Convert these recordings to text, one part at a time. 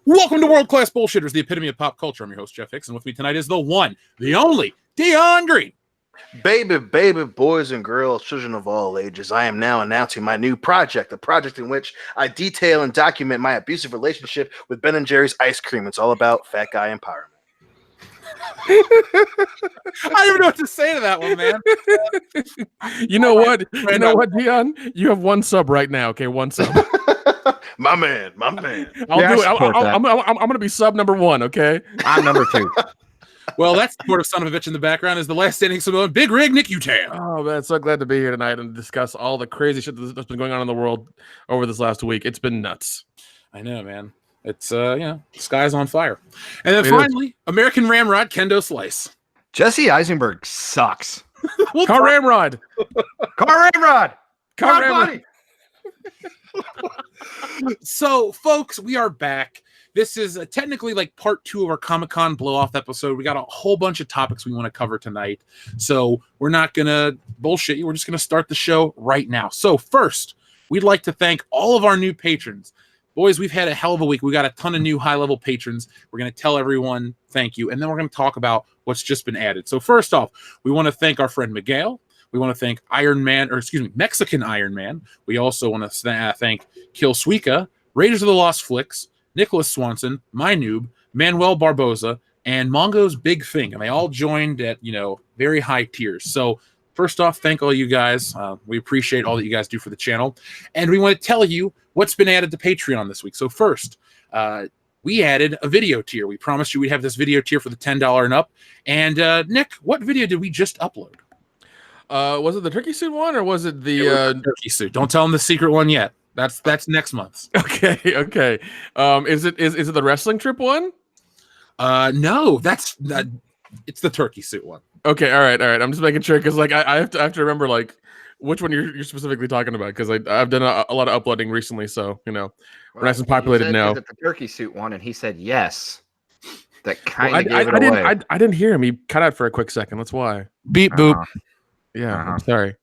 Welcome to World Class Bullshitters, the epitome of pop culture. I'm your host, Jeff Hicks, and with me tonight is the one, the only, Dion Green. Baby, boys and girls, children of all ages, I am now announcing my new project, a project in which I detail and document my abusive relationship with Ben & Jerry's ice cream. It's all about fat guy empowerment. I don't even know what to say to that one, man. You know what? You know what, Dion? You have one sub right now. Okay, one sub. My man. I'll do it. I'm going to be sub number one. Okay, I'm number two. Well, that sort of son of a bitch in the background is the last standing Samoan, Big Rig Nick Utan. Oh man, so glad to be here tonight and discuss all the crazy shit that's been going on in the world over this last week. It's been nuts. I know, man. It's the sky's on fire. And then finally, American Ramrod Kendo Slice. Jesse Eisenberg sucks. Car Ramrod. Car Ramrod. Car Ramrod. So, folks, we are back. This is technically like part 2 of our ComicCon blow-off episode. We got a whole bunch of topics we want to cover tonight. So we're not going to bullshit you. We're just going to start the show right now. So first, we'd like to thank all of our new patrons. Boys, we've had a hell of a week. We got a ton of new high-level patrons. We're going to tell everyone thank you, and then we're going to talk about what's just been added. So first off, we want to thank our friend Miguel. We want to thank Mexican Iron Man. We also want to thank Kill Suika, Raiders of the Lost Flicks, Nicholas Swanson, My Noob, Manuel Barboza, and Mongo's Big Thing. And they all joined at, very high tiers. So first off, thank all you guys. We appreciate all that you guys do for the channel. And we want to tell you what's been added to Patreon this week. So first, we added a video tier. We promised you we'd have this video tier for the $10 and up. And Nick, what video did we just upload? Was it the turkey suit one or was it the turkey suit? Don't tell them the secret one yet. That's next month. Okay. Is it the wrestling trip one? No, it's the turkey suit one. Okay, all right. I'm just making sure because I have to remember which one you're specifically talking about because I've done a lot of uploading recently, so we're nice and populated now. The turkey suit one, and he said yes. That kind of gave it away. I didn't hear him. He cut out for a quick second. That's why. Beep boop. Yeah, I'm sorry.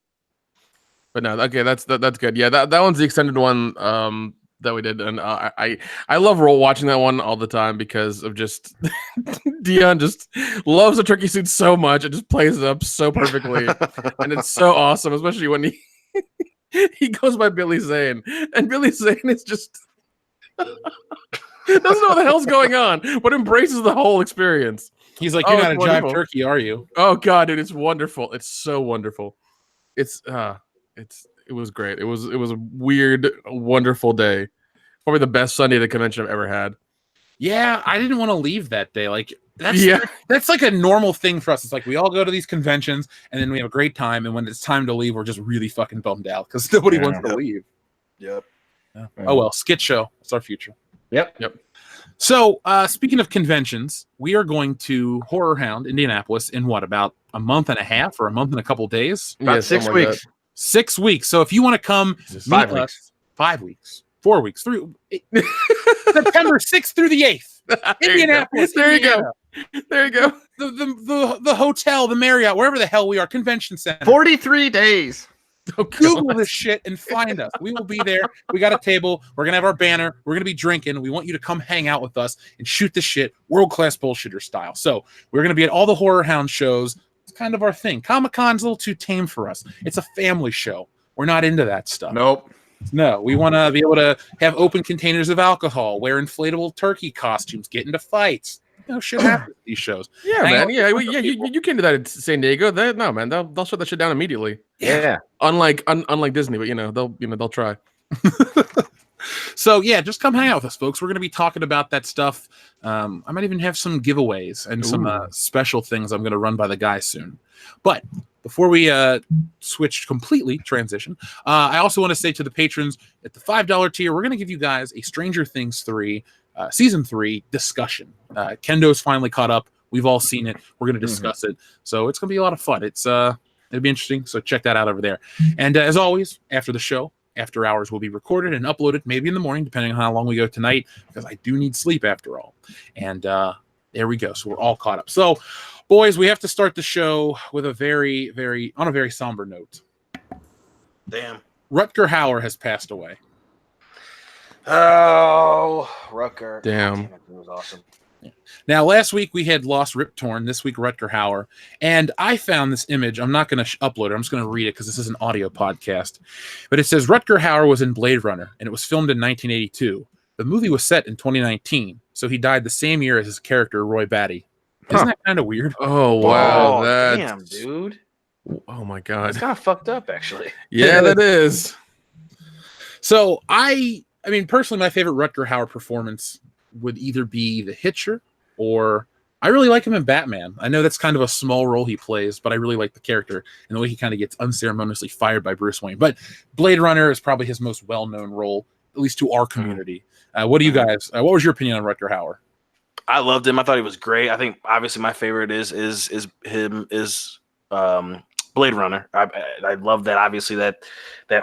But no, okay, that's good. Yeah, that one's the extended one that we did, and I love watching that one all the time because of just Dion just loves the turkey suit so much. It just plays it up so perfectly, and it's so awesome, especially when he goes by Billy Zane, and Billy Zane is just doesn't know what the hell's going on, but embraces the whole experience. He's like, you're not a jive turkey, are you? Oh god, dude, it's wonderful. It's so wonderful. It was great. It was a weird, wonderful day. Probably the best Sunday at the convention I've ever had. Yeah, I didn't want to leave that day. That's like a normal thing for us. It's like we all go to these conventions and then we have a great time, and when it's time to leave, we're just really fucking bummed out because nobody wants to leave. Yep. Yeah. Oh well, skit show. It's our future. Yep. So, speaking of conventions, we are going to Horror Hound, Indianapolis, in about a month and a half or a month and a couple days? About 6 weeks. 6 weeks. So if you want to come meet us, 5 weeks, 4 weeks, through September 6th through the 8th, Indianapolis. There you go. The hotel, the Marriott, wherever the hell we are, convention center. 43 days. Oh, Google this shit and find us. We will be there. We got a table. We're going to have our banner. We're going to be drinking. We want you to come hang out with us and shoot the shit world-class bullshitter style. So we're going to be at all the Horror Hound shows. It's kind of our thing. Comic-Con's a little too tame for us. It's a family show. We're not into that stuff. Nope. No, we want to be able to have open containers of alcohol, wear inflatable turkey costumes, get into fights. Shit happens at these shows. Yeah, man. You came to that in San Diego. No, man. They'll shut that shit down immediately. Yeah. Unlike Disney, but they'll try. So yeah, just come hang out with us, folks. We're going to be talking about that stuff. I might even have some giveaways and some special things I'm going to run by the guys soon. But before we transition, I also want to say to the patrons at the $5 tier, we're going to give you guys a Stranger Things 3 season 3 discussion. Kendo's finally caught up. We've all seen it. We're going to discuss it. So it's going to be a lot of fun. It'll be interesting. So check that out over there. And as always, after the show, After Hours will be recorded and uploaded maybe in the morning, depending on how long we go tonight, because I do need sleep after all. And there we go. So we're all caught up. So, boys, we have to start the show with a very somber note. Damn. Rutger Hauer has passed away. Oh, Oh, Rutger. Damn. It was awesome. Now, last week we had lost Rip Torn. This week, Rutger Hauer. And I found this image. I'm not going to upload it. I'm just going to read it because this is an audio podcast. But it says Rutger Hauer was in Blade Runner, and it was filmed in 1982. The movie was set in 2019, so he died the same year as his character, Roy Batty. Isn't that kind of weird? Oh, wow. Oh, That's... damn, dude. Oh, my God. It's kind of fucked up, actually. Yeah, that is. So, I mean, personally, my favorite Rutger Hauer performance would either be The Hitcher, or I really like him in Batman. I know that's kind of a small role he plays, but I really like the character and the way he kind of gets unceremoniously fired by Bruce Wayne. But Blade Runner is probably his most well-known role, at least to our community. What do you guys? What was your opinion on Rutger Hauer? I loved him. I thought he was great. I think obviously my favorite is Blade Runner. I love that. Obviously that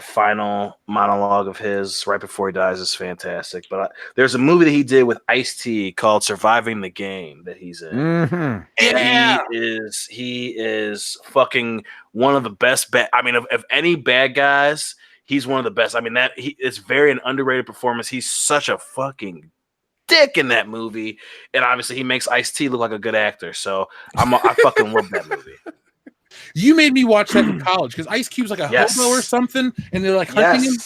final monologue of his right before he dies is fantastic. But there's a movie that he did with Ice-T called Surviving the Game that he's in. Mm-hmm. And he is fucking one of the best. Of any bad guys, he's one of the best. I mean, it's very an underrated performance. He's such a fucking dick in that movie, and obviously he makes Ice-T look like a good actor. So I fucking love that movie. You made me watch that in college because Ice Cube's like a hobo or something, and they're like hunting him.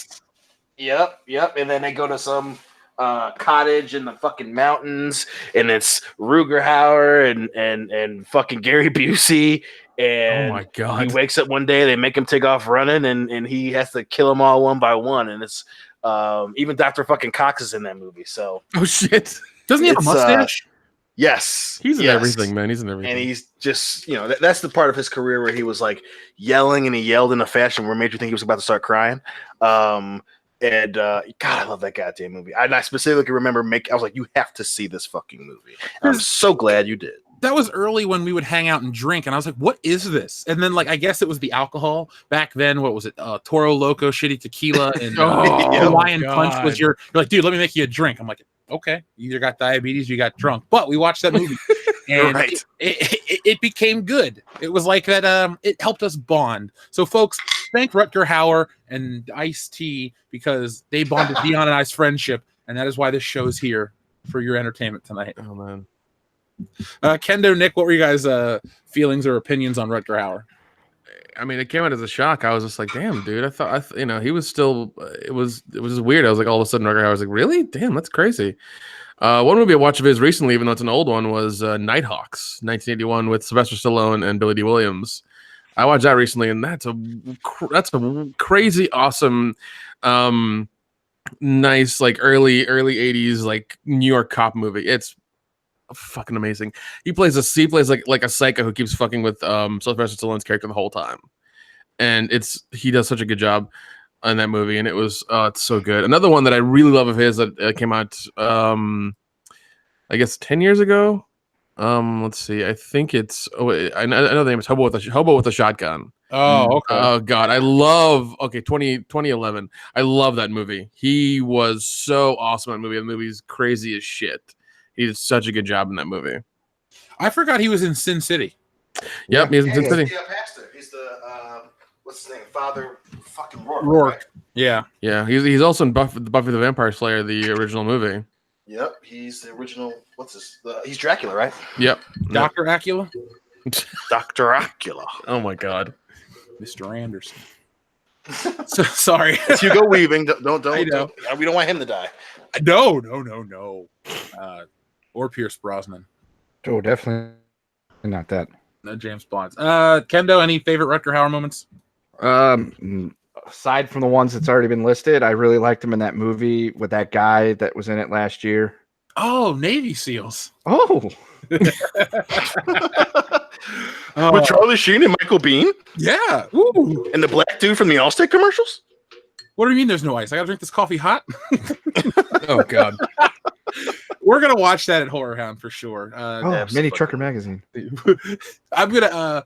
Yep. And then they go to some cottage in the fucking mountains, and it's Rutger Hauer and fucking Gary Busey. And oh my God, he wakes up one day, they make him take off running, and he has to kill them all one by one. And it's even Dr. fucking Cox is in that movie. So oh shit, doesn't he have a mustache? Yes, he's in everything, man. He's in everything, and he's just that's the part of his career where he was like yelling, and he yelled in a fashion where it made you think he was about to start crying. God, I love that goddamn movie. And I specifically remember I was like, you have to see this fucking movie. And I'm so glad you did. That was early when we would hang out and drink, and I was like, what is this? And then, like, I guess it was the alcohol. Back then, what was it? Toro Loco, shitty tequila, and Hawaiian Punch was you're like, dude, let me make you a drink. I'm like, okay, you either got diabetes or you got drunk. But we watched that movie, and right. it became good. It was like that, it helped us bond. So, folks, thank Rutger Hauer and Ice-T because they bonded beyond an ice friendship, and that is why this show's here for your entertainment tonight. Oh, man. Kendo, Nick, what were you guys' feelings or opinions on Rutger Hauer? I mean, it came out as a shock. I was just like, damn, dude. I thought, he was still, it was just weird. I was like, all of a sudden, Rutger Hauer was like, really? Damn, that's crazy. One movie I watched of his recently, even though it's an old one, was Nighthawks, 1981, with Sylvester Stallone and Billy D. Williams. I watched that recently, and that's a crazy, awesome, nice, like early 80s, like New York cop movie. It's fucking amazing. He plays like a psycho who keeps fucking with Sylvester Stallone's character the whole time, and he does such a good job in that movie, and it's so good. Another one that I really love of his that came out I guess 10 years ago. Let's see, I think it's I know the name is Hobo with a Shotgun. Oh, okay. Oh God, I love 2011. I love that movie. He was so awesome in that movie. The movie's crazy as shit. He did such a good job in that movie. I forgot he was in Sin City. Yep, he's in Sin City. He's the pastor. He's the what's his name? Father fucking Rourke. Right? Yeah. He's also in Buffy the Vampire Slayer, the original movie. Yep, he's the original. He's Dracula, right? Yep. Dr. Acula? Dr. Acula. Oh my God. Mr. Anderson. So, sorry. It's Hugo Weaving. Don't. We don't want him to die. No. Or Pierce Brosnan. Oh, definitely not that. No James Bonds. Kendo, any favorite Rutger Hauer moments? Aside from the ones that's already been listed, I really liked him in that movie with that guy that was in it last year. Oh, Navy SEALs. Oh. With Charlie Sheen and Michael Biehn? Yeah. Ooh. And the black dude from the Allstate commercials? What do you mean there's no ice? I gotta drink this coffee hot? Oh God. We're gonna watch that at Horror Hound for sure. Mini Trucker Magazine. I'm gonna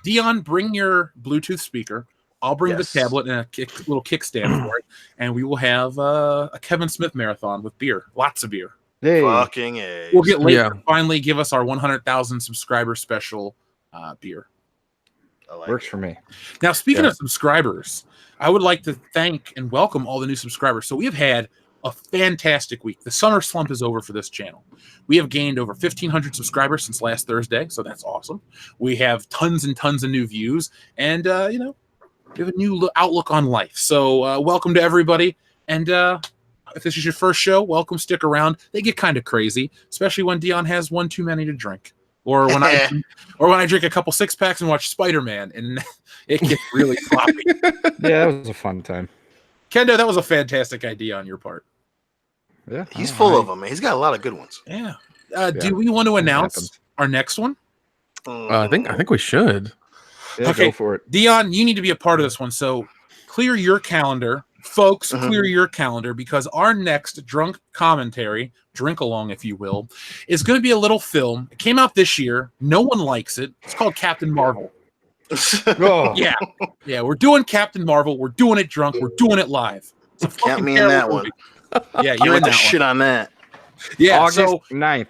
Dion, bring your Bluetooth speaker. I'll bring the tablet and a little kickstand for it, and we will have a Kevin Smith marathon with beer, lots of beer. Hey. Fucking A. We'll get later and finally give us our 100,000 subscriber special beer. Works for me. Now, speaking of subscribers, I would like to thank and welcome all the new subscribers. So we have had a fantastic week. The summer slump is over for this channel. We have gained over 1,500 subscribers since last Thursday, so that's awesome. We have tons and tons of new views, and we have a new outlook on life. So welcome to everybody, and if this is your first show, welcome, stick around. They get kind of crazy, especially when Dion has one too many to drink. Or when I drink a couple 6-packs and watch Spider-Man, and it gets really sloppy. Yeah, it was a fun time. Kendo, that was a fantastic idea on your part. Yeah, he's full of them, man. He's got a lot of good ones. Yeah. Do we want to announce our next one? I think we should. Yeah, okay, go for it. Dion, you need to be a part of this one. So clear your calendar. Folks, clear your calendar, because our next drunk commentary, drink along if you will, is going to be a little film. It came out this year. No one likes it. It's called Captain Marvel. Oh. Yeah, we're doing Captain Marvel. We're doing it drunk. We're doing it live. Count me in that one. Yeah, you're in that shit on that. Yeah, August 9th,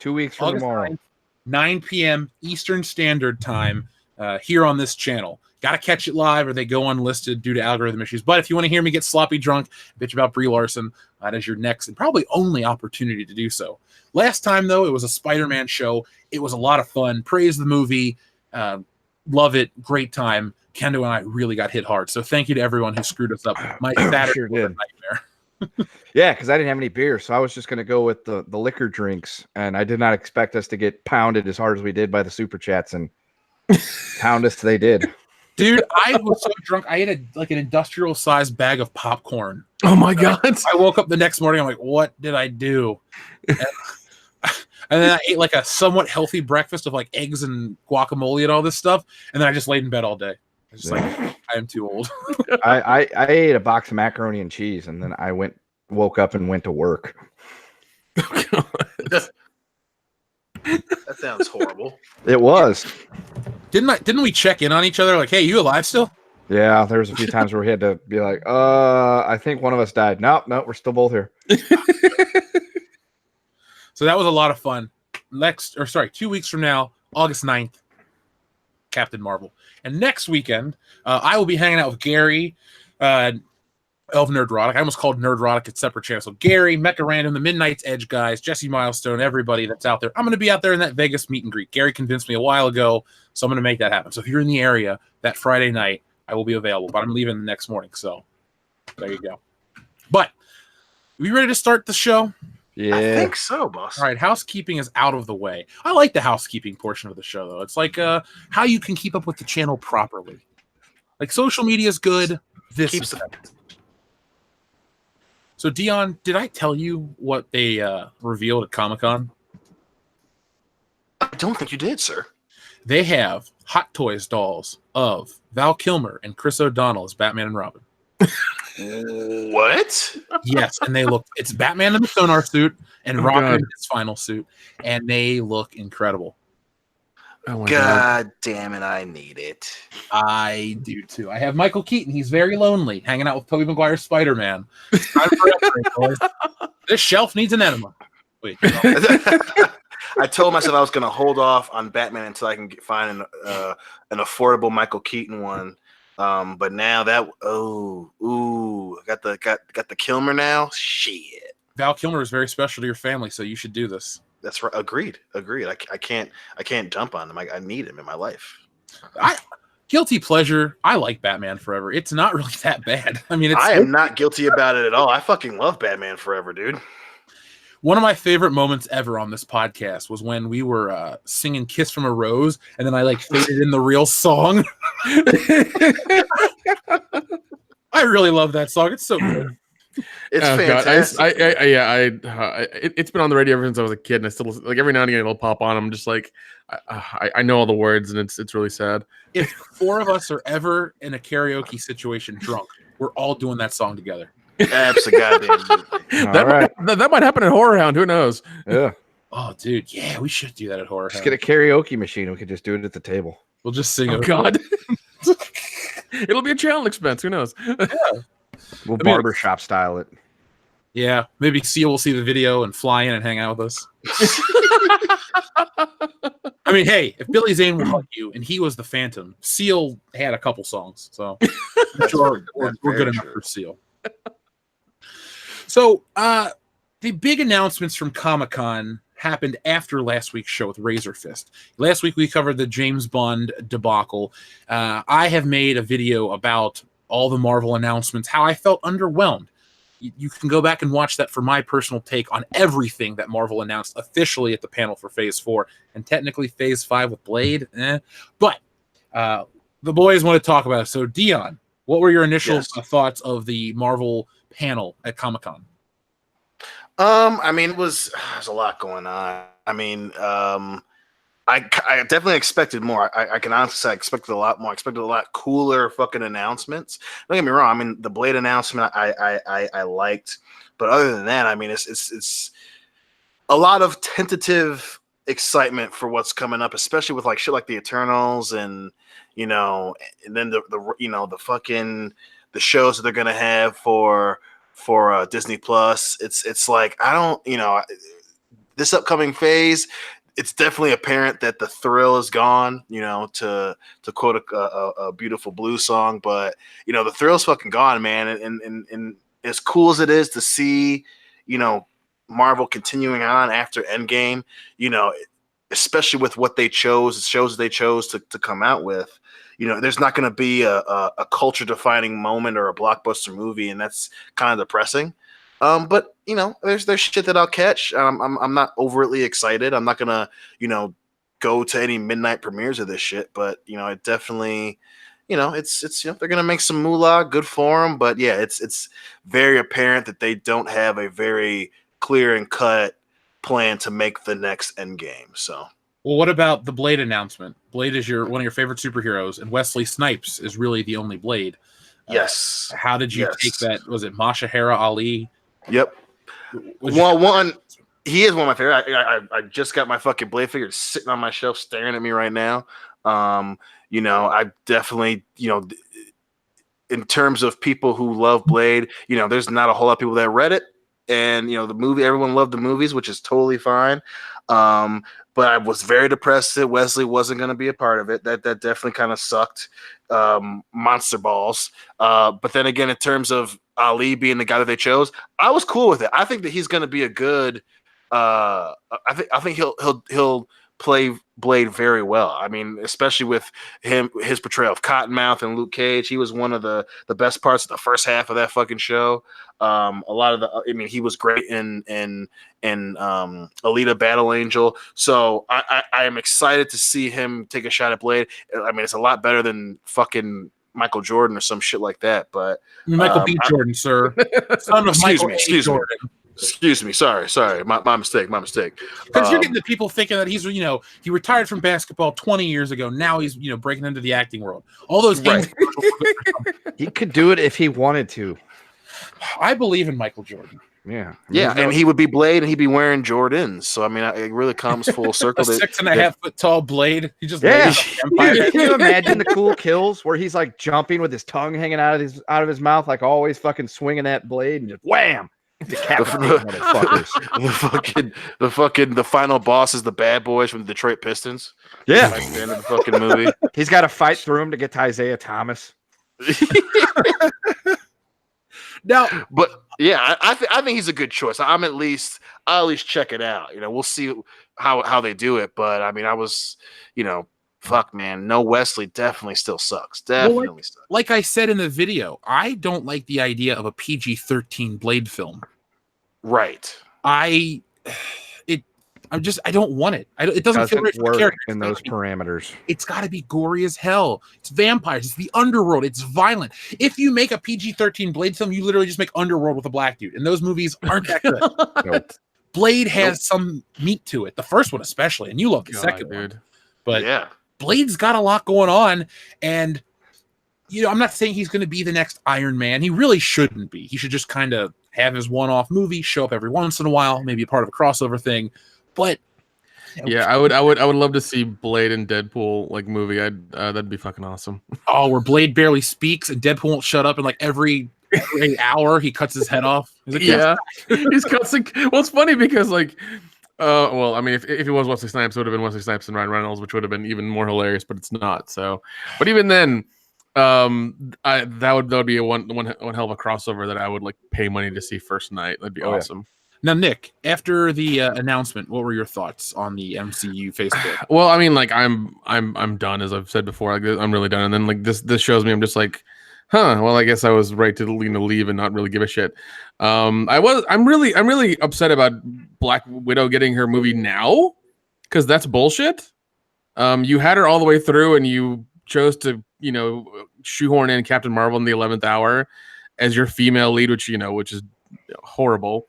2 weeks from August tomorrow. 9th, 9 p.m. Eastern Standard Time here on this channel. Got to catch it live, or they go unlisted due to algorithm issues. But if you want to hear me get sloppy drunk, bitch about Brie Larson, that is your next and probably only opportunity to do so. Last time, though, it was a Spider-Man show. It was a lot of fun. Praise the movie. Love it. Great time. Kendo and I really got hit hard. So thank you to everyone who screwed us up. My Saturday was a nightmare. Yeah, because I didn't have any beer, so I was just going to go with the liquor drinks, and I did not expect us to get pounded as hard as we did by the super chats, and pound us they did. Dude, I was so drunk. I ate an industrial-sized bag of popcorn. Oh my god! I woke up the next morning. I'm like, what did I do? And then I ate like a somewhat healthy breakfast of like eggs and guacamole and all this stuff, and then I just laid in bed all day. I was just like, I am too old. I ate a box of macaroni and cheese, and then I woke up and went to work. That sounds horrible. It was. Didn't we check in on each other? Like, hey, you alive still? Yeah, there was a few times where we had to be like, I think one of us died. Nope, we're still both here. So that was a lot of fun. 2 weeks from now, August 9th, Captain Marvel. And next weekend, I will be hanging out with Gary of Nerdrotic. I almost called Nerdrotic a separate channel. So Gary, Mecha Random, the Midnight's Edge guys, Jesse Milestone, everybody that's out there. I'm going to be out there in that Vegas meet and greet. Gary convinced me a while ago, so I'm going to make that happen. So if you're in the area that Friday night, I will be available. But I'm leaving the next morning, so there you go. But are we ready to start the show? Yeah, I think so, boss. All right, housekeeping is out of the way. I like the housekeeping portion of the show, though. It's like how you can keep up with the channel properly. Like, social media is good. This is better. So, Dion, did I tell you what they revealed at Comic-Con? I don't think you did, sir. They have Hot Toys dolls of Val Kilmer and Chris O'Donnell as Batman and Robin. What? Yes, and it's Batman in the sonar suit and Robin in his final suit, and they look incredible. Oh my God damn it, I need it. I do too. I have Michael Keaton. He's very lonely, hanging out with Tobey Maguire's Spider-Man. This shelf needs an enema. Wait, I told myself I was going to hold off on Batman until I can find an affordable Michael Keaton one. But now that got the Kilmer now. Shit. Val Kilmer is very special to your family, so you should do this. That's right. Agreed. I can't jump on him. I need him in my life. Guilty pleasure. I like Batman Forever. It's not really that bad. I mean, I am not guilty about it at all. I fucking love Batman Forever, dude. One of my favorite moments ever on this podcast was when we were singing "Kiss from a Rose," and then I like faded in the real song. I really love that song. It's so good. It's fantastic. It's been on the radio ever since I was a kid, and I still listen, like every now and again it'll pop on. I'm just like, I know all the words, and it's really sad. If four of us are ever in a karaoke situation drunk, we're all doing that song together. Absolutely. That might happen at Horror Hound. Who knows? Yeah. Oh, dude, yeah, we should do that at Horror Just Hound. get a karaoke machine. We could just do it at the table. We'll just sing. Oh God. It'll be a channel expense. Who knows? Yeah. We'll barbershop style it. Yeah, maybe Seal will see the video and fly in and hang out with us. I mean, hey, if Billy Zane will hug you and he was the Phantom, Seal had a couple songs, so I'm sure we're good enough for Seal. So, the big announcements from Comic-Con happened after last week's show with Razor Fist. Last week we covered the James Bond debacle. I have made a video about all the Marvel announcements, how I felt underwhelmed. You can go back and watch that for my personal take on everything that Marvel announced officially at the panel for Phase 4, and technically Phase 5 with Blade. But the boys want to talk about it. So, Dion, what were your initial thoughts of the Marvel panel at Comic-Con? I mean, there's a lot going on. I mean, I definitely expected more. I can honestly say I expected a lot more. I expected a lot cooler fucking announcements. Don't get me wrong. I mean, the Blade announcement I liked, but other than that, I mean, it's a lot of tentative excitement for what's coming up, especially with like shit like the Eternals and and then the fucking the shows that they're gonna have for Disney Plus. It's like I don't this upcoming phase. It's definitely apparent that the thrill is gone, to quote a beautiful blues song, but the thrill's fucking gone, man. And as cool as it is to see, Marvel continuing on after Endgame, especially with what they chose, the shows they chose to come out with, there's not going to be a culture defining moment or a blockbuster movie, and that's kind of depressing. But there's shit that I'll catch. I'm not overtly excited. I'm not gonna, go to any midnight premieres of this shit. But it definitely, it's they're gonna make some moolah, good for them. But yeah, it's very apparent that they don't have a very clear and cut plan to make the next Endgame. So. Well, what about the Blade announcement? Blade is one of your favorite superheroes, and Wesley Snipes is really the only Blade. Yes. How did you take that? Was it Mashahara Ali? Yep. One, he is one of my favorite. I just got my fucking Blade figure sitting on my shelf, staring at me right now. I definitely, in terms of people who love Blade, there's not a whole lot of people that read it, and the movie, everyone loved the movies, which is totally fine. But I was very depressed that Wesley wasn't going to be a part of it. That definitely kind of sucked. Monster balls. But then again, in terms of Ali being the guy that they chose, I was cool with it. I think that he's going to be a good. I think he'll play Blade very well. I mean, especially with his portrayal of Cottonmouth and Luke Cage. He was one of the best parts of the first half of that fucking show. A lot of he was great in Alita Battle Angel. So I am excited to see him take a shot at Blade. I mean, it's a lot better than fucking Michael Jordan or some shit like that. But Michael B. Jordan, sir. Son of Michael A. Jordan. Excuse me. Sorry. My mistake. Because you're getting the people thinking that he's, he retired from basketball 20 years ago. Now he's, breaking into the acting world. All those things. Right. He could do it if he wanted to. I believe in Michael Jordan. Yeah. And he would be Blade, and he'd be wearing Jordans. So I mean, it really comes full circle. 6.5 foot tall Blade. He just Can you imagine the cool kills where he's like jumping with his tongue hanging out of his mouth, like always fucking swinging that blade and just wham. The final boss is the bad boys from the Detroit Pistons. Yeah, like the end of the fucking movie. He's got to fight through him to get to Isaiah Thomas. Now, but yeah, I think he's a good choice. I'll at least check it out. We'll see how they do it. But I mean, I was, fuck, man, no Wesley definitely still sucks. Definitely sucks. Like I said in the video, I don't like the idea of a PG-13 Blade film. Right. I don't want it. It doesn't feel right for the character in those parameters. It's got to be gory as hell. It's vampires. It's the underworld. It's violent. If you make a PG-13 Blade film, you literally just make Underworld with a black dude, and those movies aren't that good. Nope. Blade has some meat to it. The first one especially, and you love the second one. But yeah. Blade's got a lot going on, and I'm not saying he's going to be the next Iron Man. He really shouldn't be. He should just kind of have his one-off movie, show up every once in a while, maybe a part of a crossover thing. But yeah, I would love to see Blade and Deadpool like movie. That'd be fucking awesome. Oh, where Blade barely speaks and Deadpool won't shut up, and like every hour he cuts his head off. He's like, yeah, he's cussing. Well, it's funny because like. Well, I mean, if it was Wesley Snipes, it would have been Wesley Snipes and Ryan Reynolds, which would have been even more hilarious, but it's not. So, but even then, That would be a one hell of a crossover that I would like pay money to see first night. That'd be awesome. Now, Nick, after the announcement, what were your thoughts on the MCU Phase 4? Well, I mean, like I'm done, as I've said before. Like I'm really done. And then like this shows me I'm just like, huh. Well, I guess I was right to leave and not really give a shit. I'm really upset about Black Widow getting her movie now because that's bullshit. You had her all the way through, and you chose to shoehorn in Captain Marvel in the 11th hour as your female lead, which is horrible.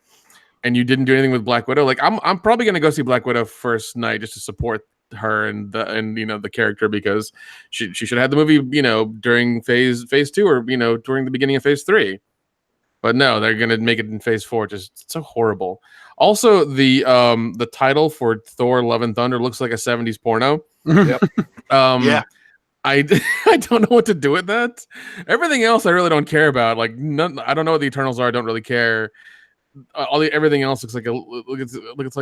And you didn't do anything with Black Widow. Like I'm probably gonna go see Black Widow first night just to support her and the character, because she should have had the movie during phase 2 or during the beginning of phase 3. But no, they're gonna make it in phase 4. Just so horrible. Also, the title for Thor: Love and Thunder looks like a 70s porno. Yep. Yeah. I don't know what to do with that. Everything else I really don't care about. Like I don't know what the Eternals are. I don't really care. Everything else looks like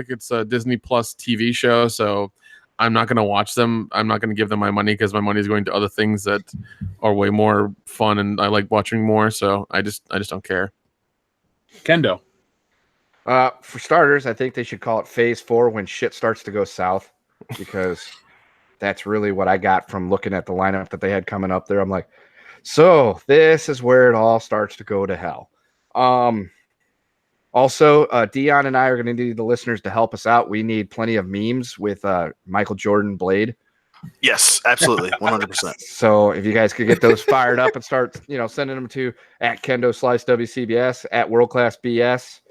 it's a Disney Plus TV show, so I'm not gonna watch them. I'm not gonna give them my money because my money is going to other things that are way more fun and I like watching more. So I just don't care. Kendo. For starters, I think they should call it Phase 4 when shit starts to go south, because that's really what I got from looking at the lineup that they had coming up there. I'm like, so this is where it all starts to go to hell. Also, Dion and I are going to need the listeners to help us out. We need plenty of memes with Michael Jordan Blade. Yes, absolutely, 100%. So if you guys could get those fired up and start, sending them to @KendoSliceWCBS, @WorldClassBS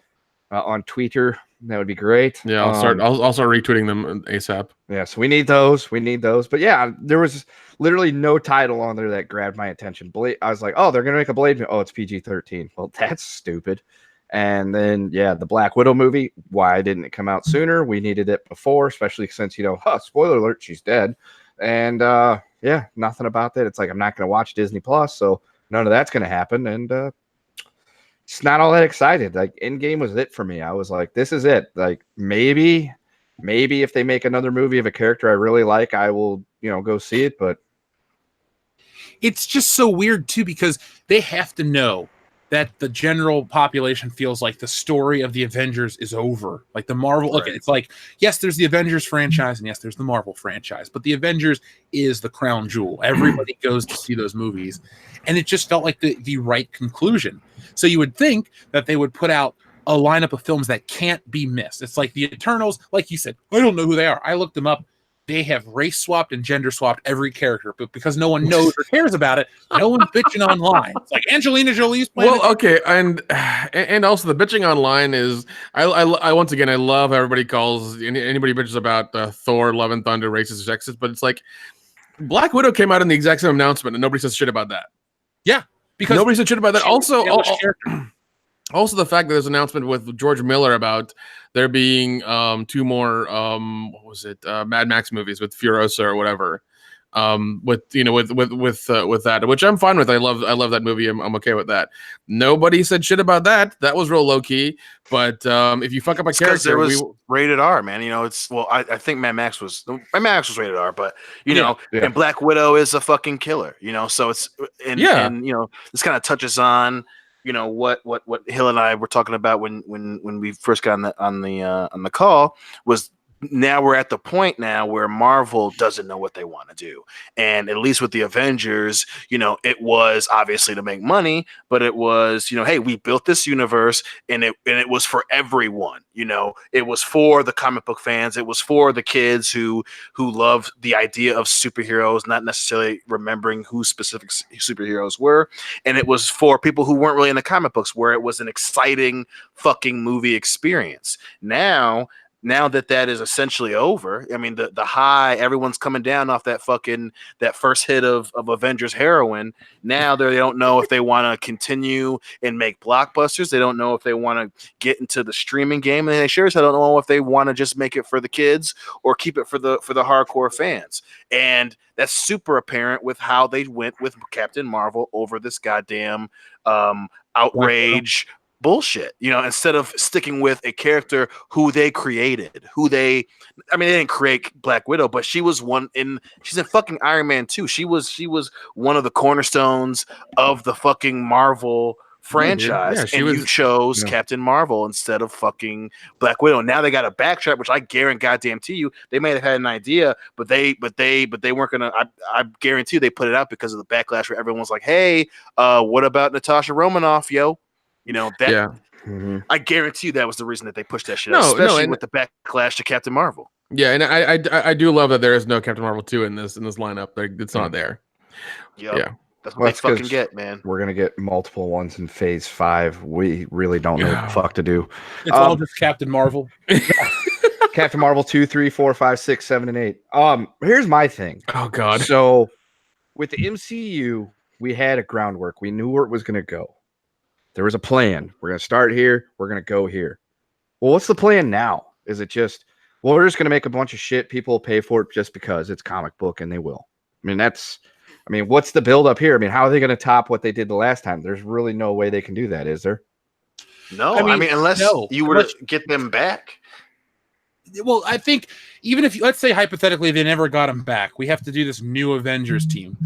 on Twitter, that would be great. Yeah, I'll start retweeting them ASAP. Yeah, so we need those. But yeah, there was literally no title on there that grabbed my attention. Blade. I was like, oh, they're going to make a Blade movie. Oh, it's PG-13. Well, that's stupid. And then, yeah, the Black Widow movie. Why didn't it come out sooner? We needed it before, especially since, spoiler alert, she's dead. And, yeah, nothing about that. It's like, I'm not going to watch Disney Plus, so none of that's going to happen. And it's not all that excited. Like, Endgame was it for me. I was like, this is it. Like, maybe if they make another movie of a character I really like, I will, go see it. But it's just so weird, too, because they have to know that the general population feels like the story of the Avengers is over. Like the Marvel, look, it's like, yes, there's the Avengers franchise, and yes, there's the Marvel franchise, but the Avengers is the crown jewel. Everybody goes to see those movies, and it just felt like the right conclusion. So you would think that they would put out a lineup of films that can't be missed. It's like the Eternals, like you said, I don't know who they are. I looked them up. They have race swapped and gender swapped every character, but because no one knows or cares about it, no one's bitching online. It's like Angelina Jolie's playing. Well, okay, and also the bitching online is I once again I love how everybody calls anybody bitches about Thor: Love and Thunder racist or sexist, but it's like Black Widow came out in the exact same announcement and nobody says shit about that. Yeah, because nobody said shit about that. Also, the fact that there's an announcement with George Miller about there being 2 more Mad Max movies with Furiosa or whatever, with that, which I'm fine with. I love that movie. I'm okay with that. Nobody said shit about that. That was real low key. But if you fuck up a character, there was rated R, man. I think Mad Max was rated R, but and Black Widow is a fucking killer. So it's and this kind of touches on. What Hill and I were talking about when we first got on the call was now we're at the point now where Marvel doesn't know what they want to do. And at least with the Avengers, it was obviously to make money, but it was, hey, we built this universe and it was for everyone. It was for the comic book fans. It was for the kids who love the idea of superheroes, not necessarily remembering who specific superheroes were. And it was for people who weren't really in the comic books, where it was an exciting fucking movie experience. Now that is essentially over, I mean, the high, everyone's coming down off that first hit of Avengers heroin. Now they don't know if they want to continue and make blockbusters. They don't know if they want to get into the streaming game, and they sure as hell don't know if they want to just make it for the kids or keep it for the hardcore fans. And that's super apparent with how they went with Captain Marvel over this goddamn outrage. bullshit, instead of sticking with a character who they created, they didn't create Black Widow, but she's in fucking Iron Man 2. She was one of the cornerstones of the fucking Marvel franchise, you chose Captain Marvel instead of fucking Black Widow. Now they got a backtrack, which I guarantee you they may have had an idea, but they weren't gonna. I guarantee they put it out because of the backlash where everyone's like, "Hey, what about Natasha Romanoff, yo?" I guarantee you that was the reason that they pushed that shit out, especially with the backlash to Captain Marvel. Yeah, and I do love that there is no Captain Marvel 2 in this lineup. It's not there. Yeah. That's what they fucking get, man. We're going to get multiple ones in Phase 5. We really don't know what the fuck to do. It's all just Captain Marvel. Captain Marvel 2, 3, 4, 5, 6, 7, and 8. Here's my thing. Oh, God. So, with the MCU, we had a groundwork. We knew where it was going to go. There was a plan. We're going to start here. We're going to go here. Well, what's the plan now? Is it just, we're just going to make a bunch of shit. People will pay for it just because it's comic book, and they will. What's the build up here? How are they going to top what they did the last time? There's really no way they can do that, is there? No, unless you were to get them back. Well, I think even if let's say hypothetically they never got them back, we have to do this new Avengers team.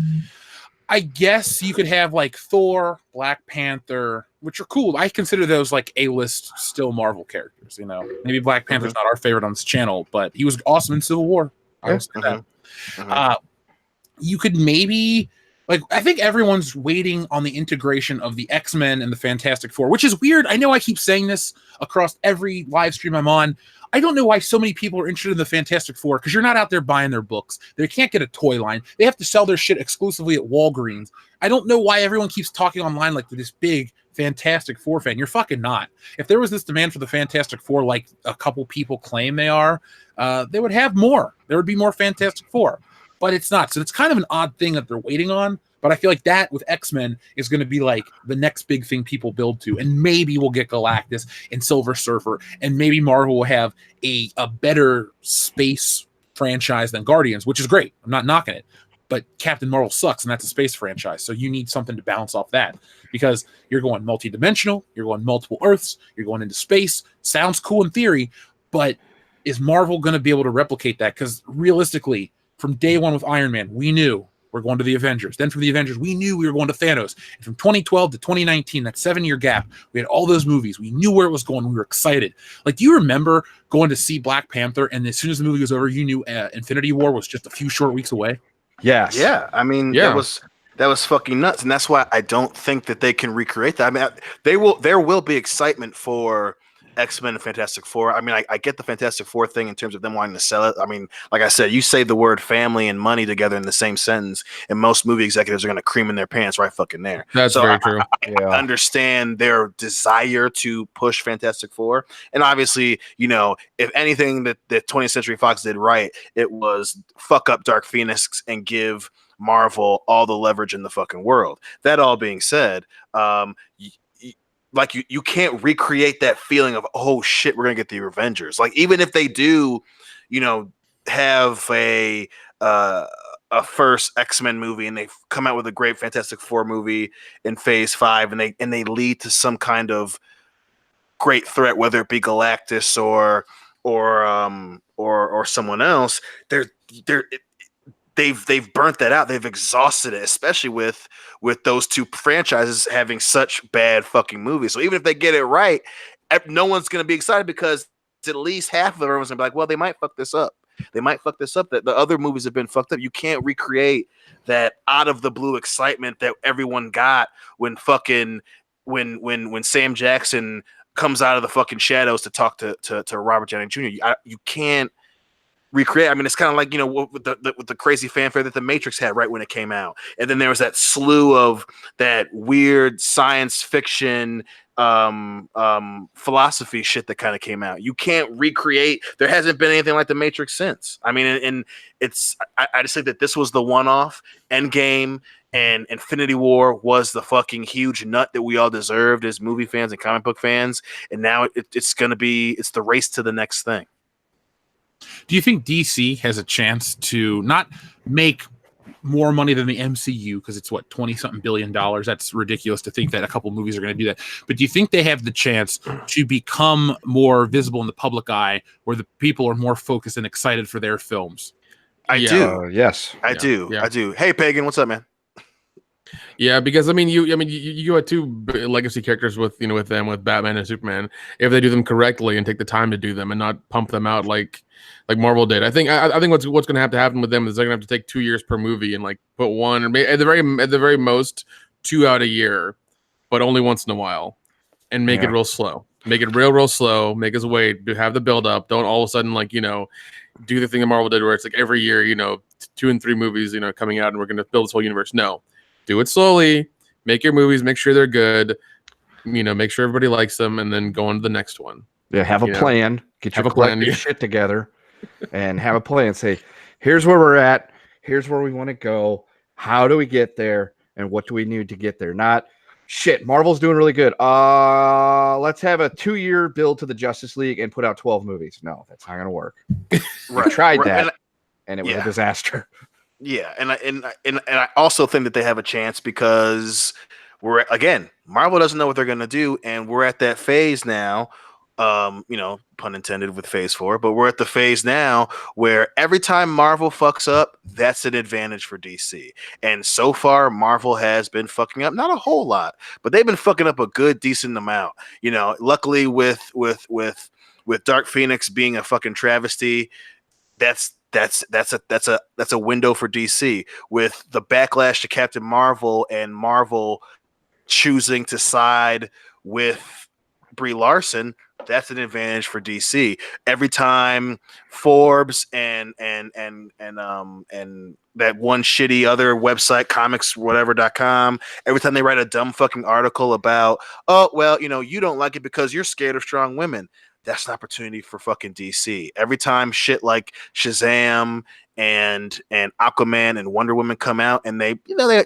I guess you could have like Thor, Black Panther, which are cool. I consider those like A-list still Marvel characters. Maybe Black Panther's not our favorite on this channel, but he was awesome in Civil War. I will say that. You could maybe, I think everyone's waiting on the integration of the X-Men and the Fantastic Four, which is weird. I know I keep saying this across every live stream I'm on. I don't know why so many people are interested in the Fantastic Four, because you're not out there buying their books. They can't get a toy line. They have to sell their shit exclusively at Walgreens. I don't know why everyone keeps talking online like they're this big Fantastic Four fan. You're fucking not. If there was this demand for the Fantastic Four like a couple people claim they are, they would have more. There would be more Fantastic Four. But it's not. So it's kind of an odd thing that they're waiting on. But I feel like that with X-Men is going to be like the next big thing people build to. And maybe we'll get Galactus and Silver Surfer. And maybe Marvel will have a better space franchise than Guardians, which is great. I'm not knocking it. But Captain Marvel sucks, and that's a space franchise. So you need something to bounce off that. Because you're going multi-dimensional, you're going multiple Earths, you're going into space. Sounds cool in theory, but is Marvel going to be able to replicate that? Because realistically, from day one with Iron Man, we knew we're going to the Avengers. Then from the Avengers, we knew we were going to Thanos. And from 2012 to 2019, that 7-year gap, we had all those movies. We knew where it was going. We were excited. Do you remember going to see Black Panther, and as soon as the movie was over, you knew Infinity War was just a few short weeks away? Yes. Yeah. That was fucking nuts. And that's why I don't think that they can recreate that. There will be excitement for X-Men and Fantastic Four. I get the Fantastic Four thing in terms of them wanting to sell it. Like I said, you say the word family and money together in the same sentence, and most movie executives are going to cream in their pants right fucking there. That's very true. I understand their desire to push Fantastic Four. And obviously, if anything that 20th Century Fox did right, it was fuck up Dark Phoenix and give Marvel all the leverage in the fucking world. That all being said, you can't recreate that feeling of, oh shit, we're gonna get the Avengers. Even if they do, have a first X-Men movie and they come out with a great Fantastic Four movie in Phase 5, and they lead to some kind of great threat, whether it be Galactus or someone else. They've burnt that out. They've exhausted it, especially with those two franchises having such bad fucking movies. So even if they get it right, no one's going to be excited, because at least half of everyone's going to be like, well, they might fuck this up. That the other movies have been fucked up. You can't recreate that out of the blue excitement that everyone got when Sam Jackson comes out of the fucking shadows to talk to Robert Downey Jr. You can't recreate. It's kind of like, with the crazy fanfare that The Matrix had right when it came out, and then there was that slew of that weird science fiction philosophy shit that kind of came out. You can't recreate. There hasn't been anything like The Matrix since. And it's I just think that this was the one-off. Endgame and Infinity War was the fucking huge nut that we all deserved as movie fans and comic book fans, and now it's the race to the next thing. Do you think DC has a chance to not make more money than the MCU because it's what, 20-something billion dollars. That's ridiculous to think that a couple movies are going to do that. But do you think they have the chance to become more visible in the public eye, where the people are more focused and excited for their films? I do. Yes, I do. Hey, Pagan, what's up, man? Yeah, because you got two legacy characters with Batman and Superman. If they do them correctly and take the time to do them and not pump them out like Marvel did, I think what's going to have to happen with them is they're going to have to take 2 years per movie and like put one, or at the very most 2 out a year, but only once in a while, and make it real slow. Make it real slow. Make us wait. Have the build up. Don't all of a sudden do the thing that Marvel did where it's like every year 2 and 3 movies coming out and we're going to build this whole universe. No. Do it slowly, make your movies, make sure they're good, make sure everybody likes them, and then go on to the next one. Yeah, have a plan. Get your collective shit together and have a plan. Say, here's where we're at. Here's where we want to go. How do we get there? And what do we need to get there? Not, shit, Marvel's doing really good. Let's have a 2-year build to the Justice League and put out 12 movies. No, that's not going to work. Right. We tried that, and it was a disaster. Yeah, and I also think that they have a chance because Marvel doesn't know what they're gonna do, and we're at that phase now. Pun intended with Phase 4, but we're at the phase now where every time Marvel fucks up, that's an advantage for DC. And so far, Marvel has been fucking up, not a whole lot, but they've been fucking up a good, decent amount. Luckily with Dark Phoenix being a fucking travesty, that's a window for DC. With the backlash to Captain Marvel and Marvel choosing to side with Brie Larson, that's an advantage for DC. Every time Forbes and that one shitty other website, comics.com, every time they write a dumb fucking article about, you don't like it because you're scared of strong women, that's an opportunity for fucking DC. Every time shit like Shazam and Aquaman and Wonder Woman come out and they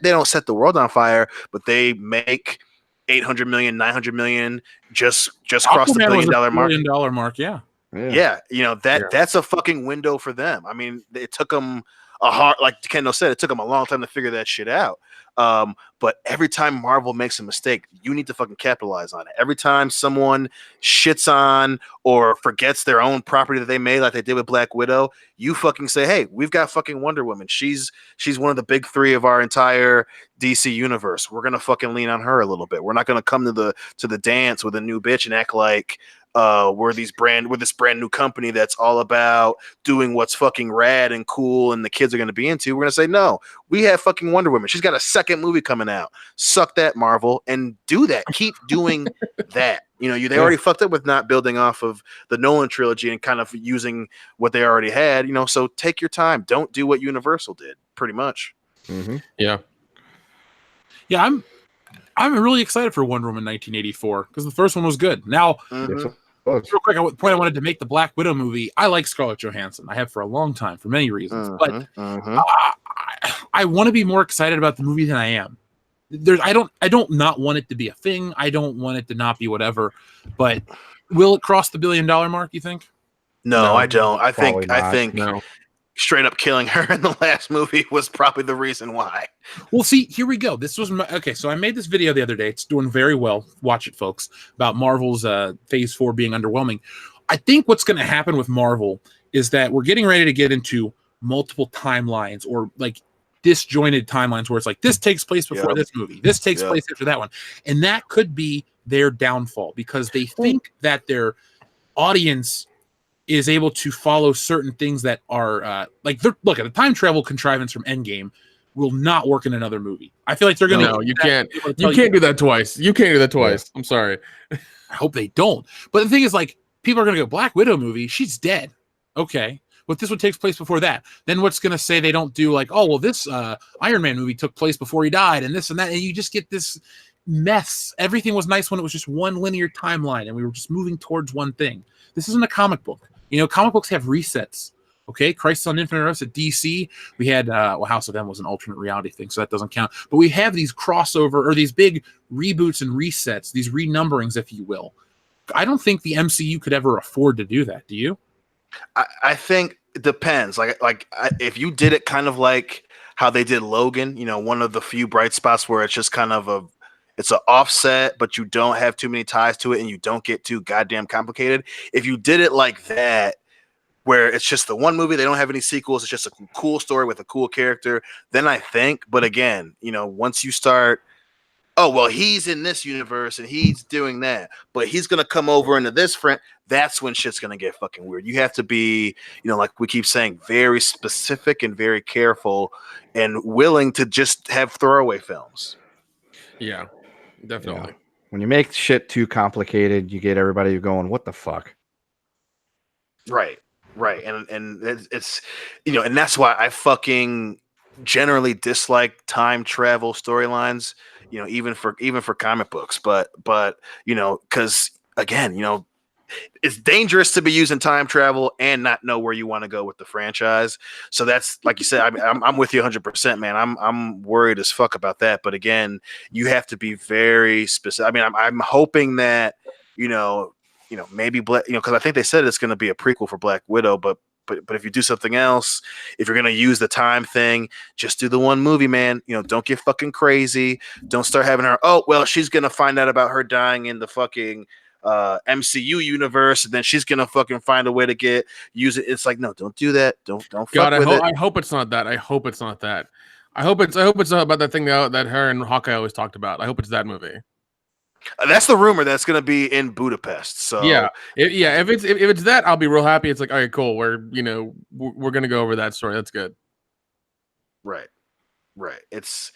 don't set the world on fire, but they make 800 million, 900 million, just cross the $1 billion mark. $1 billion mark, yeah. That's a fucking window for them. I mean, it took them like Kendo said, it took them a long time to figure that shit out. But every time Marvel makes a mistake, you need to fucking capitalize on it. Every time someone shits on or forgets their own property that they made, like they did with Black Widow, you fucking say, hey, we've got fucking Wonder Woman. She's one of the big 3 of our entire DC universe. We're gonna fucking lean on her a little bit. We're not gonna come to the dance with a new bitch and act like we're this brand new company that's all about doing what's fucking rad and cool and the kids are going to be into. We're going to say, no, we have fucking Wonder Woman. She's got a second movie coming out. Suck that, Marvel, and do that. Keep doing that. They already fucked up with not building off of the Nolan trilogy and kind of using what they already had, so take your time. Don't do what Universal did, pretty much. Mm-hmm. Yeah. Yeah, I'm really excited for Wonder Woman 1984 because the first one was good. Now, real quick, a point I wanted to make: the Black Widow movie. I like Scarlett Johansson. I have for a long time for many reasons, but I want to be more excited about the movie than I am. I don't not want it to be a thing. I don't want it to not be whatever. But will it cross the $1 billion mark? You think? No, I don't. I think no. Straight up killing her in the last movie was probably the reason why. Well, see, here we go. This was okay. So I made this video the other day. It's doing very well. Watch it, folks. About Marvel's Phase 4 being underwhelming. I think what's going to happen with Marvel is that we're getting ready to get into multiple timelines or like disjointed timelines where it's like this takes place before this movie. This takes place after that one. And that could be their downfall because they think that their audience is able to follow certain things that are look at the time travel contrivance from Endgame will not work in another movie. I feel like they're gonna. No, you can't do that twice. You can't do that twice. Yeah. I'm sorry. I hope they don't. But the thing is, like, people are gonna go Black Widow movie. She's dead. Okay, but this one takes place before that. Then what's gonna say they don't do like, oh well, this Iron Man movie took place before he died, and this and that, and you just get this mess. Everything was nice when it was just one linear timeline, and we were just moving towards one thing. This isn't a comic book. Comic books have resets. Okay, Crisis on Infinite Earths at DC. We had House of M was an alternate reality thing, so that doesn't count. But we have these crossover or these big reboots and resets, these renumberings, if you will. I don't think the MCU could ever afford to do that. Do you? I think it depends. If you did it kind of like how they did Logan. You know, one of the few bright spots where it's just kind of it's an offset, but you don't have too many ties to it, and you don't get too goddamn complicated. If you did it like that, where it's just the one movie, they don't have any sequels, it's just a cool story with a cool character, then I think. But again, you know, once you start, oh, well, he's in this universe and he's doing that, but he's going to come over into this front, that's when shit's going to get fucking weird. You have to be, you know, like we keep saying, very specific and very careful and willing to just have throwaway films. Yeah, definitely. Yeah. When you make shit too complicated, you get everybody going, what the fuck? Right. And it's, you know, and that's why I fucking generally dislike time travel storylines, you know, even for comic books, but you know, because again, you know, it's dangerous to be using time travel and not know where you want to go with the franchise. So that's, like you said, I'm with you 100%, man. I'm worried as fuck about that. But again, you have to be very specific. I mean, I'm hoping that, you know, maybe Black, you know, because I think they said it's going to be a prequel for Black Widow, but if you do something else, if you're going to use the time thing, just do the one movie, man. You know, don't get fucking crazy. Don't start having her, oh, well, she's going to find out about her dying in the fucking MCU universe, and then she's going to fucking find a way to use it. It's like, no, don't do that. Don't fuck with it. I hope it's not that. I hope it's not about that thing that her and Hawkeye always talked about. I hope it's that movie. That's the rumor that's going to be in Budapest. So if it's that, I'll be real happy. It's like, all right, cool. We're going to go over that story. That's good. Right. It's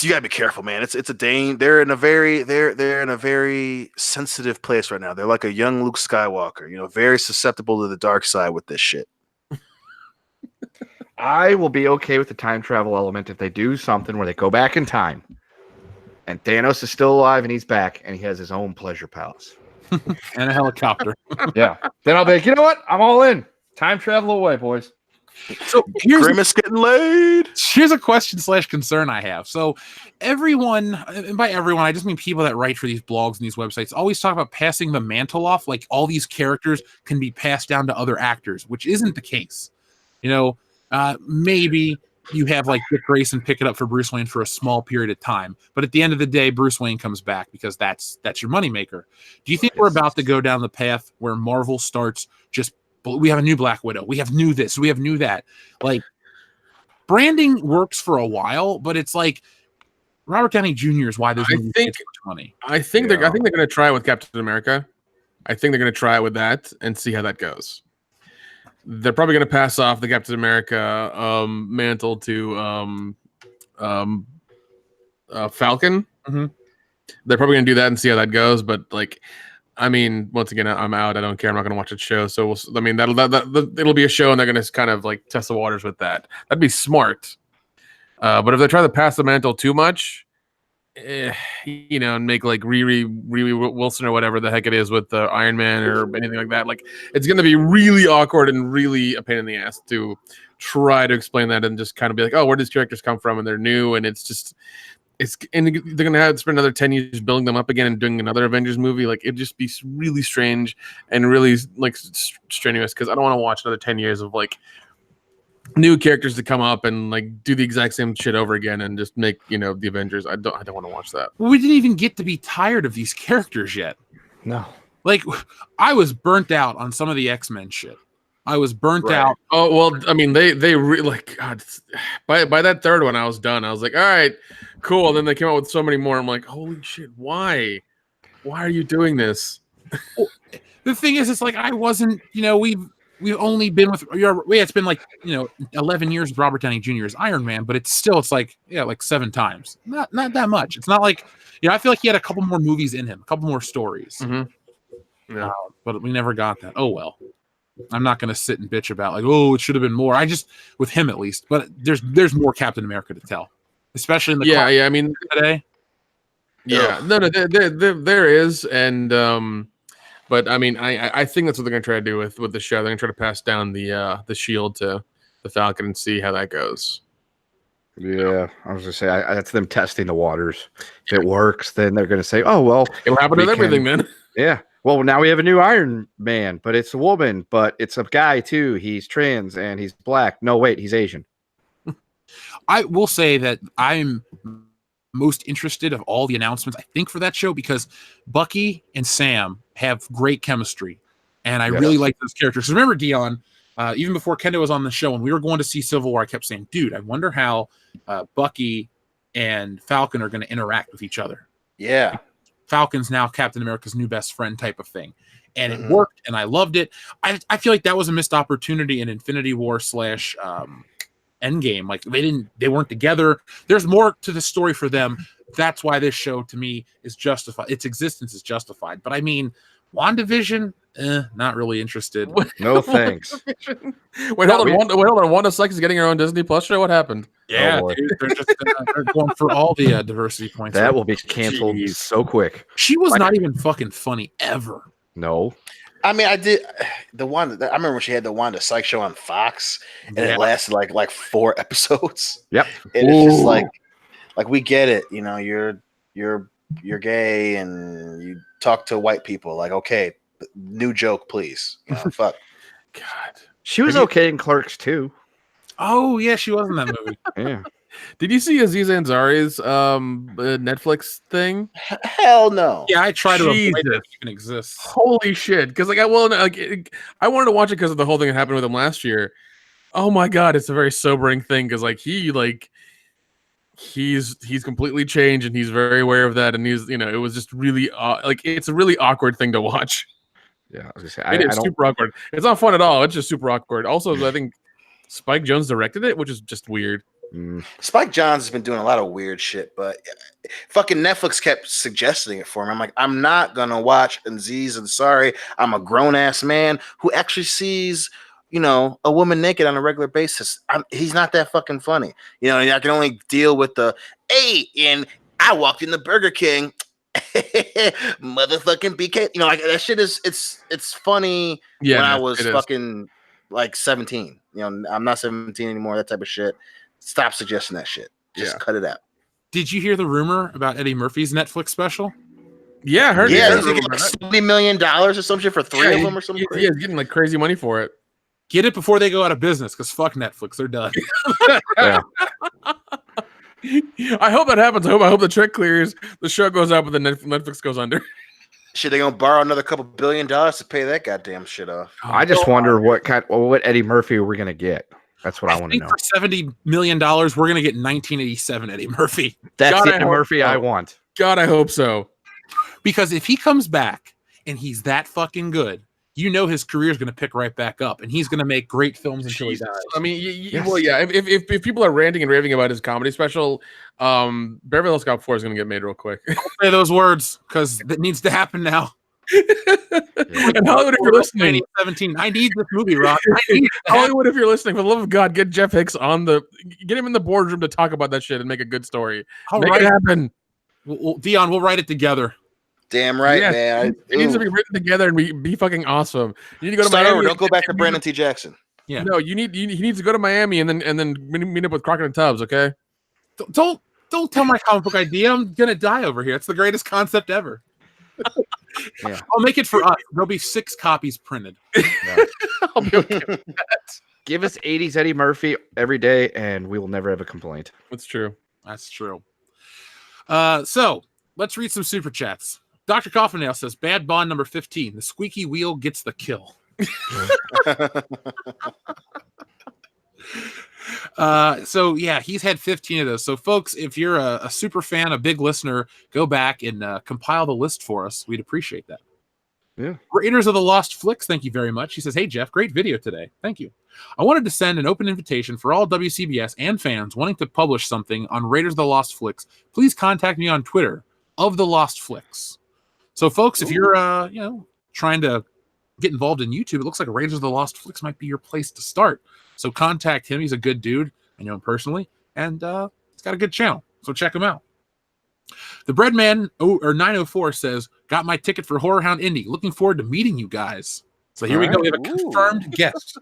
you gotta be careful, man. It's a they're in a very sensitive place right now. They're like a young Luke Skywalker, you know, very susceptible to the dark side with this shit. I will be okay with the time travel element if they do something where they go back in time and Thanos is still alive and he's back and he has his own pleasure palace and a helicopter. Yeah. Then I'll be like, you know what? I'm all in. Time travel away, boys. So Grimace getting laid. Here's a question / concern I have. So everyone, and by everyone, I just mean people that write for these blogs and these websites, always talk about passing the mantle off. Like all these characters can be passed down to other actors, which isn't the case. You know, maybe you have like Dick Grayson pick it up for Bruce Wayne for a small period of time, but at the end of the day, Bruce Wayne comes back because that's your moneymaker. Do you think we're about to go down the path where Marvel starts just, we have a new Black Widow, we have new this, we have new that? Like, branding works for a while, but it's like Robert Downey Jr. is why there's money. I think they're going to try it with Captain America. I think they're going to try it with that and see how that goes. They're probably going to pass off the Captain America mantle to Falcon. Mm-hmm. They're probably going to do that and see how that goes. But like, I mean, once again, I'm out. I don't care. I'm not going to watch the show. So it'll be a show, and they're going to kind of like test the waters with that. That'd be smart. But if they try to pass the mantle too much, you know, and make like Riri Wilson or whatever the heck it is with Iron Man or anything like that, like it's going to be really awkward and really a pain in the ass to try to explain that and just kind of be like, oh, where do these characters come from? And they're new, and and they're going to have to spend another 10 years building them up again and doing another Avengers movie. Like it'd just be really strange and really like strenuous, because I don't want to watch another 10 years of like new characters to come up and like do the exact same shit over again and just make, you know, the Avengers. I don't want to watch that. We didn't even get to be tired of these characters yet. No. Like, I was burnt out on some of the XMen shit. I was burnt out. Oh, well, I mean, they really, like, God, by that third one, I was done. I was like, all right, cool. And then they came out with so many more. I'm like, holy shit, why? Why are you doing this? The thing is, it's like, I wasn't, you know, we've only been with, it's been like, you know, 11 years with Robert Downey Jr. as Iron Man, but it's like 7 times. Not that much. It's not like, you know, I feel like he had a couple more movies in him, a couple more stories. Mm-hmm. Yeah. But we never got that. Oh, well. I'm not going to sit and bitch about like, oh, it should have been more. I just, with him at least, but there's more Captain America to tell, especially in the I mean today. Yeah, no, there is, and but I mean, I think that's what they're going to try to do with the show. They're going to try to pass down the shield to the Falcon and see how that goes. Yeah, I was going to say that's them testing the waters. If it works, then they're going to say, oh well, it'll happen with everything, man. Yeah. Well, now we have a new Iron Man, but it's a woman, but it's a guy too. He's trans and he's black. No, wait, he's Asian. I will say that I'm most interested of all the announcements, I think, for that show because Bucky and Sam have great chemistry, and I really like those characters. Remember, Dion, even before Kendo was on the show, when we were going to see Civil War, I kept saying, dude, I wonder how Bucky and Falcon are going to interact with each other. Yeah. Falcon's now Captain America's new best friend type of thing. And it worked, and I loved it. I feel like that was a missed opportunity in Infinity War / Endgame. Like they weren't together. There's more to the story for them. That's why this show to me is justified. Its existence is justified. But I mean, WandaVision, not really interested. No thanks. Wait, hold on. Wanda Sykes is getting her own Disney Plus show. What happened? Yeah, dude, they're just they're going for all the diversity points. That will be canceled so quick. She was not even fucking funny ever. No. I mean, I did the one. I remember when she had the Wanda Sykes show on Fox, and it lasted like 4 episodes. Yep. And it's just like we get it. You know, you're gay and you talk to white people. Like, okay, new joke, please. You know, fuck. God, she was okay in Clerks too. Oh yeah, she was in that movie. Yeah. Did you see Aziz Ansari's Netflix thing? Hell no. Yeah, I try to avoid it if it even exists. Holy shit! Because I wanted to watch it because of the whole thing that happened with him last year. Oh my god, it's a very sobering thing because he's completely changed and he's very aware of that, and it was just really it's a really awkward thing to watch. Yeah, I was gonna say, it's super awkward. It's not fun at all. It's just super awkward. Also, I think Spike Jonze directed it, which is just weird. Spike Jonze has been doing a lot of weird shit, but fucking Netflix kept suggesting it for me. I'm like, I'm not gonna watch Aziz Ansari. I'm a grown ass man who actually sees, a woman naked on a regular basis. He's not that fucking funny. I can only deal with the and I walked in the Burger King, motherfucking BK. Like that shit is it's funny. Yeah, when I was fucking like 17. I'm not 17 anymore. That type of shit. Stop suggesting that shit. Just cut it out. Did you hear the rumor about Eddie Murphy's Netflix special? Yeah, I heard. Yeah, he's getting like $70 million or some shit for 3 of them or something. Yeah, he's getting like crazy money for it. Get it before they go out of business, because fuck Netflix, they're done. I hope that happens. I hope the trick clears. The show goes out, but then Netflix goes under. Shit, they gonna borrow another couple $1 billion to pay that goddamn shit off. I just wonder what Eddie Murphy we're gonna get. That's what I want to know. For $70 million, we're going to get 1987 Eddie Murphy. That's the Eddie Murphy I want. God, I hope so. Because if he comes back and he's that fucking good, his career is going to pick right back up, and he's going to make great films until he dies. I mean, well, yeah. If people are ranting and raving about his comedy special, Beverly Hills Cop 4 is going to get made real quick. Don't say those words, because that needs to happen now. And Hollywood, if you're listening, 17. I need this movie, Rob. Hollywood, if you're listening, for the love of God, get Jeff Hicks get him in the boardroom to talk about that shit and make a good story. Make it happen. Dion, we'll write it together. Damn right, man. It needs to be written together and be fucking awesome. You need to go to Miami. Don't go back to Brandon T. Jackson. Yeah. No, he needs to go to Miami and then meet up with Crockett and Tubbs. Okay. Don't tell my comic book idea. I'm gonna die over here. It's the greatest concept ever. Yeah. I'll make it for us. There'll be 6 copies printed. I'll be okay with that. Give us 80s Eddie Murphy every day, and we will never have a complaint. That's true. That's true. So let's read some super chats. Dr. Coffindale says, "Bad Bond number 15. The squeaky wheel gets the kill." So yeah, he's had 15 of those. So folks, if you're a super fan, a big listener, go back and compile the list for us. We'd appreciate that. Yeah. Raiders of the Lost Flicks, thank you very much. He says, "Hey Jeff, great video today. Thank you. I wanted to send an open invitation for all WCBS and fans wanting to publish something on Raiders of the Lost Flicks. Please contact me on Twitter of the Lost Flicks." So folks, if you're trying to get involved in YouTube, it looks like Raiders of the Lost Flicks might be your place to start. So contact him. He's a good dude. I know him personally, and he's got a good channel. So check him out. The Breadman 904 says, "Got my ticket for Horror Hound Indy. Looking forward to meeting you guys." So here we go. We have a confirmed guest.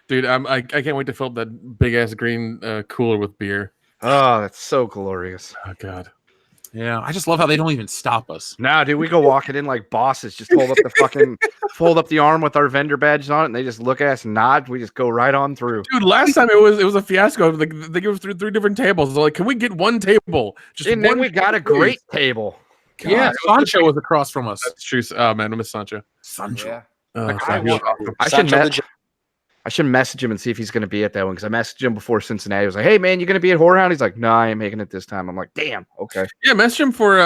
Dude, I can't wait to fill up that big ass green cooler with beer. Oh, that's so glorious. Oh God. Yeah, I just love how they don't even stop us. Nah, dude, we go walking in like bosses. Just hold up the fucking, fold up the arm with our vendor badges on it, and they just look at us and nod. We just go right on through. Dude, last time it was a fiasco. Like they gave us three different tables. They're like, can we get one table? Just And then we got a great table. Yeah, Sancho was across from us. That's true. Oh man, I miss Sancho. Sancho. Yeah. Oh, I should message him and see if he's going to be at that one because I messaged him before Cincinnati. I was like, "Hey man, you going to be at Horror Hound?" He's like, "No, I ain't making it this time." I'm like, "Damn, okay." Yeah, message him for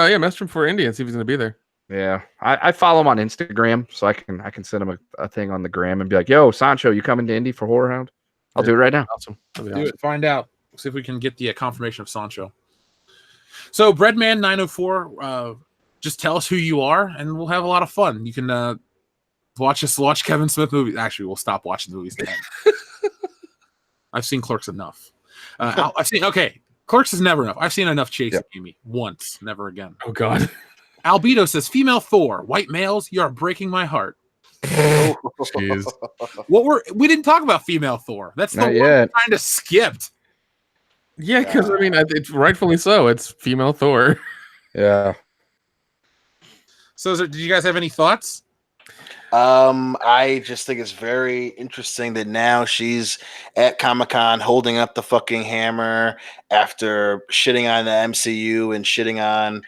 Indy and see if he's gonna be there. Yeah, I follow him on Instagram, so I can send him a thing on the gram and be like, "Yo, Sancho, you coming to Indy for Horror Hound?" I'll do it right now. Awesome. Do it. Find out. See if we can get the confirmation of Sancho. So, Breadman 904, just tell us who you are, and we'll have a lot of fun. You can watch Kevin Smith movies. Actually, we'll stop watching the movies then. I've seen Clerks enough. Clerks is never enough. I've seen enough Chasing Amy once, never again. Oh God. Albedo says, female Thor, white males, you are breaking my heart. Jeez. We didn't talk about female Thor. That's the Not one yet. we kind of skipped. Yeah, because I mean, it's rightfully so. It's female Thor. Yeah. So, did you guys have any thoughts? I just think it's very interesting that now she's at ComicCon holding up the fucking hammer after shitting on the MCU and shitting on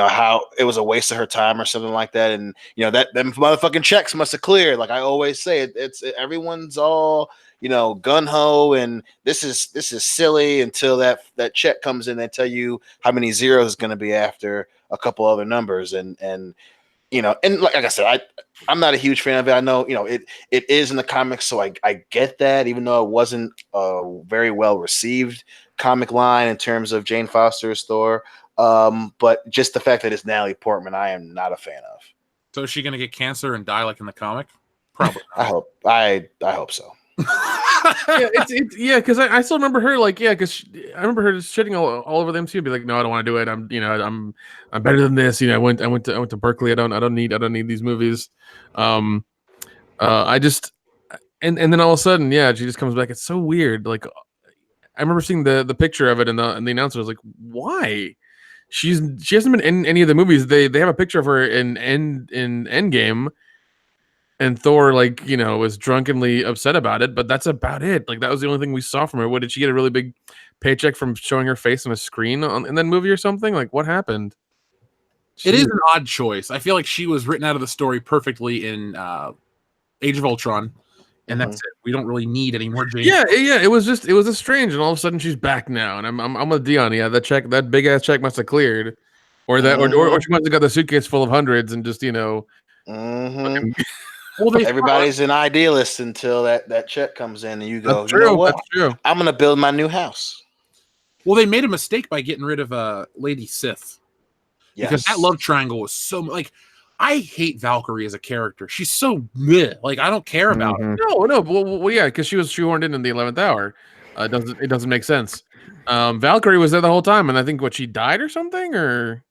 how it was a waste of her time or something like that, and that them motherfucking checks must have cleared. Like I always say, everyone's all gun ho, and this is silly until that check comes in and tell you how many zeros is going to be after a couple other numbers, and like I said, I'm not a huge fan of it. I know, it is in the comics, so I get that, even though it wasn't a very well received comic line in terms of Jane Foster's Thor. But just the fact that it's Natalie Portman, I am not a fan of. So is she going to get cancer and die like in the comic? Probably. I hope so. Because I still remember her because I remember her just shitting all over the MCU, be like, no, I don't want to do it. I'm better than this. I went to Berkeley. I don't need these movies. I just and then all of a sudden, she just comes back. It's so weird. Like I remember seeing the picture of it, and the announcer was like, why? She hasn't been in any of the movies. They have a picture of her in Endgame. And Thor, was drunkenly upset about it, but that's about it. Like that was the only thing we saw from her. What, did she get a really big paycheck from showing her face on a screen in that movie or something? Like what happened? It is an odd choice. I feel like she was written out of the story perfectly in Age of Ultron, and that's it. We don't really need any more Jane. Yeah. It was just strange, and all of a sudden she's back now, and I'm with Dion. Yeah, that big ass check must have cleared, or she must have got the suitcase full of hundreds and just fucking, well, everybody's an idealist until that check comes in, and you go, that's true, you know what? That's true. I'm going to build my new house. Well, they made a mistake by getting rid of Lady Sif. Yes. Because that love triangle was so like. I hate Valkyrie as a character. She's so meh. Like I don't care about her. No. Well, yeah, because she was shoehorned in the 11th hour. It doesn't make sense. Valkyrie was there the whole time, and I think she died or something, or.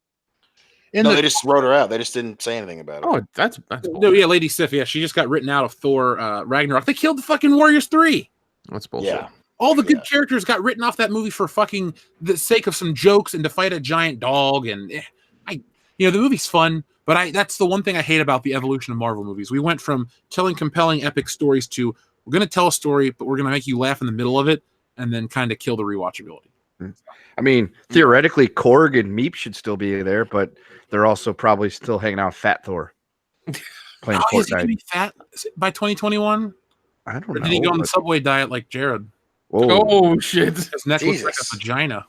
They just wrote her out. They just didn't say anything about it. Oh, that's no, yeah, Lady Sif. Yeah, she just got written out of Thor Ragnarok. They killed the fucking Warriors 3. That's bullshit. Yeah. All the good characters got written off that movie for fucking the sake of some jokes and to fight a giant dog. And the movie's fun, but that's the one thing I hate about the evolution of Marvel movies. We went from telling compelling epic stories to we're going to tell a story, but we're going to make you laugh in the middle of it and then kind of kill the rewatchability. I mean, theoretically, Korg and Meep should still be there, but they're also probably still hanging out with Fat Thor. Playing Fortnite. Is he going to be fat by 2021? I don't know. Or did he go on the Subway diet like Jared? Whoa. Oh, shit. His neck looks like a vagina.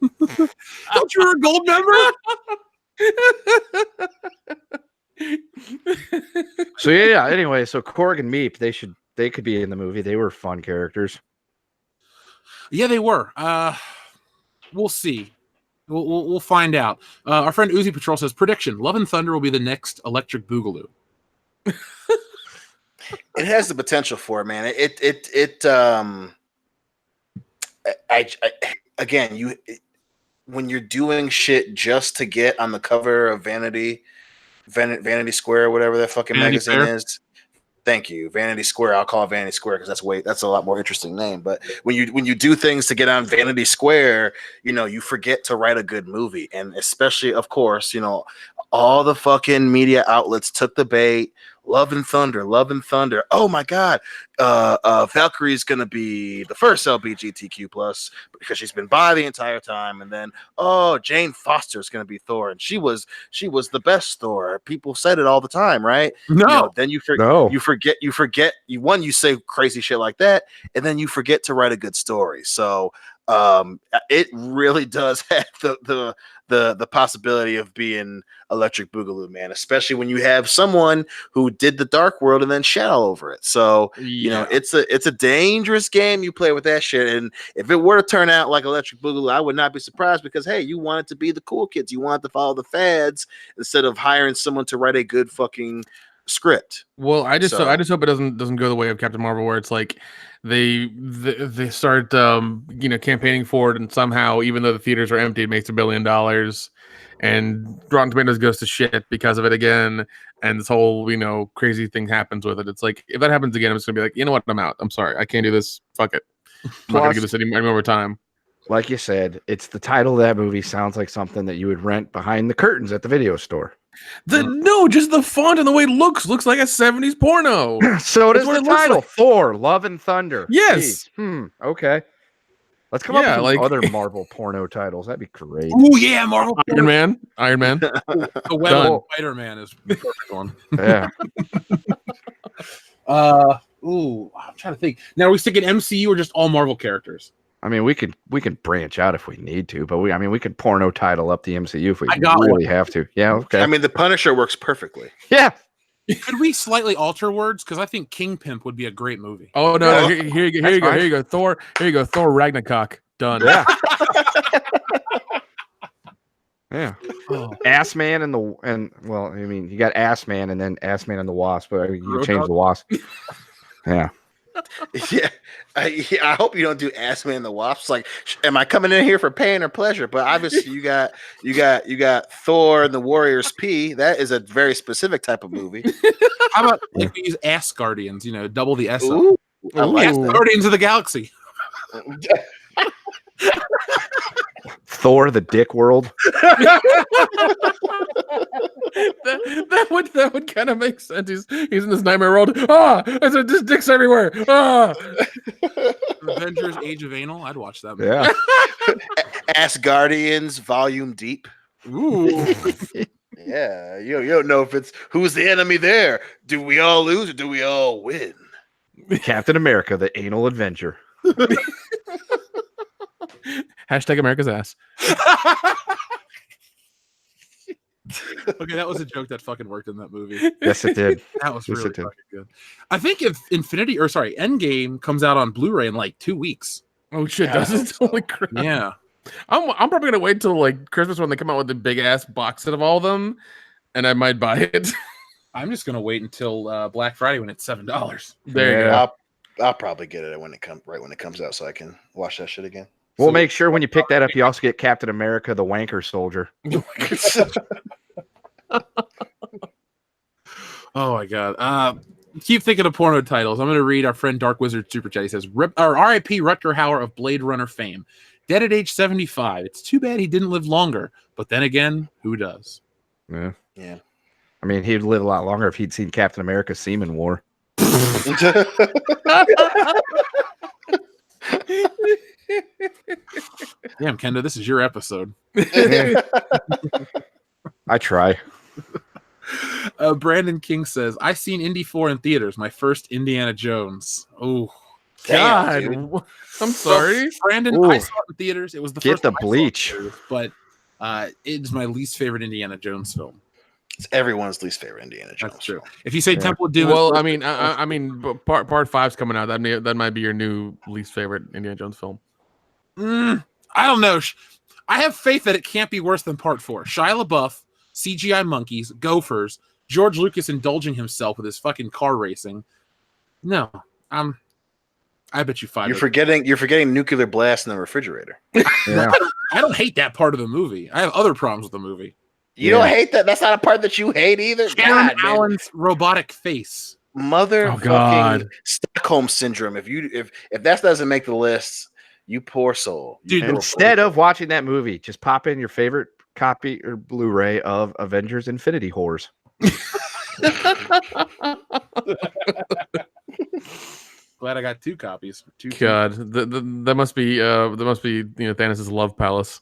Don't you a gold member? So anyway, so Korg and Meep, they could be in the movie. They were fun characters. Yeah, they were. We'll see. We'll find out. Our friend Uzi Patrol says, prediction: Love and Thunder will be the next Electric Boogaloo. It has the potential for it, man. When you're doing shit just to get on the cover of Vanity Square, whatever that fucking magazine is. Thank you, Vanity Square. I'll call it Vanity Square because that's a lot more interesting name. But when you do things to get on Vanity Square, you forget to write a good movie, and especially, of course, all the fucking media outlets took the bait. Love and Thunder. Oh my God, Valkyrie's gonna be the first LGBTQ plus because she's been bi the entire time, and then Jane Foster's gonna be Thor, and she was the best Thor. People said it all the time, right? No, Then you forget. You say crazy shit like that, and then you forget to write a good story. So it really does have the possibility of being Electric Boogaloo, man, especially when you have someone who did the Dark World and then shat all over it. So it's a dangerous game you play with that shit. And if it were to turn out like Electric Boogaloo, I would not be surprised because hey, you want it to be the cool kids, you want to follow the fads instead of hiring someone to write a good fucking script. Well, I just hope it doesn't go the way of Captain Marvel, where it's like they start campaigning for it, and somehow, even though the theaters are empty, it makes $1 billion, and Rotten Tomatoes goes to shit because of it again, and this whole crazy thing happens with it. It's like if that happens again, I'm just gonna be like, you know what, I'm out. I'm sorry, I can't do this. Fuck it. I'm not gonna give this any more time. Like you said, it's the title of that movie sounds like something that you would rent behind the curtains at the video store. Just the font and the way it looks like a 70s porno. So does the title, like. Thor, Love and Thunder. Yes. Okay. Let's come up with some other Marvel porno titles. That'd be great. Oh yeah, Marvel Iron Man. The web of Spider-Man is the perfect one. Yeah. I'm trying to think. Now, are we sticking MCU or just all Marvel characters? I mean, we could branch out if we need to, but we could porno title up the MCU if we really have to. Yeah, okay. I mean, the Punisher works perfectly. Yeah. Could we slightly alter words? Because I think King Pimp would be a great movie. Oh no! Here you go. Thor. Here you go. Thor Ragnarok. Done. Yeah. Yeah. Oh. Ass Man you got Ass Man and then Ass Man and the Wasp, but you change the Wasp. Yeah. Yeah. I hope you don't do Ass Man and the Wasp. Like, am I coming in here for pain or pleasure? But obviously, you got Thor and the Warriors P. That is a very specific type of movie. How about if we use Ass Guardians? Double the S. Ooh, I like Ass Guardians of the Galaxy. Thor, the Dick World. that would kind of make sense. He's in this nightmare world. There's just dicks everywhere. Avengers: Age of Anal. I'd watch that movie. Yeah. Asgardians Volume Deep. Ooh. Yeah. You don't know if it's who's the enemy there. Do we all lose or do we all win? Captain America: The Anal Adventure. Hashtag America's ass. Okay, that was a joke that fucking worked in that movie. Yes, it did. That was really fucking good. I think if Endgame comes out on Blu-ray in like 2 weeks. Oh shit, does it? Holy crap. Yeah. I'm probably gonna wait till like Christmas when they come out with the big ass box set of all of them, and I might buy it. I'm just gonna wait until Black Friday when it's $7. There you go. I'll probably get it when it comes out, so I can watch that shit again. We'll make sure when you pick that up, you also get Captain America, the Wanker Soldier. Oh my god! Keep thinking of porno titles. I'm going to read our friend Dark Wizard super chat. He says, "R.I.P. Rutger Hauer of Blade Runner fame, dead at age 75. It's too bad he didn't live longer. But then again, who does?" Yeah. I mean, he'd live a lot longer if he'd seen Captain America: Seaman War. Damn, Kendo, this is your episode. I try. Brandon King says, "I seen Indy 4 in theaters. My first Indiana Jones." Oh, God. I'm sorry. Brandon, Ooh. I saw it in theaters. It was the Get first the time I saw it in bleach. theaters, but it is my least favorite Indiana Jones film. It's everyone's least favorite Indiana Jones. That's true. If you say Temple of Doom, well, I mean, part 5's coming out. That might be your new least favorite Indiana Jones film. I don't know. I have faith that it can't be worse than part 4. Shia LaBeouf, CGI monkeys, gophers, George Lucas indulging himself with his fucking car racing. No, I bet you 5. You're forgetting nuclear blast in the refrigerator. Yeah. I don't hate that part of the movie. I have other problems with the movie. You don't hate that? That's not a part that you hate either? Sharon Allen's robotic face. motherfucking Stockholm syndrome. If that doesn't make the list, you poor soul. Dude, instead of watching that movie, just pop in your favorite copy or Blu-ray of Avengers Infinity Wars. Glad I got 2 copies. God, that must be Thanos' love palace.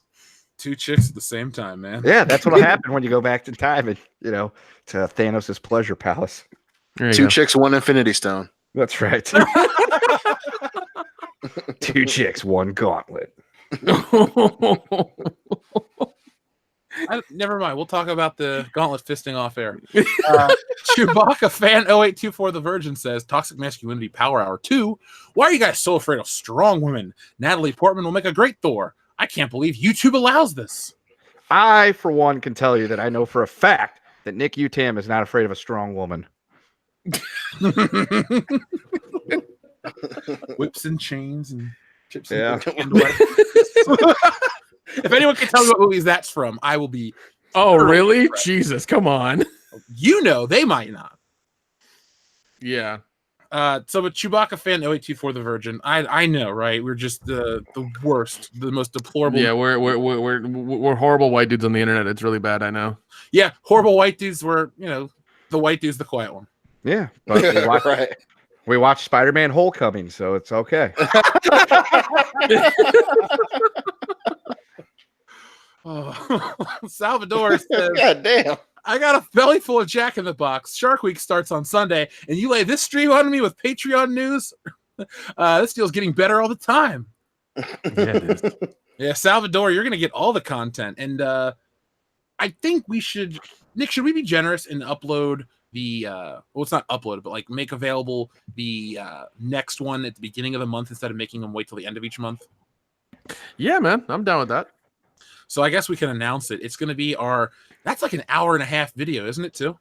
2 chicks at the same time, man. Yeah, that's what'll happen when you go back in time and to Thanos' pleasure palace. 2 chicks, 1 Infinity Stone. That's right. 2 chicks, 1 gauntlet. Never mind. We'll talk about the gauntlet fisting off air. Chewbacca fan 0824 The Virgin says, Toxic Masculinity Power Hour 2. Why are you guys so afraid of strong women? Natalie Portman will make a great Thor. I can't believe YouTube allows this. I, for one, can tell you that I know for a fact that Nick Utam is not afraid of a strong woman. Whips and chains and chips. Yeah. If anyone can tell me what movies that's from, I will be. Oh, really? Jesus, come on. They might not. Yeah. So with Chewbacca fan 0824 The Virgin, I know, right? We're just the worst, the most deplorable. Yeah, we're horrible white dudes on the internet. It's really bad, I know. Yeah, horrible white dudes were, the white dude's the quiet one. Yeah, but we watched SpiderMan Homecoming, so it's okay. Salvador says, God damn. I got a belly full of Jack in the Box. Shark Week starts on Sunday, and you lay this stream on me with Patreon news? This deal's getting better all the time. Yeah, it is. Yeah, Salvador, you're going to get all the content. And I think we should... Nick, should we be generous and upload the... it's not uploaded, but like make available the next one at the beginning of the month instead of making them wait till the end of each month? Yeah, man. I'm down with that. So I guess we can announce it. It's going to be our... That's like an hour-and-a-half video, isn't it, too?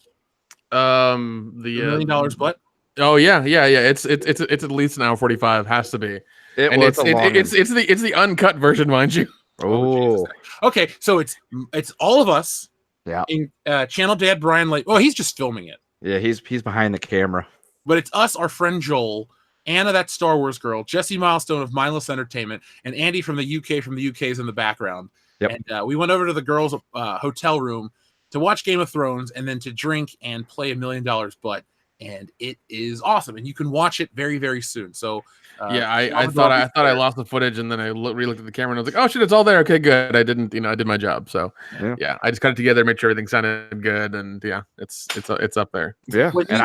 The $1 million butt. Oh yeah. It's at least an hour 45. Has to be. It's the uncut version, mind you. Oh. Okay, so it's all of us. Yeah. In Channel Dad Brian, he's just filming it. Yeah, he's behind the camera. But it's us, our friend Joel, Anna, that Star Wars girl, Jesse Milestone of Mindless Entertainment, and Andy from the UK. From the UK is in the background. Yep. And we went over to the girls' hotel room to watch Game of Thrones and then to drink and play $1 million butt. And it is awesome. And you can watch it very, very soon. So I thought I lost the footage, and then I re-looked at the camera and I was like, oh shit, it's all there. Okay, good. I didn't, I did my job. So yeah, I just cut it together, made sure everything sounded good, and yeah, it's up there. Yeah, and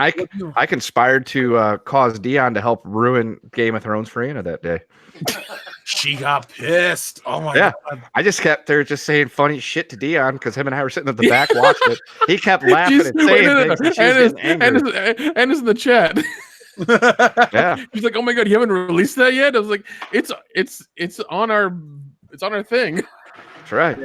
I conspired to cause Dion to help ruin Game of Thrones for Anna that day. She got pissed. Oh my God. I just kept there just saying funny shit to Dion because him and I were sitting at the back watching it. He kept laughing and saying things. And it's in the chat. Yeah. He's like, oh my God, you haven't released that yet? I was like, it's on our thing. That's right.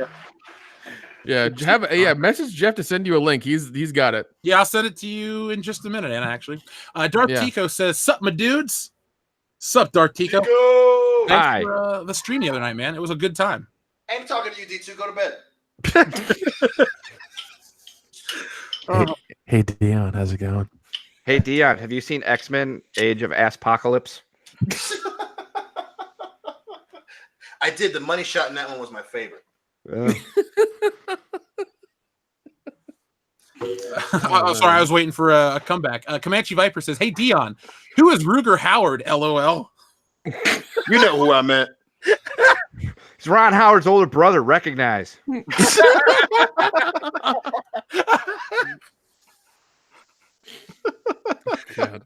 Yeah. Message Jeff to send you a link. He's got it. Yeah, I'll send it to you in just a minute, Anna, actually. Darth Tico says, sup, my dudes. Sup, Darth Tico. Thanks for the stream the other night, man. It was a good time. I ain't talking to you, D2. Go to bed. Hey, Dion, how's it going? Hey, Dion, have you seen X-Men Age of Aspocalypse? I did. The money shot in that one was my favorite. Sorry, I was waiting for a comeback. Comanche Viper says, hey, Dion, who is Rutger Hauer, LOL? You know who I meant. It's Ron Howard's older brother. Recognize. God.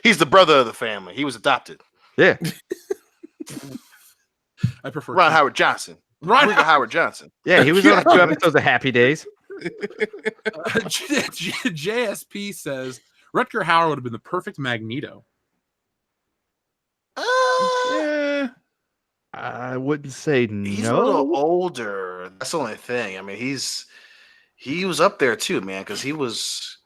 He's the brother of the family. He was adopted. Yeah. I prefer Ron Howard Johnson. Rutger Howard Johnson. Yeah, he was on 2 episodes of Happy Days. JSP says Rutger Hauer would have been the perfect Magneto. Yeah, I wouldn't say no. He's a little older. That's the only thing. I mean, he was up there too, man, because he was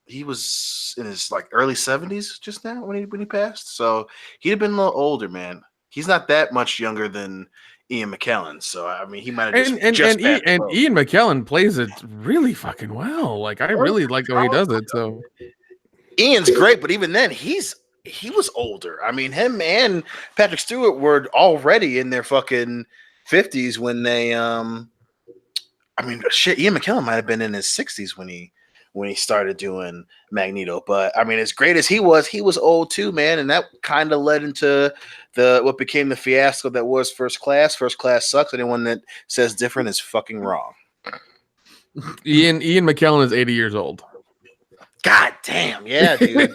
in his early 70s just now when he passed. So he'd have been a little older, man. He's not that much younger than Ian McKellen. So I mean, he might have just Ian McKellen plays it really fucking well. I really like the way he does it. So Ian's great, but even then, he was older. I mean, him and Patrick Stewart were already in their fucking 50s when they Ian McKellen might have been in his 60s when he started doing Magneto. But I mean, as great as he was old too, man, and that kind of led into what became the fiasco that was First Class. First Class sucks. Anyone that says different is fucking wrong. Ian McKellen is 80 years old. God damn, yeah, dude.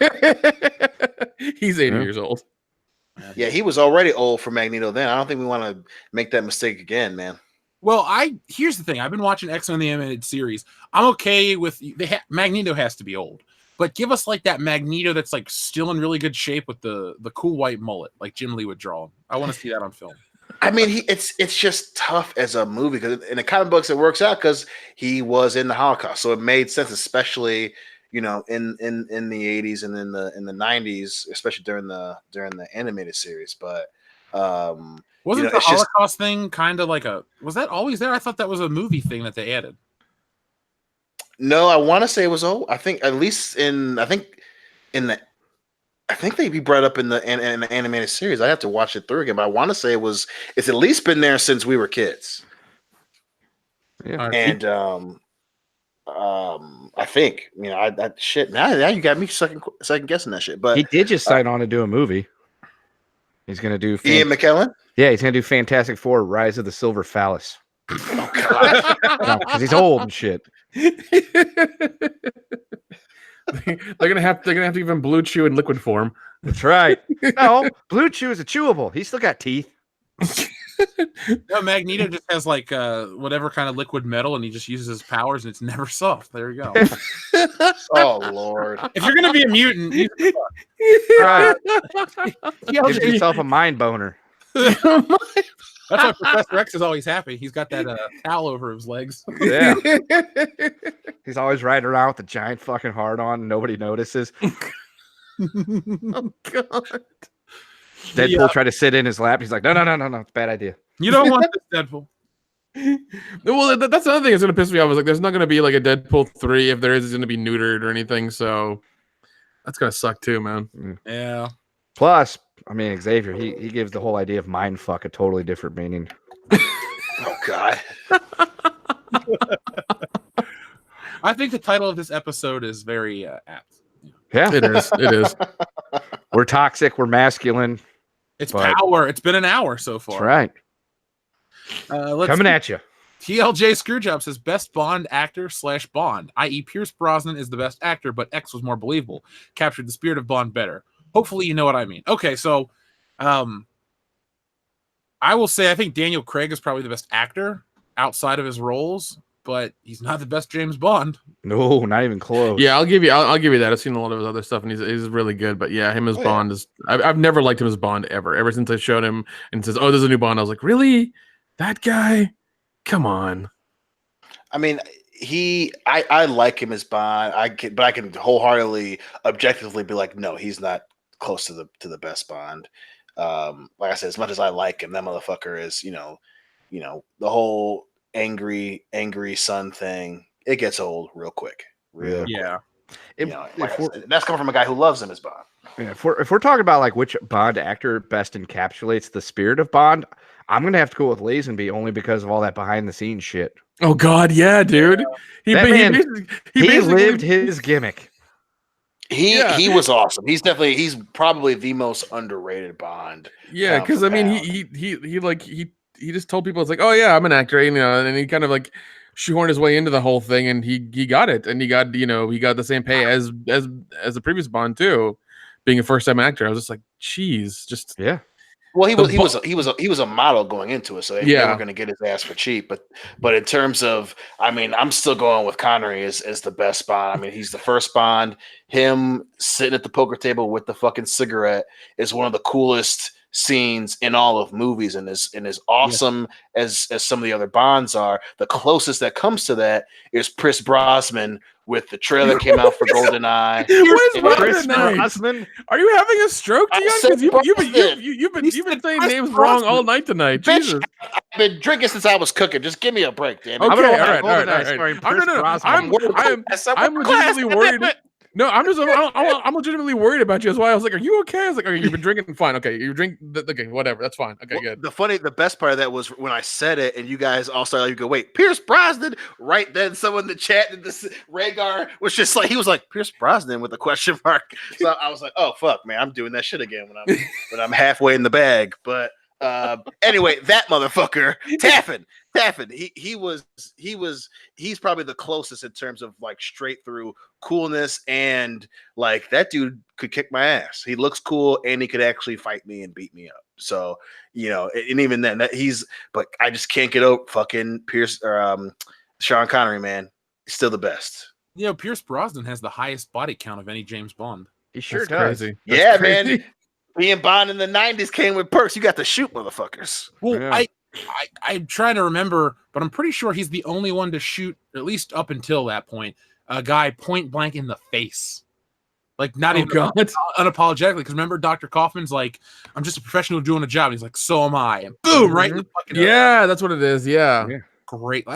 He's 80 years old. Yeah, he was already old for Magneto then. I don't think we want to make that mistake again, man. Well, here's the thing. I've been watching X-Men the animated series. I'm okay with Magneto has to be old, but give us like that Magneto that's like still in really good shape with the cool white mullet, like Jim Lee would draw him. I want to see that on film. I mean, it's just tough as a movie because in the comic books it works out because he was in the Holocaust, so it made sense, especially in the 80s and in the 90s, especially during the animated series. But wasn't the Holocaust thing kind of like was that always there? I thought that was a movie thing that they added. No, I want to say it was old. I think at least I think they'd be brought up in the animated series. I have to watch it through again, but I want to say it's at least been there since we were kids. Yeah, and I think that shit. Now you got me second guessing that shit. But he did just sign on to do a movie. He's gonna do Ian McKellen. Yeah, he's gonna do Fantastic Four: Rise of the Silver Phallus. Oh god, because he's old and shit. They're gonna have to give him Blue Chew in liquid form. That's right. No, Blue Chew is a chewable. He's still got teeth. No, Magneto just has like whatever kind of liquid metal, and he just uses his powers, and it's never soft. There you go. Oh Lord! If you're gonna be a mutant, Right. Gives yourself a mind boner. That's why Professor X is always happy. He's got that towel over his legs. Yeah. He's always riding around with a giant fucking hard on, and nobody notices. Oh God. Deadpool tried to sit in his lap. He's like, no, it's a bad idea. You don't want this, Deadpool. Well, that's another thing that's gonna piss me off. Is like, there's not gonna be like a Deadpool 3. If there is, it's gonna be neutered or anything. So that's gonna suck too, man. Yeah. Plus, I mean, Xavier, he gives the whole idea of mind fuck a totally different meaning. Oh God. I think the title of this episode is very apt. Yeah, It is. We're toxic. We're masculine. It's power. It's been an hour so far. That's right. Coming at you. TLJ Screwjob says best Bond actor / Bond, i.e. Pierce Brosnan is the best actor, but X was more believable. Captured the spirit of Bond better. Hopefully you know what I mean. Okay, so I will say I think Daniel Craig is probably the best actor outside of his roles, but he's not the best James Bond. No, not even close. Yeah, I'll give you that. I've seen a lot of his other stuff, and he's really good. But yeah, him as Bond is. I've never liked him as Bond ever since I showed him and says, "Oh, there's a new Bond." I was like, "Really? That guy? Come on." I mean, I like him as Bond. But I can wholeheartely, objectively be like, no, he's not close to the best Bond. Like I said, as much as I like him, that motherfucker is, the whole angry son thing. It gets old real quick. Yeah. That's coming from a guy who loves him as Bond. Yeah, if we're talking about like which Bond actor best encapsulates the spirit of Bond, I'm gonna have to go with Lazenby only because of all that behind the scenes shit. Oh God, yeah, dude. He lived his gimmick. He was awesome. He's probably the most underrated Bond. Yeah, because I mean he just told people it's like, oh yeah, I'm an actor, and he kind of like shoehorned his way into the whole thing, and he got it, and he got the same pay as the previous Bond too, being a first time actor. I was just like, geez, just yeah. Well, he was a model going into it, so they were going to get his ass for cheap. But in terms of, I mean, I'm still going with Connery as the best Bond. I mean, he's the first Bond. Him sitting at the poker table with the fucking cigarette is one of the coolest scenes in all of movies, and as awesome as some of the other Bonds are. The closest that comes to that is Pierce Brosnan with the trailer that came out for GoldenEye. Pierce Brosnan? Are you having a stroke, Dion? You've been saying names wrong all night tonight. Bitch, Jesus. I've been drinking since I was cooking. Just give me a break, damn it. Okay, all right. I'm legitimately worried. No, I'm legitimately worried about you. That's why I was like, "Are you okay?" I was like, "Okay, you've been drinking, fine. Okay, you drink. Okay, whatever. That's fine. Okay, good." The best part of that was when I said it, and you guys all started. You go, "Wait, Pierce Brosnan!" Right then, someone in the chat did this. Rhaegar was just like, he was like, "Pierce Brosnan" with a question mark. So I was like, "Oh fuck, man, I'm doing that shit again when I'm halfway in the bag." But anyway, that motherfucker, Taffin, he's probably the closest in terms of like straight through coolness, and like that dude could kick my ass. He looks cool and he could actually fight me and beat me up. So, and even then but I just can't get over fucking Pierce or Sean Connery, man. He's still the best. Pierce Brosnan has the highest body count of any James Bond. He sure That's does. crazy. Yeah, man. Being Bond in the 90s came with perks. You got to shoot motherfuckers. Well, Yeah. I'm trying to remember, but I'm pretty sure he's the only one to shoot, at least up until that point, a guy point blank in the face. Like, not even unapologetically. Because remember, Dr. Kaufman's like, "I'm just a professional doing a job." And he's like, "So am I." And boom, right in the fucking Yeah, that's what it is. Yeah. Great.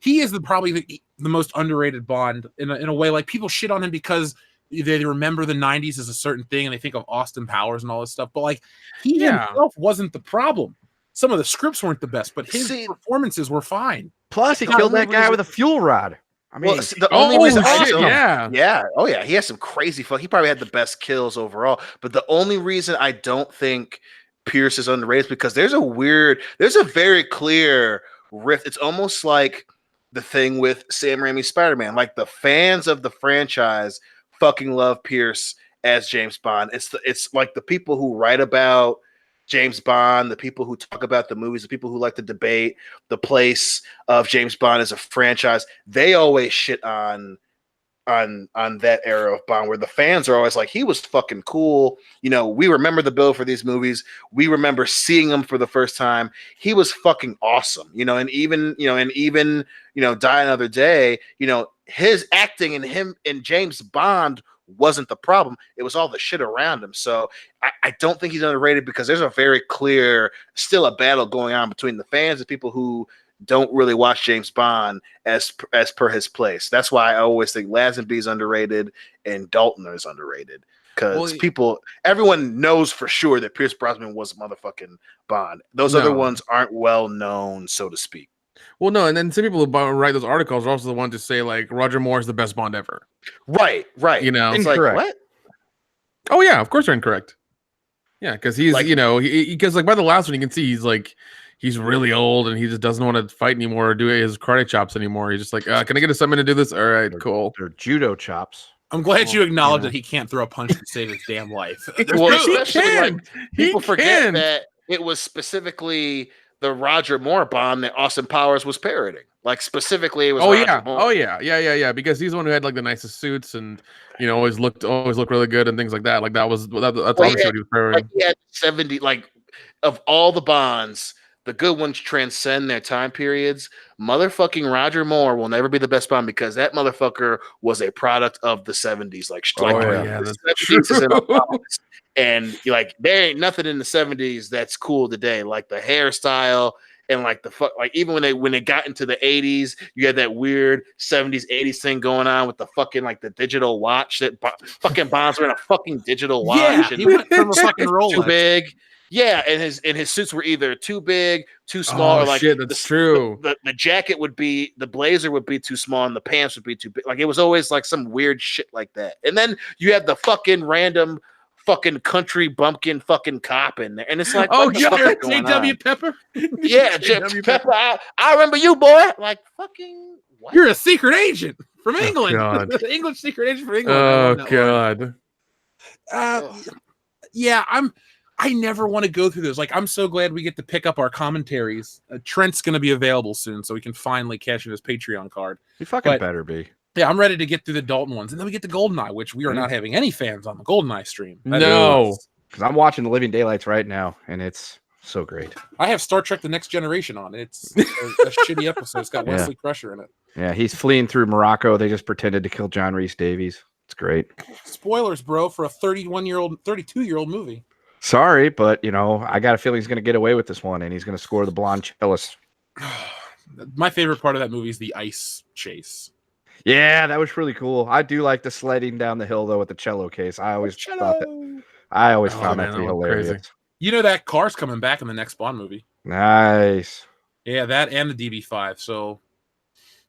He is probably the most underrated Bond in a way. Like, people shit on him because they remember the 90s as a certain thing and they think of Austin Powers and all this stuff. But like, he himself wasn't the problem. Some of the scripts weren't the best, but his performances were fine. Plus, he killed that guy with a fuel rod. I mean, the only reason yeah. Oh yeah, he has some crazy fuck. He probably had the best kills overall. But the only reason I don't think Pierce is underrated is because there's a very clear rift. It's almost like the thing with Sam Raimi's Spider-Man. Like, the fans of the franchise fucking love Pierce as James Bond. It's like the people who write about James Bond, the people who talk about the movies, the people who like to debate the place of James Bond as a franchise, they always shit on that era of Bond, where the fans are always like, he was fucking cool. We remember the bill for these movies. We remember seeing him for the first time. He was fucking awesome. And even Die Another Day, his acting and him and James Bond wasn't the problem. It was all the shit around him. So I don't think he's underrated, because there's a very clear, still a battle going on between the fans and people who don't really watch James Bond as per his place. That's why I always think Lazenby is underrated and Dalton is underrated, because everyone knows for sure that Pierce Brosnan was motherfucking Bond. Those other ones aren't well known, so to speak. Well, no, and then some people who write those articles are also the ones to say like Roger Moore is the best Bond ever. Right. it's like, what? Oh yeah, of course they're incorrect. Yeah, because he's because like by the last one you can see he's really old and he just doesn't want to fight anymore or do his karate chops anymore. He's just like, can I get a summon to do this? All right, cool. They're judo chops. I'm glad you acknowledge that he can't throw a punch to save his damn life. Well, especially like people forget that it was specifically the Roger Moore Bond that Austin Powers was parroting. Like, specifically, it was Roger Moore. Oh yeah, because he's the one who had like the nicest suits and always looked really good and things like that. Like that's obviously what he was parroting. Like, he had 70, like, of all the Bonds, the good ones transcend their time periods. Motherfucking Roger Moore will never be the best Bond, because that motherfucker was a product of the 70s. Like, that's true. And like, there ain't nothing in the 70s that's cool today. Like the hairstyle and like even when they got into the 80s, you had that weird 70s 80s thing going on with the fucking like the digital watch that fucking Bonds were in a fucking digital watch. Yeah, and he went from a fucking Rolex. Too big. Yeah, and his suits were either too big, too small, or like shit, that's true. The jacket would be, the blazer would be too small, and the pants would be too big. Like, it was always like some weird shit like that. And then you have the fucking random fucking country bumpkin fucking cop in there, and it's like, J.W. Pepper. Yeah, J.W. Pepper. I remember you, boy. Like, fucking what? You're a secret agent from England. God. English secret agent from England. Oh god. Yeah, I never want to go through those. Like, I'm so glad we get to pick up our commentaries. Trent's going to be available soon, so we can finally cash in his Patreon card. He fucking better be. Yeah, I'm ready to get through the Dalton ones. And then we get to GoldenEye, which we are not having any fans on the GoldenEye stream. No. Because I'm watching The Living Daylights right now, and it's so great. I have Star Trek The Next Generation on. It's a shitty episode. It's got Wesley Crusher in it. Yeah, he's fleeing through Morocco. They just pretended to kill John Rhys Davies. It's great. Spoilers, bro, for a 32-year-old movie. Sorry, but, I got a feeling he's going to get away with this one, and he's going to score the blonde cellist. My favorite part of that movie is the ice chase. Yeah, that was really cool. I do like the sledding down the hill though with the cello case. I always thought that. I always found that to be hilarious. Crazy. You know that car's coming back in the next Bond movie. Nice. Yeah, that and the DB5. So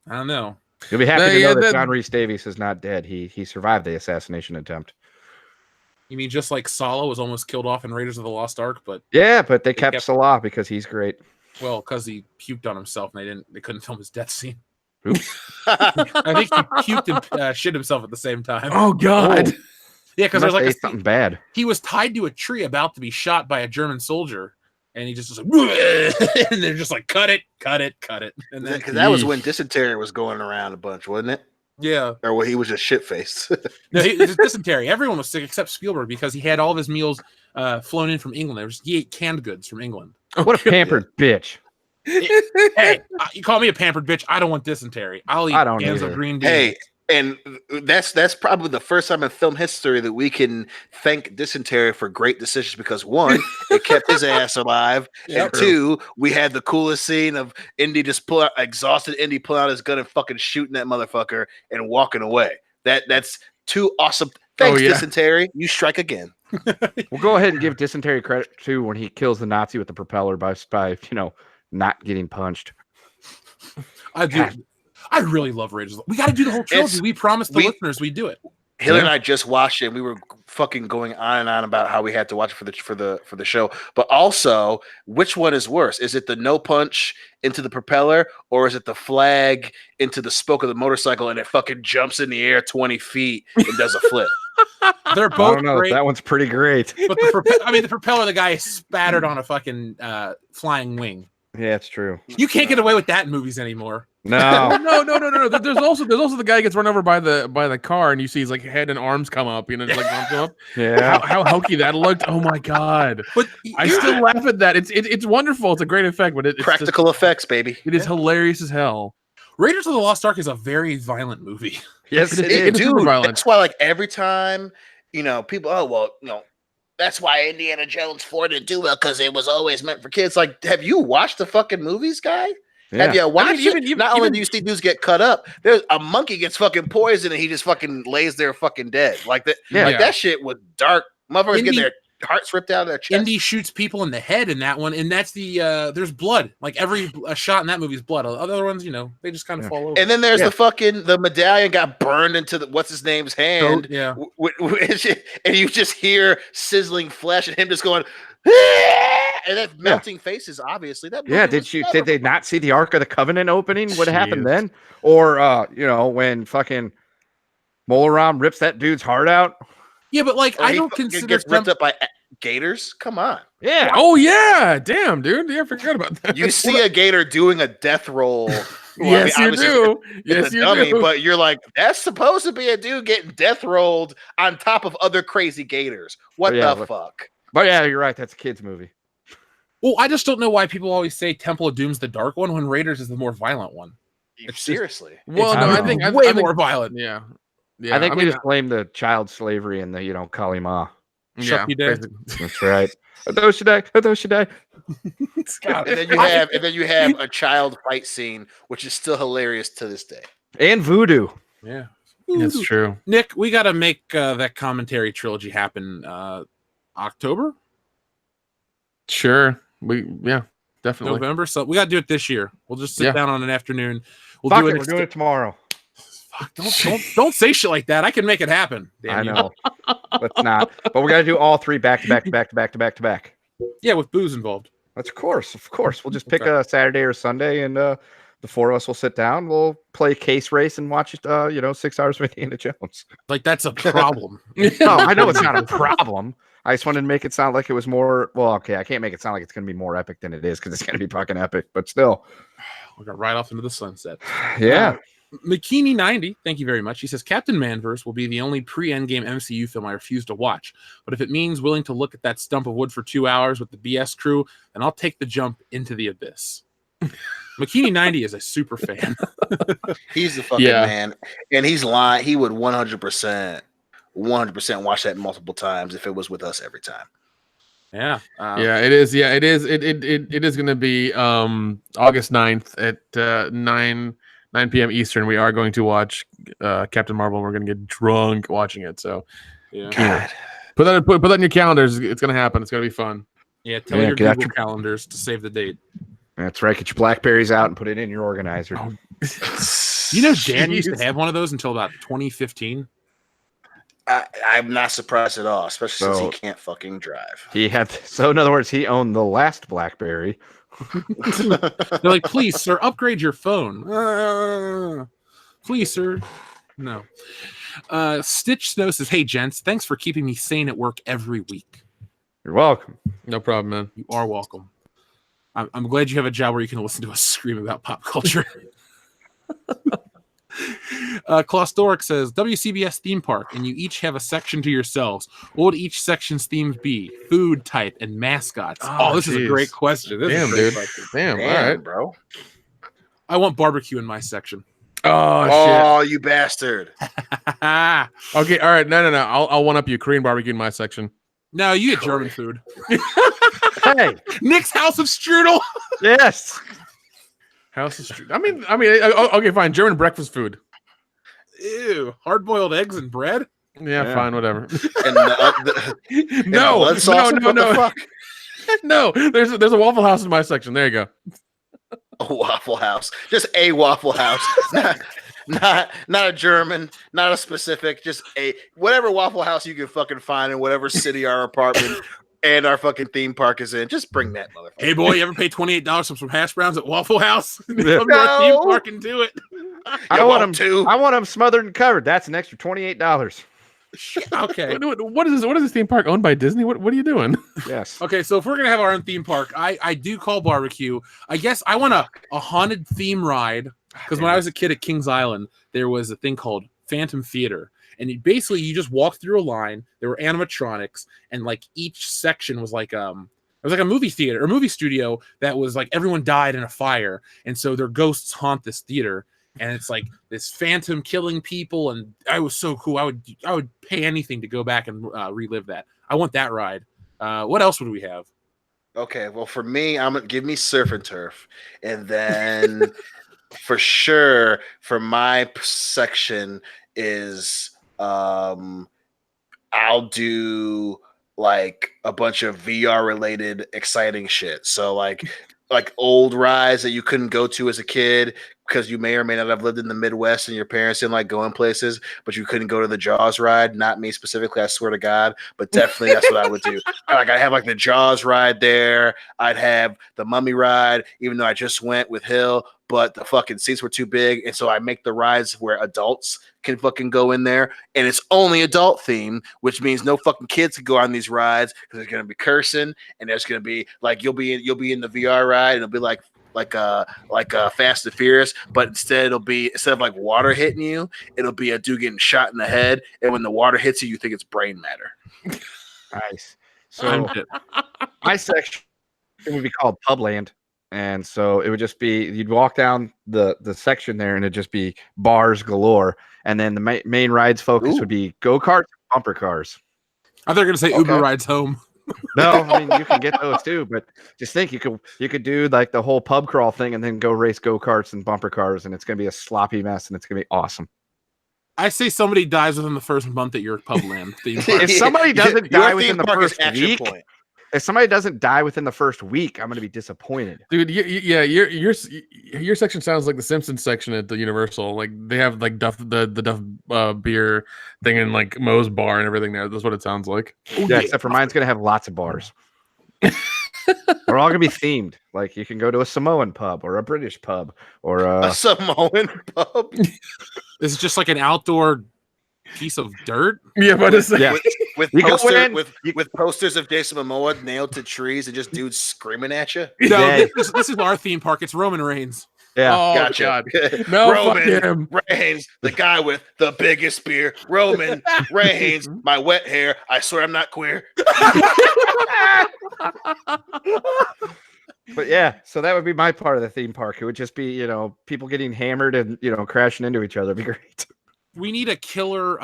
I don't know. You'll be happy to know that John Rhys Davies is not dead. He survived the assassination attempt. You mean just like Solo was almost killed off in Raiders of the Lost Ark, but but they kept Salah because he's great. Well, because he puked on himself and they couldn't film his death scene. Oops. I think he puked and shit himself at the same time. Oh God. Oh. Yeah, because there's like something bad. He was tied to a tree about to be shot by a German soldier, and he just was like, and they're just like, cut it. And then Because that was when dysentery was going around a bunch, wasn't it? Yeah. Or when he was just shit faced. No, it was dysentery. Everyone was sick except Spielberg because he had all of his meals flown in from England. He ate canned goods from England. What a pampered bitch. Hey, you call me a pampered bitch. I don't want dysentery. I'll eat cans of green beans. Hey, and that's probably the first time in film history that we can thank dysentery for great decisions because one, it kept his ass alive, and two, we had the coolest scene of Indy just exhausted Indy pulling out his gun and fucking shooting that motherfucker and walking away. That's two awesome. Thanks, dysentery. You strike again. We'll go ahead and give dysentery credit too when he kills the Nazi with the propeller by not getting punched. I really love Raiders. We got to do the whole trilogy. We promised the listeners we'd do it. Hillary and I just watched it. And we were fucking going on and on about how we had to watch it for the show. But also, which one is worse? Is it the no punch into the propeller, or is it the flag into the spoke of the motorcycle and it fucking jumps in the air 20 feet and does a flip? They're both great. That one's pretty great. But the propeller, the guy is spattered on a fucking flying wing. Yeah, it's true. You can't get away with that in movies anymore. No. No. There's also the guy who gets run over by the car, and you see his like head and arms come up. Arms come up. Yeah. How hokey that looked. Oh my God. But I still laugh at that. It's wonderful. It's a great effect, but it's practical effects, baby. It is hilarious as hell. Raiders of the Lost Ark is a very violent movie. Yes, it is. Dude, that's why every time people, that's why Indiana Jones 4 didn't do well because it was always meant for kids. Like, have you watched the fucking movies, guy? Yeah. Have you watched it? Not only do you see dudes get cut up, there's a monkey gets fucking poisoned and he just fucking lays there fucking dead. Like that. Yeah. Like that shit was dark. Motherfuckers get their hearts ripped out of their chest. Indy shoots people in the head in that one, and that's the there's blood. Like every shot in that movie is blood. Other ones, they just kind of fall over. And then there's the medallion got burned into the what's his name's hand. And you just hear sizzling flesh and him just going, and that's melting faces. Obviously, that did they not see the Ark of the Covenant opening? What happened then? Or when fucking Molaram rips that dude's heart out. Yeah, but I don't consider gets ripped up by gators. Come on. Yeah. Oh yeah. Damn, dude. Yeah, I forgot about that. You see a gator doing a death roll. Yes, you do. Yes, you do. But you're like, that's supposed to be a dude getting death rolled on top of other crazy gators. What the fuck? But yeah, you're right. That's a kid's movie. Well, I just don't know why people always say Temple of Doom's the dark one when Raiders is the more violent one. Seriously. I think more violent. Yeah. I think we just blame the child slavery and the Kalima. Shut you down. That's right. Those should die. And then you have a child fight scene, which is still hilarious to this day. And voodoo. Yeah, that's true. Nick, we got to make that commentary trilogy happen. October. Sure. Definitely November. So we got to do it this year. We'll just sit down on an afternoon. We're doing it tomorrow. Fuck, don't say shit like that. I can make it happen. Damn, I know. Let's not. But we got to do all three back to back. Yeah, with booze involved. That's of course. We'll just pick a Saturday or Sunday, and the four of us will sit down. We'll play case race and watch 6 hours of Indiana Jones. Like that's a problem. No, I know it's not a problem. I just wanted to make it sound like it was more. Well, okay, I can't make it sound like it's going to be more epic than it is because it's going to be fucking epic. But still, we got right off into the sunset. Yeah. McKinney90, thank you very much. He says Captain Manverse will be the only pre-Endgame MCU film I refuse to watch. But if it means willing to look at that stump of wood for 2 hours with the BS crew, then I'll take the jump into the abyss. McKinney90 is a super fan. He's the fucking man. And he's lying. He would 100% watch that multiple times if it was with us every time. Yeah. It is. It is going to be August 9th at 9 9 p.m. Eastern, we are going to watch Captain Marvel. We're going to get drunk watching it. So, God. put that in your calendars. It's going to happen. It's going to be fun. Yeah, tell your Google calendars to save the date. That's right. Get your BlackBerries out and put it in your organizer. Oh. You know, Dan used to have one of those until about 2015. I'm not surprised at all, especially since he can't fucking drive. He had in other words, he owned the last BlackBerry. They're like, please, sir, upgrade your phone. Please, sir. No. Stitch Snow says, hey, gents, thanks for keeping me sane at work every week. You're welcome. No problem, man. You are welcome. I'm glad you have a job where you can listen to us scream about pop culture. Klaus Doric says, WCBS theme park, and you each have a section to yourselves. What would each section's themes be? Food type and mascots. Oh, this is a great question. Damn, dude. Damn, all right, bro. I want barbecue in my section. Oh, you bastard. Okay, all right. No. I'll one up you. Korean barbecue in my section. No, you get German food. Hey, Nick's House of Strudel. yes. House of Strudel. I mean, okay, fine. German breakfast food. Ew, hard-boiled eggs and bread. Yeah, fine, whatever. And no. Fuck? No, there's a Waffle House in my section. There you go. A Waffle House, just a Waffle House, not a German, not a specific, just a whatever Waffle House you can fucking find in whatever city our apartment and our fucking theme park is in. Just bring that motherfucker. Hey boy, you ever pay $28 for some hash browns at Waffle House? Come to our No. theme park and do it. I want them smothered and covered. That's an extra $28. Okay. What is this? What is this theme park owned by Disney? What are you doing? Yes. Okay, so if we're gonna have our own theme park, I do call barbecue. I guess I want a haunted theme ride, because when I was a kid at Kings Island, there was a thing called Phantom Theater, and you just walked through a line. There were animatronics, and like each section was like it was like a movie theater or movie studio that was like everyone died in a fire, and so their ghosts haunt this theater. And it's like this phantom killing people, and I was so cool. I would pay anything to go back and relive that. I want that ride. What else would we have? Okay, well, for me, I'm gonna give me surf and turf, and then for sure, for my section is I'll do like a bunch of VR related exciting shit. So like old rides that you couldn't go to as a kid because you may or may not have lived in the Midwest and your parents didn't like going places, but you couldn't go to the Jaws ride. Not me specifically, I swear to God, but definitely that's what I would do. Like I'd have like the Jaws ride there. I'd have the Mummy ride, even though I just went with Hill, but the fucking seats were too big. And so I make the rides where adults can fucking go in there, and it's only adult themed, which means no fucking kids can go on these rides because there's gonna be cursing, and there's gonna be like you'll be in the VR ride, and it'll be like Fast and Furious, but instead of like water hitting you, it'll be a dude getting shot in the head, and when the water hits you, you think it's brain matter. Nice. So my section would be called Publand. And so it would just be, you'd walk down the section there and it'd just be bars galore. And then the main rides focus would be go-karts, bumper cars. I thought you were going to say Uber rides home. No, I mean, you can get those too, but just think you could do like the whole pub crawl thing and then go race go-karts and bumper cars, and it's going to be a sloppy mess, and it's going to be awesome. I say somebody dies within the first month at your Publand theme park. If somebody doesn't die within the first week, point. if somebody doesn't die within the first week, I'm going to be disappointed. Dude, your section sounds like the Simpsons section at the Universal. Like they have like the Duff beer thing and like Moe's bar and everything there. That's what it sounds like. Yeah, except for mine's going to have lots of bars. They're all going to be themed. Like you can go to a Samoan pub or a British pub or a Samoan pub. This is just like an outdoor piece of dirt. Yeah, but it's with posters of Jason Momoa nailed to trees and just dudes screaming at you. No, this is our theme park. It's Roman Reigns. Yeah, oh, gotcha. God. No, Roman Reigns, the guy with the biggest beer. Roman Reigns, my wet hair. I swear I'm not queer. But yeah, so that would be my part of the theme park. It would just be, people getting hammered and, crashing into each other. It'd be great. We need a killer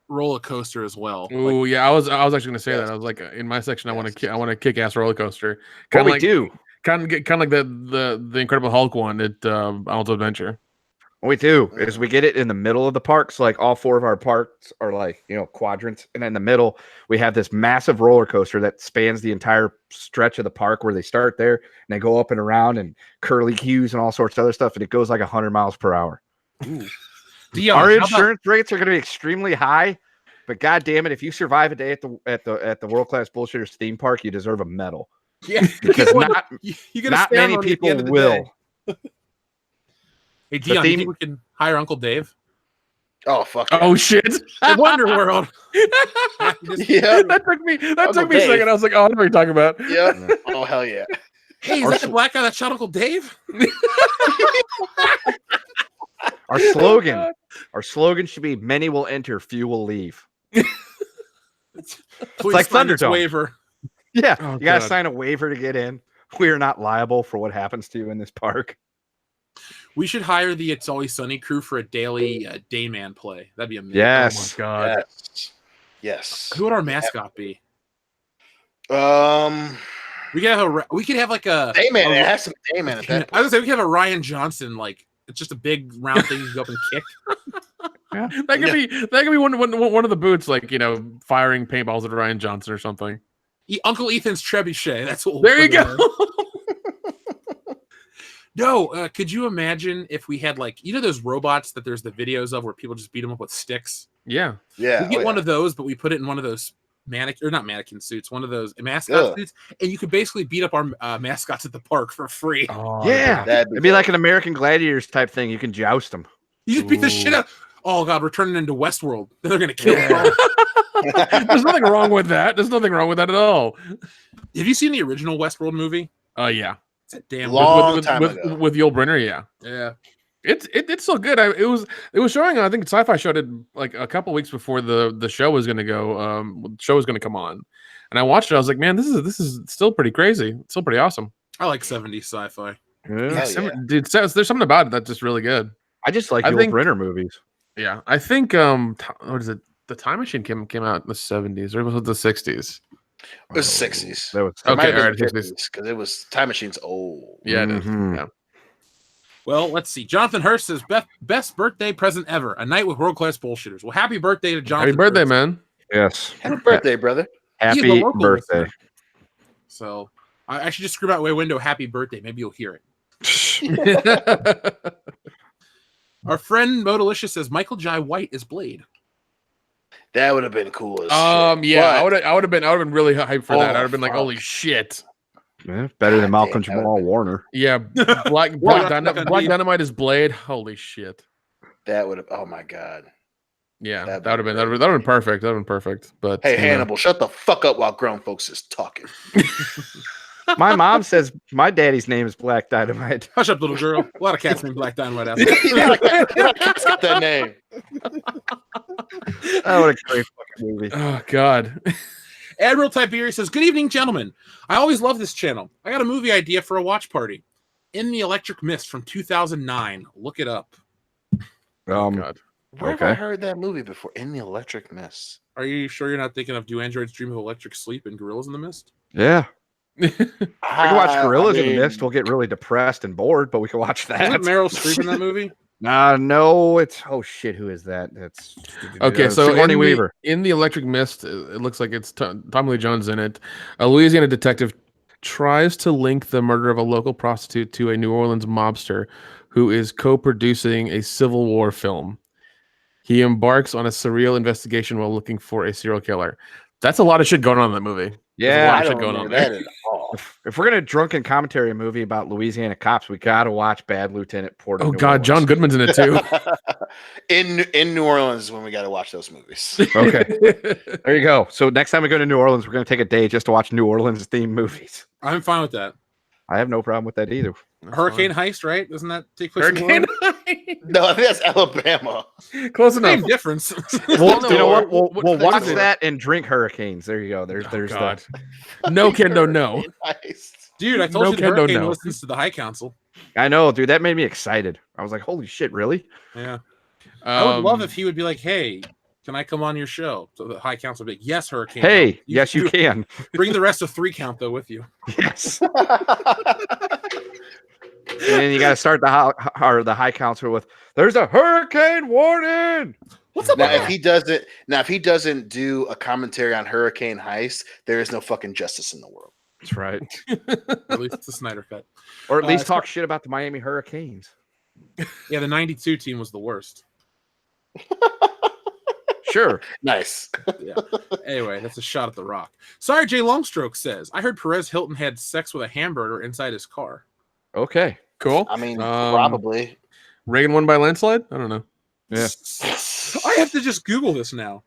roller coaster as well. Oh yeah, I was actually going to say that. I was like, in my section, I want a kick-ass roller coaster. Kind of like the Incredible Hulk one at Alto's Adventure. What we do is we get it in the middle of the park. So like all 4 of our parks are like, quadrants. And in the middle, we have this massive roller coaster that spans the entire stretch of the park where they start there and they go up and around and curly cues and all sorts of other stuff. And it goes like 100 miles per hour. Dion, our insurance rates are going to be extremely high, but God damn it, if you survive a day at the World Class Bullshitters theme park, you deserve a medal. Yeah, Because you're not many people will. Hey, Dion, you think we can hire Uncle Dave? Oh, fuck. Yeah. Oh shit! Wonder World. Yeah. That took me a second. I was like, oh, I know what you're talking about. Yeah. Oh, hell yeah. Hey, is that the black guy that shot Uncle Dave? Our slogan should be "Many will enter, few will leave." It's like Thunderdome. Waiver. Yeah, Oh, you gotta God. sign a waiver to get in. We are not liable for what happens to you in this park. We should hire the It's Always Sunny crew for a daily Dayman play. That'd be amazing. Yes. Oh my God. Yes. Who would our mascot be? We We could have like a Dayman. It has some Dayman at that I was point. gonna say we could have a Ryan Johnson, like it's just a big round thing you go up and kick. That could be one of the boots, like firing paintballs at Ryan Johnson or something. Uncle Ethan's trebuchet. That's what. There you go. No, could you imagine if we had like those robots that there's the videos of where people just beat them up with sticks? Yeah. Yeah. We get one of those, but we put it in one of those not mannequin suits, one of those mascot suits, and you could basically beat up our mascots at the park for free. Oh, Yeah, That'd it'd be like an American Gladiators type thing. You can joust them. You just beat the shit out. Oh God, we're turning into Westworld. They're gonna kill us. There's nothing wrong with that. There's nothing wrong with that at all. Have you seen the original Westworld movie? Oh yeah. It's a damn Long time ago. with Yul Brynner. Yeah. Yeah. It's so good. It was showing. I think Sci-Fi showed it like a couple weeks before the show was going to go. The show was going to come on, and I watched it. I was like, man, this is still pretty crazy. It's still pretty awesome. I like 70s sci-fi. Yeah, dude, there's something about it that's just really good. I just like Yul Brynner movies. Yeah, I think what is it? The Time Machine came out in the 70s, or was it the 60s? It was 60s. That was Okay, It might have all right, been 60s. 50s because it was Time Machine's old. Yeah, it is. Mhm. Yeah. Well, let's see. Jonathan Hurst says best birthday present ever. A night with world class bullshitters. Well, happy birthday to Jonathan. Happy birthday, Hurst. man. Yes. Happy birthday, brother. He is a Happy local birthday. listener. So I should just scream out my window, happy birthday. Maybe you'll hear it. Our friend Modalicious says Michael Jai White is Blade. That would have been cool as shit. Yeah, But I would have been really hyped for that. Oh, I would have been like, fuck. holy shit. Yeah, better than Malcolm damn, that Jamal Warner. Yeah, Black Dynamite is Blade. Holy shit. that would have. Oh my god. Yeah, That'd that would be have been perfect. That would have been perfect. But Hey Hannibal, shut the fuck up while grown folks is talking. My mom says my daddy's name is Black Dynamite. Hush up, little girl. A lot of cats named Black Dynamite out there. Let's get that name. Oh, what a great fucking movie. Oh god. Admiral Tiberius says, good evening, gentlemen. I always love this channel. I got a movie idea for a watch party. In the Electric Mist from 2009. Look it up. God. Where have Okay. I heard that movie before? In the Electric Mist. Are you sure you're not thinking of Do Androids Dream of Electric Sleep and Gorillas in the Mist? Yeah. We can watch Gorillas in the mean, Mist. We'll get really depressed and bored, but we can watch that. Isn't Meryl Streep in that movie? No, it's shit. Who is that? That's Okay, so Sigourney Weaver. in the Electric Mist, it looks like it's Tommy Lee Jones in it. A Louisiana detective tries to link the murder of a local prostitute to a New Orleans mobster who is co-producing a Civil War film. He embarks on a surreal investigation while looking for a serial killer. That's a lot of shit going on in that movie. Yeah, I shit don't going know on that there. at all. If we're gonna drunken commentary a movie about Louisiana cops, we gotta watch Bad Lieutenant Porter. Oh god, John Goodman's in it too. in New Orleans is when we got to watch those movies. Okay, there you go. So next time we go to New Orleans, we're gonna take a day just to watch New Orleans themed movies. I'm fine with that. I have no problem with that either. Hurricane Heist, right? Doesn't that take place in New Hurricane. Orleans? No, I think that's Alabama. Close Same enough. difference. Well, no, you know what? what- We'll what watch is it? that and drink hurricanes. There you go. There's Oh, god. No kendo, no. Nice. Dude, I told No you the kendo, Hurricane no. listens to the High Council. I know, dude. That made me excited. I was like, "Holy shit, really?" Yeah. I would love if he would be like, hey, can I come on your show? So the High Council would be like, yes, Hurricane. Hey, yes, you do- can. Bring the rest of 3 count, though, with you. Yes. then you got to start the high counselor with, "There's a hurricane warning." What's up? Now, with if he doesn't do a commentary on Hurricane Heist, there is no fucking justice in the world. That's right. At least it's a Snyder cut. Or at least talk shit about the Miami Hurricanes. Yeah, the '92 team was the worst. Sure. Nice. Yeah. Anyway, that's a shot at The Rock. Sorry, Jay Longstroke says, I heard Perez Hilton had sex with a hamburger inside his car. Okay. Cool. I mean, probably. Reagan won by landslide? I don't know. Yeah. I have to just Google this now.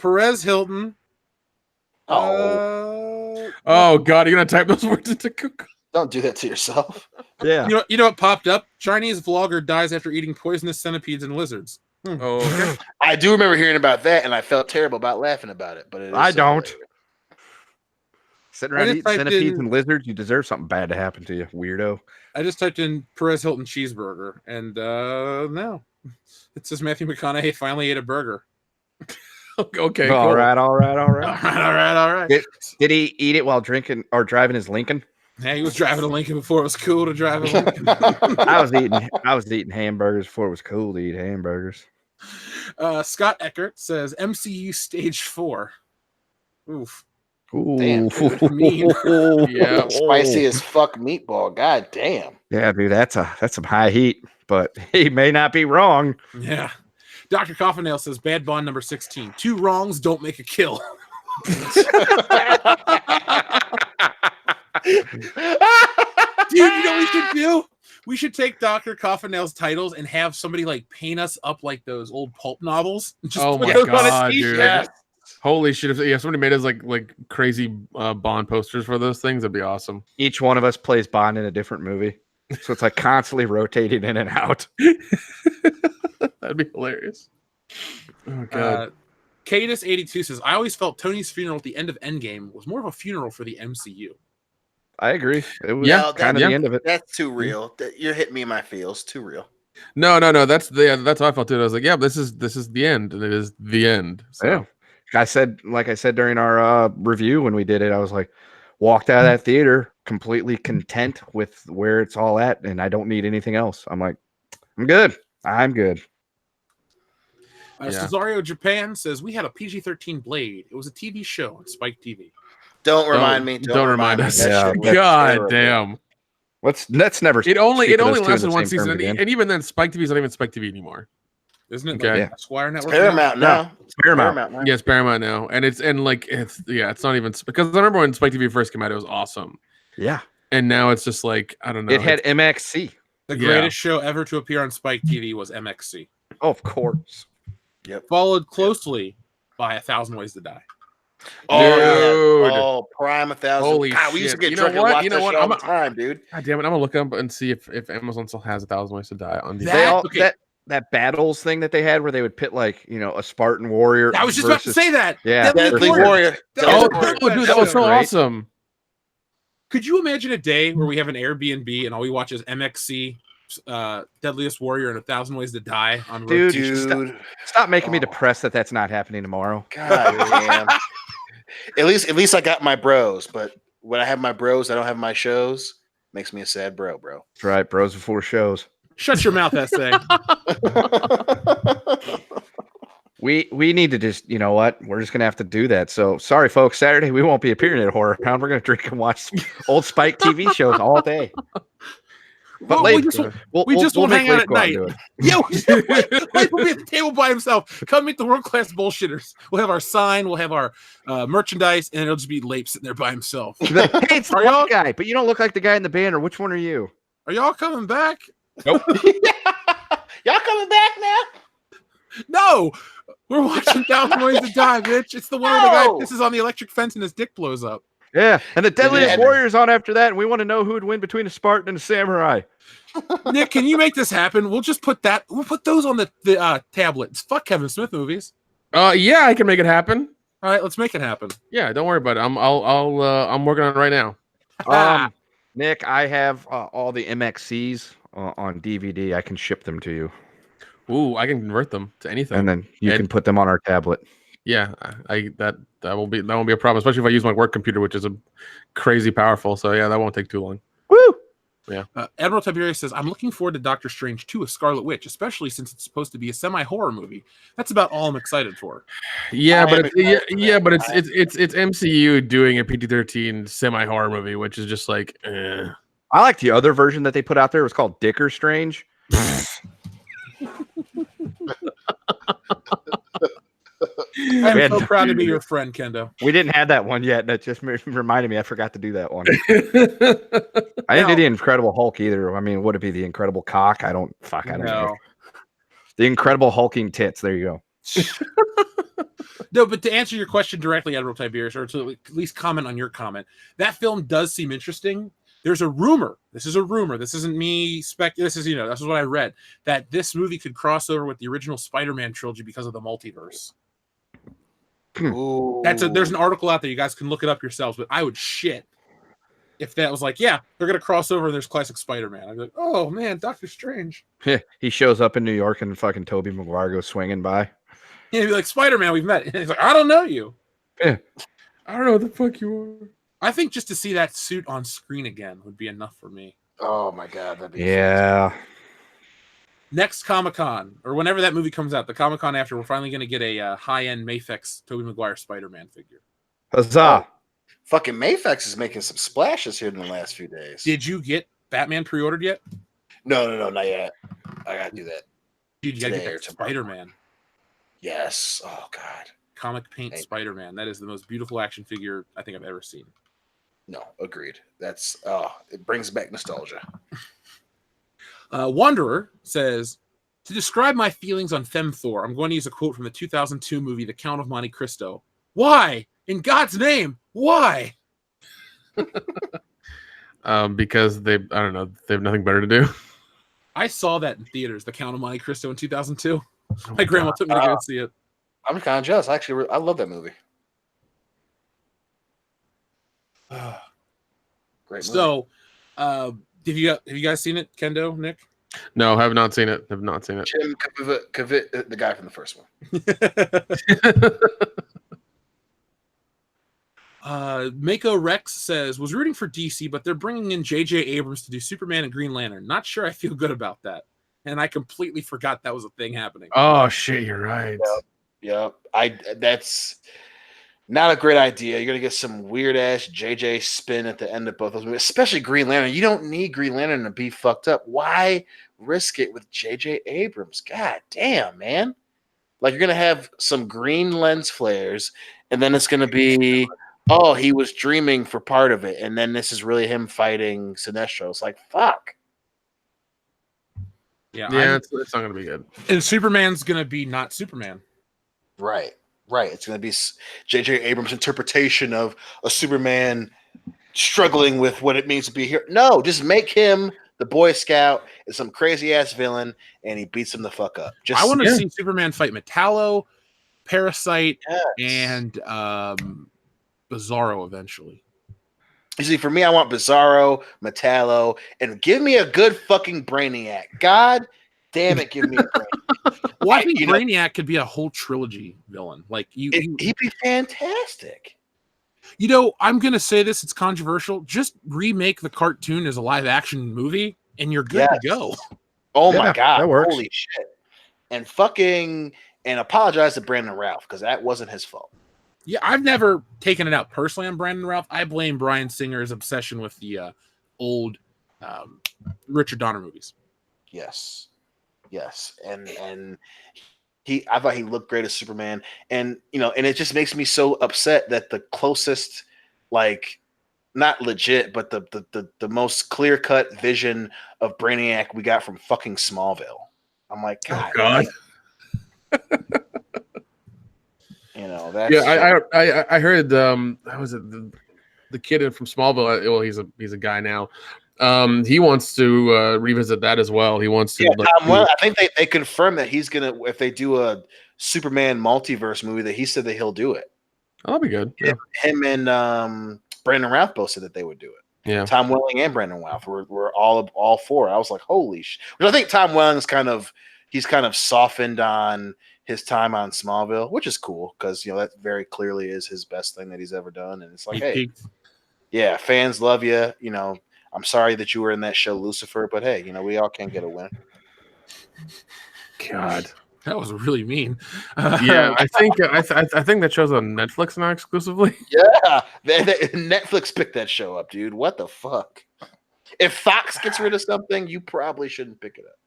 Perez Hilton. Oh God, you're gonna type those words into Google? Don't do that to yourself. Yeah. You know what popped up? Chinese vlogger dies after eating poisonous centipedes and lizards. Oh, okay. I do remember hearing about that, and I felt terrible about laughing about it. But I don't. hilarious. Sitting around eating centipedes and lizards, you deserve something bad to happen to you, weirdo. I just typed in Perez Hilton cheeseburger, and no, it says Matthew McConaughey finally ate a burger. Okay. All cool. right. All right. Did he eat it while drinking or driving his Lincoln? Yeah, he was driving a Lincoln before it was cool to drive a Lincoln. I was eating hamburgers before it was cool to eat hamburgers. Scott Eckert says MCU Stage 4. Oof. Ooh. Damn, mean. Yeah. Spicy as fuck meatball. God damn. Yeah, dude, that's some high heat, but he may not be wrong. Yeah. Dr. Coffinail says Bad Bond number 16. 2 wrongs don't make a kill. Dude, you know what we should do? We should take Dr. Coffinail's titles and have somebody like paint us up like those old pulp novels. And just Oh put my those on a God, t-shirt. dude. Holy shit. If somebody made us like crazy Bond posters for those things, that'd be awesome. Each one of us plays Bond in a different movie. So it's like constantly rotating in and out. That'd be hilarious. Oh God. Cadus82 says, I always felt Tony's funeral at the end of Endgame was more of a funeral for the MCU. I agree. It was Yeah, kind of the end of it. That's too real. You're hitting me in my feels. Too real. No. That's how I felt too. I was like, yeah, this is the end, and it is the end. So. Yeah. I said during our review when we did it, I was like, walked out of that theater completely content with where it's all at, and I don't need anything else. I'm like, I'm good. Cesario Japan says, we had a PG-13 Blade. It was a TV show on Spike TV. Don't remind me. Don't remind us. Yeah, God damn. Let's never. It only speak of those two in lasted the one same term season, again. and even then, Spike TV is not even Spike TV anymore. Isn't it? Okay. Like Squire Network? Paramount now. Paramount. now. Yes, Paramount now, and it's not even because I remember when Spike TV first came out, it was awesome, Yeah. and now it's just like I don't know. It had MXC. The greatest show ever to appear on Spike TV was MXC. Oh, of course. Followed closely by 1,000 Ways to Die. Oh, Dude. yeah. Oh, Prime 1,000. Holy God, we used to shit. get You drunk know and what? watch You know that what? show all the time, dude. God damn it! I'm gonna look up and see if Amazon still has 1,000 Ways to Die on DVD. That battles thing that they had where they would pit like a Spartan warrior. I was just about to say that. Yeah. Deadly Warrior. Oh, That dude, that was so great. awesome. Could you imagine a day where we have an Airbnb and all we watch is MXC, Deadliest Warrior, and 1,000 Ways to Die on Dude, rotation? Stop making me depressed that's not happening tomorrow. God damn. At least I got my bros, but when I have my bros, I don't have my shows. Makes me a sad bro. That's right, bros before shows. Shut your mouth, essay. We need to just, you know what? We're just gonna have to do that. So sorry, folks. Saturday we won't be appearing at Horror Pound. We're gonna drink and watch old Spike TV shows all day. But we just won't hang out at night. Yeah, Blake will be at the table by himself. Come meet the world class bullshitters. We'll have our sign, we'll have our merchandise, and it'll just be Lape sitting there by himself. Hey, it's the white guy, but you don't look like the guy in the banner. Which one are you? Are y'all coming back? Nope. Y'all coming back now? No, we're watching 1,000 Ways to Die, bitch. It's the one where the guy pisses on the electric fence and his dick blows up. Yeah, and the Deadliest Warrior's on after that, and we want to know who would win between a Spartan and a samurai. Nick, can you make this happen? We'll just put that. We'll put those on the tablets. Fuck Kevin Smith movies. Yeah, I can make it happen. All right, let's make it happen. Yeah, don't worry about it. I'm working on it right now. Nick, I have all the MXCs on DVD. I can ship them to you. Ooh, I can convert them to anything, and then you can put them on our tablet. Yeah, that won't be a problem, especially if I use my work computer, which is a crazy powerful. So yeah, that won't take too long. Woo! Yeah. Admiral Tiberius says, I'm looking forward to Doctor Strange 2 with Scarlet Witch, especially since it's supposed to be a semi-horror movie. That's about all I'm excited for. Yeah, but it's MCU doing a PG-13 semi-horror movie, which is just like, eh. I like the other version that they put out there. It was called Dicker Strange. I'm so proud to be your friend, Kendo. We didn't have that one yet. And it just reminded me I forgot to do that one. I didn't do the Incredible Hulk either. I mean, would it be the Incredible Cock? I don't know. The Incredible Hulking Tits. There you go. No, but to answer your question directly, Admiral Tiberius, or to at least comment on your comment, that film does seem interesting. There's a rumor. This is a rumor. This isn't me this is what I read, that this movie could cross over with the original Spider-Man trilogy because of the multiverse. There's an article out there. You guys can look it up yourselves, but I would shit if that was like, yeah, they're gonna cross over and there's classic Spider-Man. I'd be like, oh man, Doctor Strange. He shows up in New York and fucking Tobey Maguire goes swinging by. Yeah, he'd be like, Spider-Man, we've met. And he's like, I don't know you. Yeah. I don't know what the fuck you are. I think just to see that suit on screen again would be enough for me. Oh my god, that'd be fantastic. Next Comic-Con, or whenever that movie comes out, the Comic-Con after, we're finally going to get a high-end Mafex Tobey Maguire Spider-Man figure. Huzzah! Fucking Mafex is making some splashes here in the last few days. Did you get Batman pre-ordered yet? No, not yet. I gotta do that. Dude, you gotta get that Spider-Man. Yes. Oh god. Comic paint Spider-Man. That is the most beautiful action figure I think I've ever seen. No, agreed. That's it brings back nostalgia. Wanderer says, to describe my feelings on Femthor, I'm going to use a quote from the 2002 movie The Count of Monte Cristo. Why? In God's name, why? Because they have nothing better to do. I saw that in theaters, The Count of Monte Cristo in 2002. My grandma took me to go see it. I'm kind of jealous. Actually, I love that movie. Great movie. So, have you guys seen it, Kendo, Nick? No, have not seen it. Have not seen it. Jim Kavit, the guy from the first one. Mako Rex says, was rooting for DC, but they're bringing in J.J. Abrams to do Superman and Green Lantern. Not sure I feel good about that. And I completely forgot that was a thing happening. Oh, shit, you're right. Yep. That's not a great idea. You're going to get some weird-ass J.J. spin at the end of both those movies, especially Green Lantern. You don't need Green Lantern to be fucked up. Why risk it with J.J. Abrams? God damn, man. Like, you're going to have some green lens flares, and then it's going to be, oh, he was dreaming for part of it, and then this is really him fighting Sinestro. It's like, fuck. Yeah, it's not going to be good. And Superman's going to be not Superman. Right. It's going to be J.J. Abrams' interpretation of a Superman struggling with what it means to be here. No, just make him the Boy Scout and some crazy-ass villain, and he beats him the fuck up. I want to see Superman fight Metallo, Parasite, and Bizarro eventually. You see, for me, I want Bizarro, Metallo, and give me a good fucking Brainiac. God damn it, give me a Brainiac. Well, I think Brainiac could be a whole trilogy villain. Like he'd be fantastic. I'm gonna say this, it's controversial. Just remake the cartoon as a live action movie, and you're good to go. Oh my god, that works. Holy shit. And apologize to Brandon Routh, because that wasn't his fault. Yeah, I've never taken it out personally on Brandon Routh. I blame Bryan Singer's obsession with the old Richard Donner movies. Yes, and I thought he looked great as Superman, and and it just makes me so upset that the closest, like, not legit, but the most clear cut vision of Brainiac we got from fucking Smallville. I'm like, God. That's I heard how was it the kid from Smallville? Well, he's a guy now. He wants to revisit that as well. He wants to. I think they confirmed that he's gonna, if they do a Superman multiverse movie, that he said that he'll do it. Oh, that'll be good. Yeah. Him and Brandon Routh both said that they would do it. Yeah. Tom Welling and Brandon Routh were all for it. I was like, holy shit. But I think Tom Welling's kind of softened on his time on Smallville, which is cool because that very clearly is his best thing that he's ever done. And it's like, hey, yeah, fans love you. I'm sorry that you were in that show, Lucifer, but hey, we all can't get a win. God, that was really mean. Yeah, I think that show's on Netflix now exclusively. Yeah, Netflix picked that show up, dude. What the fuck? If Fox gets rid of something, you probably shouldn't pick it up.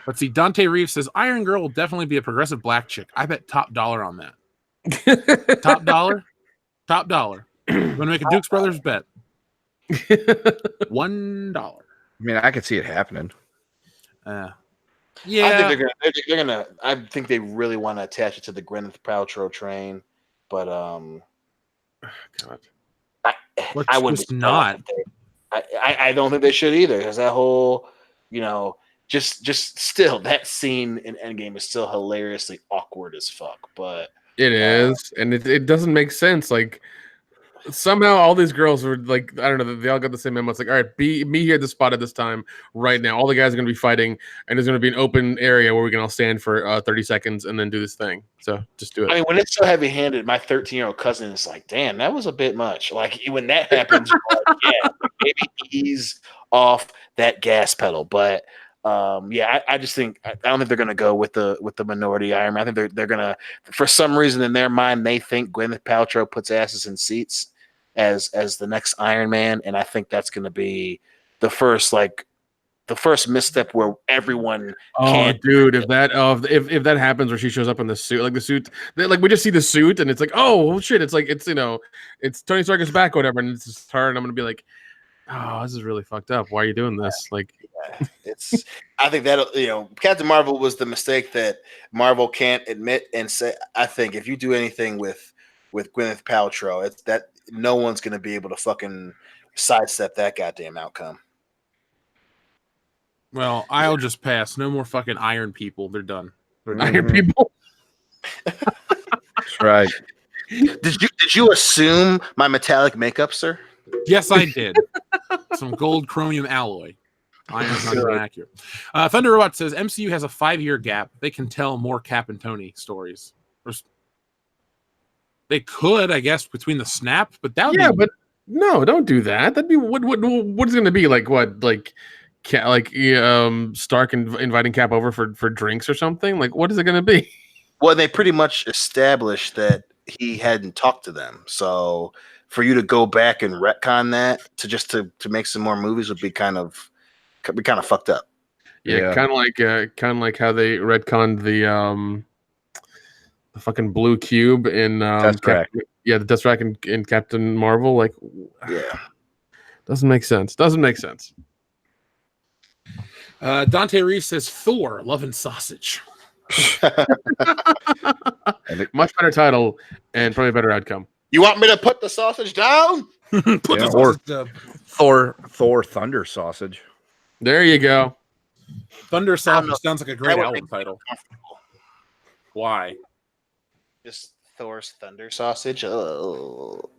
Let's see. Dante Reeves says Iron Girl will definitely be a progressive black chick. I bet top dollar on that. Top dollar. I'm gonna make a Dukes Brothers bet. $1. I mean, I could see it happening. Yeah. I think they're gonna. I think they really want to attach it to the Gwyneth Paltrow train, but God. I would not. I don't think they should either, because that whole, just still that scene in Endgame is still hilariously awkward as fuck. But it is, and it doesn't make sense. Like somehow all these girls were like, I don't know, they all got the same memo. It's like, all right, be me here at the spot at this time right now. All the guys are going to be fighting, and there's going to be an open area where we can all stand for 30 seconds and then do this thing. So just do it. I mean, when it's so heavy-handed, my 13-year-old cousin is like, damn, that was a bit much. Like when that happens, you're like, yeah, maybe ease off that gas pedal. But I just think I don't think they're going to go with the minority Iron Man. I think they're going to, for some reason in their mind, they think Gwyneth Paltrow puts asses in seats as the next Iron Man, and I think that's going to be the first misstep where everyone. Dude, if that happens, where she shows up in the suit, like the suit, we just see the suit, and it's like, oh shit, it's like it's Tony Stark is back, or whatever, and it's just her, and I'm gonna be like, oh, this is really fucked up. Why are you doing this? Like, it's. I think that Captain Marvel was the mistake that Marvel can't admit and say. I think if you do anything with Gwyneth Paltrow, it's that no one's gonna be able to fucking sidestep that goddamn outcome. Well, I'll just pass. No more fucking iron people. They're done. Iron people. That's right. Did you assume my metallic makeup, sir? Yes, I did. Some gold chromium alloy. Iron's not even accurate. Thunder Robot says MCU has a 5-year gap. They can tell more Cap and Tony stories. They could, I guess, between the snap, but that would be... but no, don't do that. That'd be what is it going to be like? What Stark inviting Cap over for drinks or something? Like, what is it going to be? Well, they pretty much established that he hadn't talked to them. So for you to go back and retcon that to make some more movies would be kind of fucked up. Yeah. kind of like how they retconned the fucking blue cube in the Tesseract in Captain Marvel. Like, yeah, doesn't make sense. Dante Reeves says Thor, Love and Sausage. Much better title and probably a better outcome. You want me to put the sausage down? Thor Thunder Sausage. There you go. Thunder Sausage sounds like a great album title. Why? Just Thor's Thunder Sausage. Oh.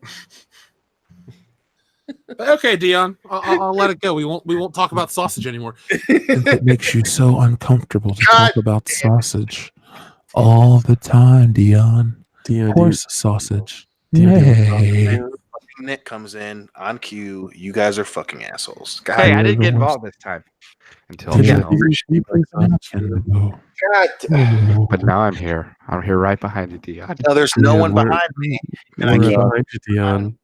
Okay, Dion, I'll let it go. We won't talk about sausage anymore. It makes you so uncomfortable to talk about sausage all the time, Dion. Horse sausage. Yay. Nick comes in on cue. You guys are fucking assholes. God, hey, I didn't get involved this time. Until now. But now I'm here. I'm here right behind you, Dion. No, there's no one behind me. And I can't behind you, Dion.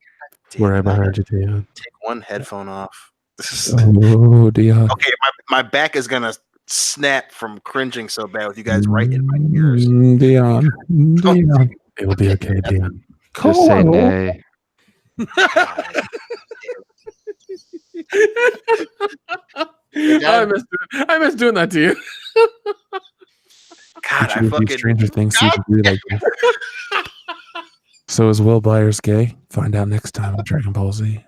We're right behind you, Dion. Take one headphone off. Oh, Dion. Okay, my back is gonna snap from cringing so bad with you guys right in my ears. Dion. It will be okay, Dion. Just say nay. I miss doing that to you. God, I fucking Stranger Things season 3 like this. So is Will Byers gay? Find out next time on Dragon Ball Z.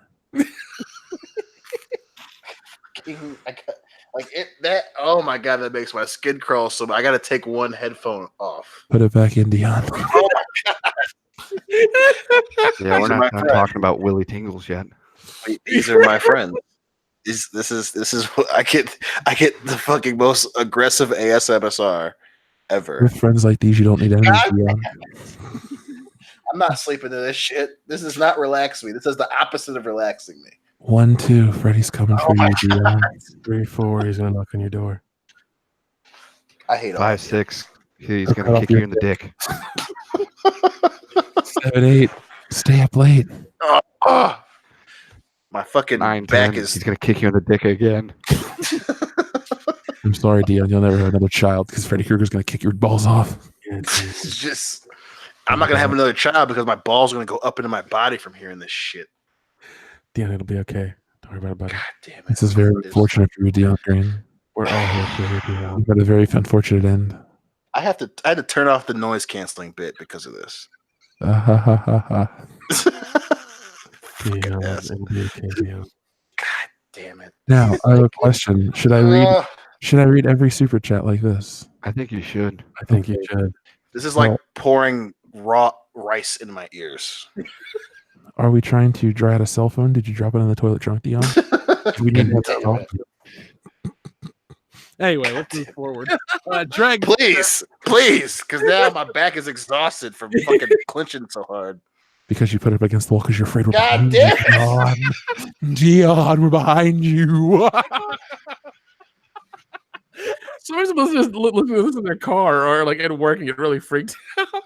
Oh my god, that makes my skin crawl. So I got to take one headphone off. Put it back in, Dion. Oh my god. Yeah, we're not talking about Willy Tingles yet. These are my friends. This is what I get the fucking most aggressive ASMR ever. With friends like these, you don't need anything. I'm not sleeping to this shit. This does not relax me. This is the opposite of relaxing me. 1, 2. Freddy's coming for you, Dion. 3, 4. He's gonna knock on your door. I hate all 5, of you. 6. He's gonna kick you in the dick. 7, 8. Stay up late. Oh, my fucking 9, back 10. is. He's gonna kick you in the dick again. I'm sorry, Dion. You'll never have another child because Freddy Krueger's gonna kick your balls off. It's just. I'm not gonna have another child because my balls are gonna go up into my body from hearing this shit. Dion, it'll be okay. Don't worry about it, buddy. God damn it! This is very unfortunate for you, Dion Green. We're all here for you, Dion. You've got a very unfortunate end. I had to turn off the noise canceling bit because of this. Ha ha ha ha. Fucking ass. It'll be okay, Dion. God damn it! Now I have a question. Should I read every super chat like this? I think you should. I think you should. This is like pouring raw rice in my ears. Are we trying to dry out a cell phone? Did you drop it in the toilet trunk, Dion? Do we need to talk? Anyway, let's move forward. Drag, Please, because now my back is exhausted from fucking clenching so hard. Because you put it up against the wall because you're afraid we're God behind damn you. Dion, we're behind you. Somebody's supposed to just listen to this in their car or like at work and get really freaked out.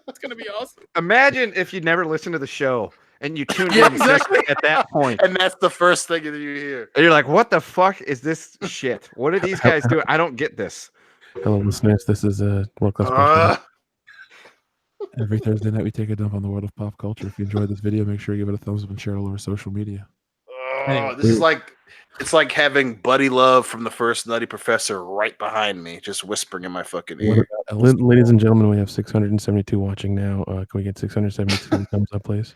It's gonna be awesome. Imagine if you never listened to the show and you tuned Yeah, in exactly. just at that point. And that's the first thing that you hear. And you're like, what the fuck is this shit? What are these guys doing? I don't get this. Hello, listeners. This is a World Class Podcast. Every Thursday night, we take a dump on the world of pop culture. If you enjoyed this video, make sure you give it a thumbs up and share it all over social media. This is like it's like having Buddy Love from the first Nutty Professor right behind me, just whispering in my fucking ear. Ladies and gentlemen, we have 672 watching now. Can we get 672 thumbs up, please?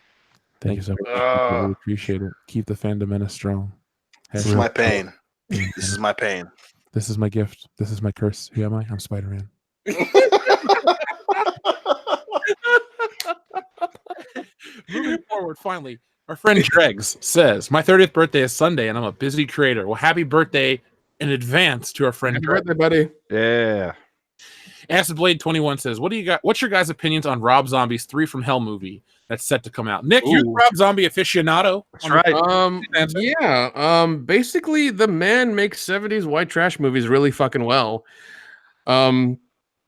Thank you so much. I really appreciate it. Keep the fandom menace strong. This is my pain. This is my pain. This is my gift. This is my curse. Who am I? I'm Spider-Man. moving forward, finally, our friend Dregs says, "My 30th birthday is Sunday, and I'm a busy creator." Well, happy birthday in advance to our friend. Happy birthday, buddy. Yeah. Acid Blade 21 says, "What do you got? What's your guys' opinions on Rob Zombie's 3 from Hell movie that's set to come out?" Nick, you're the Rob Zombie aficionado. That's right. Basically, the man makes 70s white trash movies really fucking well.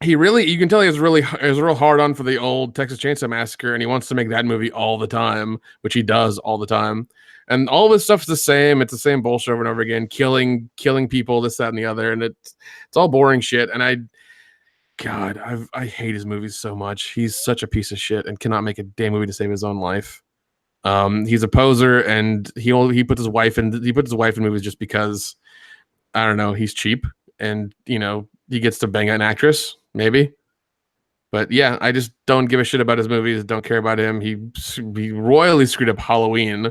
He really, you can tell he's real hard on for the old Texas Chainsaw Massacre, and he wants to make that movie all the time, which he does all the time. And all of his stuff's the same. It's the same bullshit over and over again, killing people, this, that, and the other, and it's all boring shit. And I hate his movies so much. He's such a piece of shit and cannot make a damn movie to save his own life. He's a poser, and he puts his wife in movies just because, I don't know, he's cheap, and he gets to bang an actress. Maybe. But yeah, I just don't give a shit about his movies. Don't care about him. He royally screwed up Halloween.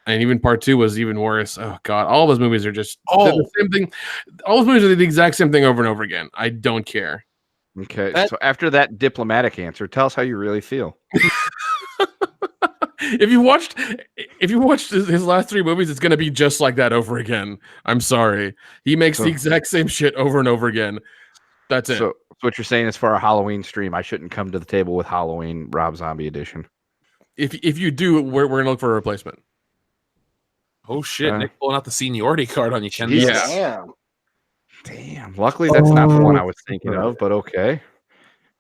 And even part 2 was even worse. Oh God. All of his movies are just the same thing. All his movies are the exact same thing over and over again. I don't care. Okay. So after that diplomatic answer, tell us how you really feel. If you watched his last 3 movies, it's gonna be just like that over again. I'm sorry. He makes the exact same shit over and over again. That's it. So what you're saying is for our Halloween stream, I shouldn't come to the table with Halloween Rob Zombie edition. If you do, we're gonna look for a replacement. Oh shit! Nick pulling out the seniority card on you, Ken. Yeah. Damn. Luckily, that's not the one I was thinking of, but okay.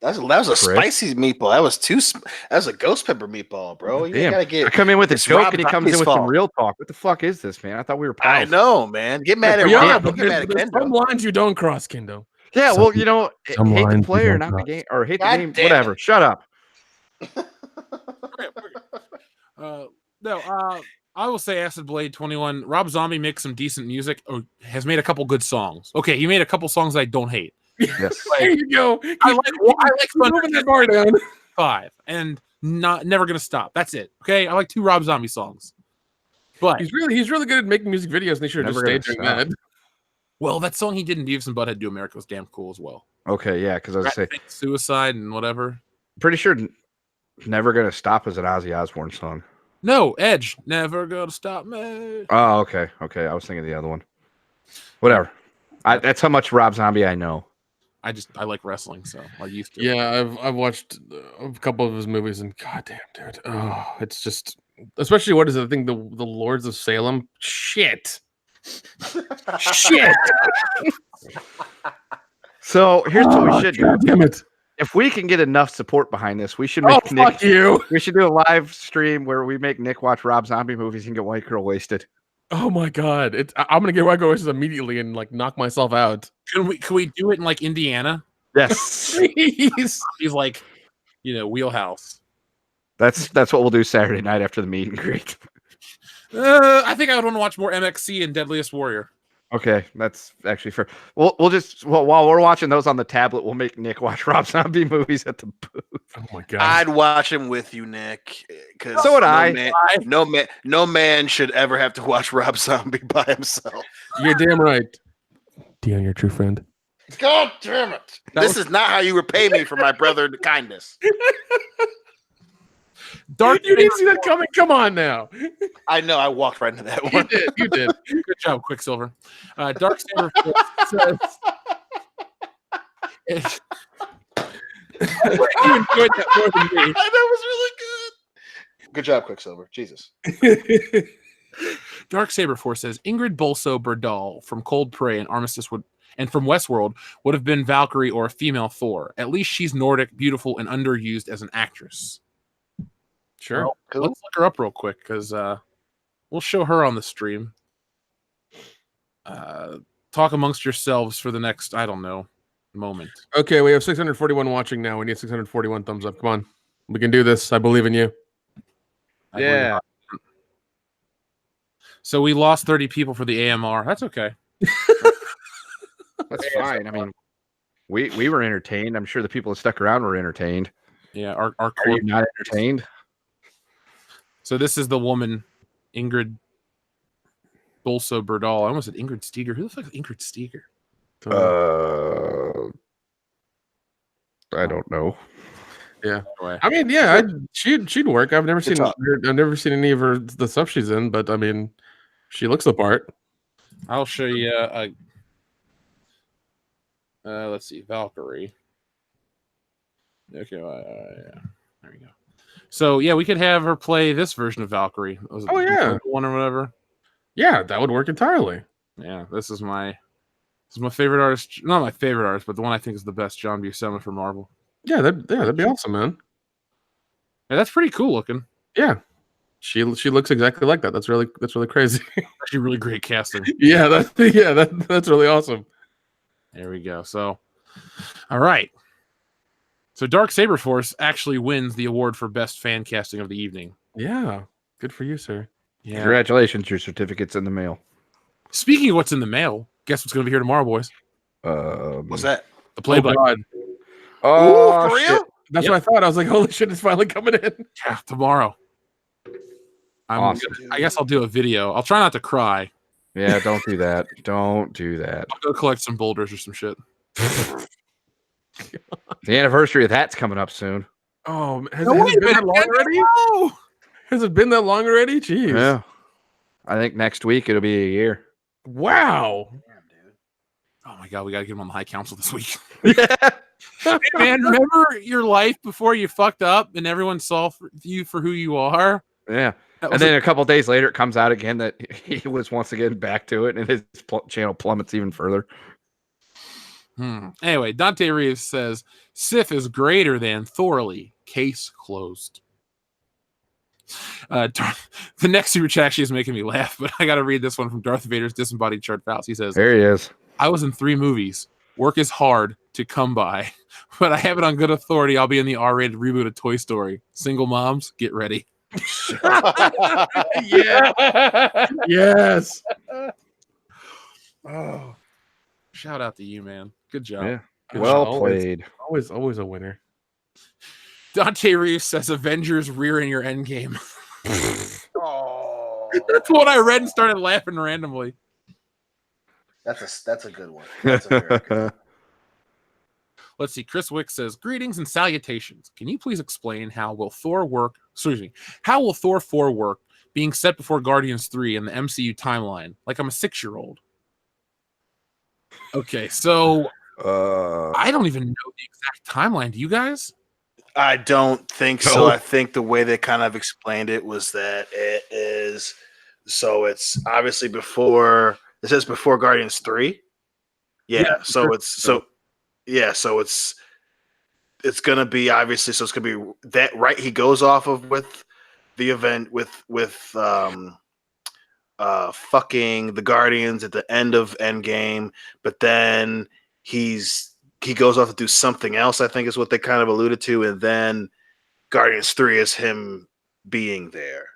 That was a spicy meatball. That was a ghost pepper meatball, bro. You gotta get. I come in with a joke Rob and he comes in with some real talk. What the fuck is this, man? I thought we were pals. I know, man. Get mad at Rob. Don't get mad at Kendo. Some lines you don't cross, Kendo. Yeah, well, hate the player, not the game, or hate the game, whatever. Shut up. I will say Acid Blade 21. Rob Zombie makes some decent music, or has made a couple good songs. Okay, he made a couple songs I don't hate. Yes. There you go. I like moving that bar down. 5 and never gonna stop. That's it. Okay, I like 2 Rob Zombie songs. But he's really good at making music videos, and they should have just stayed doing that. Well, that song he did in Beavis and Butthead Do America was damn cool as well. Okay, yeah, because I was saying Suicide and whatever. Pretty sure Never Gonna Stop is an Ozzy Osbourne song. No, Edge. Never gonna stop me. Oh, okay. I was thinking the other one. Whatever. That's how much Rob Zombie I know. I like wrestling, so I used to. Yeah, I've watched a couple of his movies, and goddamn, dude, oh, it's just Especially what is it? I think the Lords of Salem. Shit. Shit. So here's what we should do. God damn it. If we can get enough support behind this, we should make Nick. Fuck you. We should do a live stream where we make Nick watch Rob Zombie movies and get white girl wasted. Oh my god. I'm gonna get white girl wasted immediately and like knock myself out. Can we do it in like Indiana? Yes. Please. He's like, wheelhouse. That's what we'll do Saturday night after the meet and greet. I think I would want to watch more MXC and Deadliest Warrior. Okay, that's actually fair. We'll just while we're watching those on the tablet, we'll make Nick watch Rob Zombie movies at the booth. Oh my god! I'd watch him with you, Nick. Because so would I. No man should ever have to watch Rob Zombie by himself. You're damn right. Dion, your true friend. God damn it! This is not how you repay me for my brother kindness. Dark, you didn't see that coming. Come on now. I know. I walked right into that one. You did. Good job, Quicksilver. Dark Saber says. You enjoyed that more than me. That was really good. Good job, Quicksilver. Jesus. Dark Saber Force says Ingrid Bolso Berdal from Cold Prey and Armistice and from Westworld would have been Valkyrie or a female Thor. At least she's Nordic, beautiful, and underused as an actress. Sure. Well, cool. Let's look her up real quick because we'll show her on the stream. Talk amongst yourselves for the next, I don't know, moment. Okay, we have 641 watching now. We need 641 thumbs up. Come on. We can do this. I believe in you. Yeah. So we lost 30 people for the AMR. That's okay. That's fine. I mean, we were entertained. I'm sure the people that stuck around were entertained. Yeah, our Are you not entertained? So this is the woman, Ingrid Bolso Berdal. I almost said Ingrid Steger. Who the fuck is Ingrid Steger? I don't know. Yeah, I mean, yeah, she'd work. I've never seen any of the stuff she's in, but I mean, she looks the part. I'll show you. Let's see, Valkyrie. Okay, yeah, there we go. So yeah, we could have her play this version of Valkyrie. Oh yeah, one or whatever. Yeah, that would work entirely. Yeah, this is my favorite artist. Not my favorite artist, but the one I think is the best, John Buscema for Marvel. Yeah, that'd be awesome, man. Yeah, that's pretty cool looking. Yeah, she looks exactly like that. That's really crazy. Actually, really great casting. That's really awesome. There we go. So, all right. So Dark Saber Force actually wins the award for best fan casting of the evening. Yeah, good for you, sir. Yeah. Congratulations, your certificate's in the mail. Speaking of what's in the mail, guess what's going to be here tomorrow, boys? What's that? The Playboy. Oh, for real? Shit. That's what I thought. I was like, holy shit, it's finally coming in. Yeah, tomorrow. Awesome. I guess I'll do a video. I'll try not to cry. Yeah, don't do that. Don't do that. I'll go collect some boulders or some shit. The anniversary of that's coming up soon. Oh, has it been that long already? No. Has it been that long already? Jeez. Yeah. I think next week it'll be a year. Wow. Oh my god, we gotta get him on the High Council this week. Yeah. Hey man, remember your life before you fucked up and everyone saw you for who you are? Yeah. And then a couple days later, it comes out again that he was once again back to it, and his channel plummets even further. Anyway, Dante Reeves says Sif is greater than Thorley. Case closed. The next super chat actually is making me laugh, but I got to read this one from Darth Vader's disembodied Chart Faust. He says, "There he is. I was in 3 movies. Work is hard to come by, but I have it on good authority. I'll be in the R-rated reboot of Toy Story. Single moms, get ready." Yeah. Yes. Oh, shout out to you, man. Good job. Yeah. Good Well job. played. Always a winner. Dante Reeves says Avengers rearing your endgame. Oh, That's what I read and started laughing randomly. that's a good one. That's a very good one. Let's see. Chris Wick says, "Greetings and salutations. Can you please explain how will Thor 4 work being set before Guardians 3 in the MCU timeline? Like I'm a 6-year-old." Okay, so I don't even know the exact timeline. Do you guys? I don't think so. No. I think the way they kind of explained it was that it is so it's obviously before it says before Guardians 3. Yeah, so it's gonna be obviously so it's gonna be that right he goes off of with the event with fucking the Guardians at the end of Endgame, but then he goes off to do something else, I think is what they kind of alluded to, and then Guardians 3 is him being there.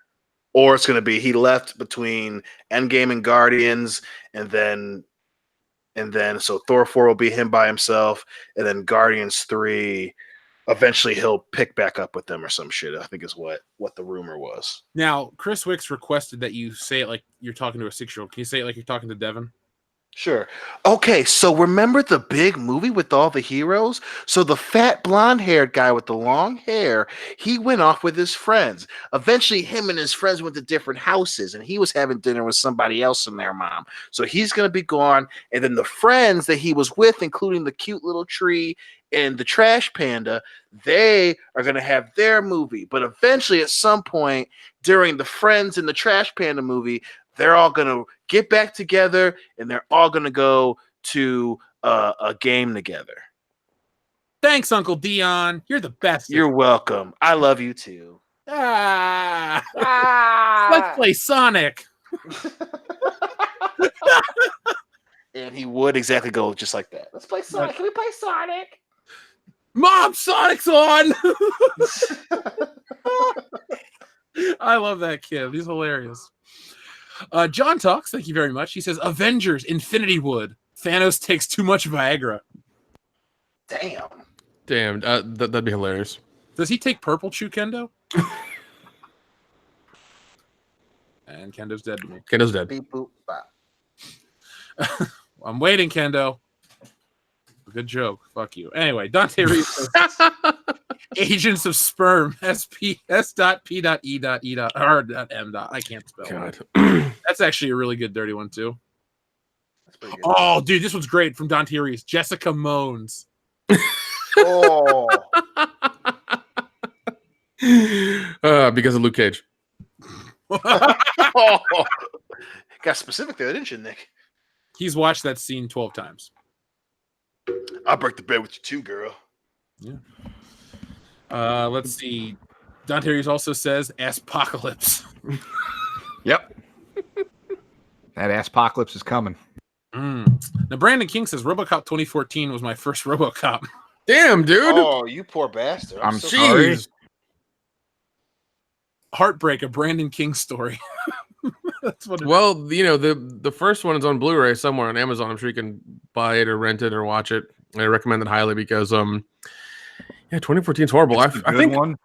Or it's gonna be he left between Endgame and Guardians, and then so Thor 4 will be him by himself, and then Guardians 3 eventually he'll pick back up with them or some shit, I think is what the rumor was. Now, Chris Wicks requested that you say it like you're talking to a 6-year-old. Can you say it like you're talking to Devin? Sure. Okay, so remember the big movie with all the heroes? So the fat blonde-haired guy with the long hair, he went off with his friends. Eventually, him and his friends went to different houses, and he was having dinner with somebody else and their mom. So he's going to be gone, and then the friends that he was with, including the cute little tree and the trash panda, they are going to have their movie. But eventually, at some point during the Friends and the Trash Panda movie, they're all going to get back together, and they're all going to go to a game together. Thanks, Uncle Dion. You're the best. You're welcome. I love you too. Let's play Sonic. And he would exactly go just like that. Let's play Sonic. Can we play Sonic? Mom, Sonic's on. I love that kid. He's hilarious. John Talks, thank you very much. He says, Avengers, Infinity Wood. Thanos takes too much Viagra. Damn. That'd be hilarious. Does he take purple chew, Kendo? And Kendo's dead to me. Kendo's dead. Beep, boop, bop. I'm waiting, Kendo. Good joke. Fuck you. Anyway, Dante Reeves says, Agents of Sperm. S.P.E.R.M. I can't spell. God. That's actually a really good dirty one, too. That's pretty good. Oh, dude, this one's great from Dante Reeves. Jessica Moans. Oh. Because of Luke Cage. Oh. Got specific there, didn't you, Nick? He's watched that scene 12 times. I'll break the bed with you too, girl. Yeah. Let's see. Dante Reeves also says Aspocalypse. Yep. That Aspocalypse is coming. Now, Brandon King says RoboCop 2014 was my first RoboCop. Damn, dude. Oh, you poor bastard. I'm so sorry. Jeez. Heartbreak, a Brandon King story. That's what. Well, you know, the first one is on Blu-ray somewhere on Amazon. I'm sure you can buy it or rent it or watch it. I recommend it highly because 2014 is horrible. I think one.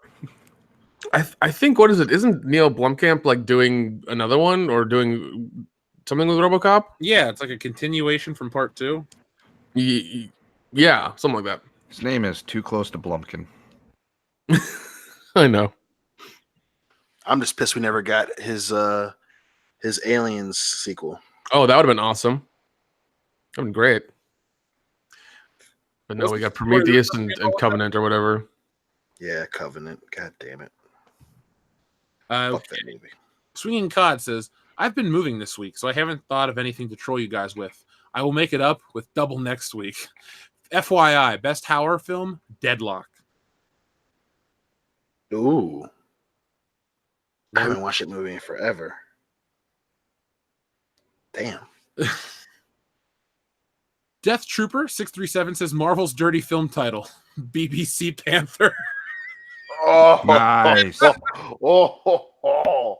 I think what is it? Isn't Neil Blomkamp like doing another one or doing something with RoboCop? Yeah, it's like a continuation from part 2. Yeah, something like that. His name is Too Close to Blumpkin. I know. I'm just pissed we never got his Aliens sequel. Oh, that would have been awesome. That would have been great. But no, we got Prometheus and Covenant or whatever. Yeah, Covenant. God damn it. Fuck that movie. Swinging Cod says, I've been moving this week, so I haven't thought of anything to troll you guys with. I will make it up with double next week. FYI, best Hauer film, Deadlock. Ooh. I haven't watched that movie in forever. Damn. Death Trooper 637 says Marvel's dirty film title, BBC Panther. Oh, Nice. Oh.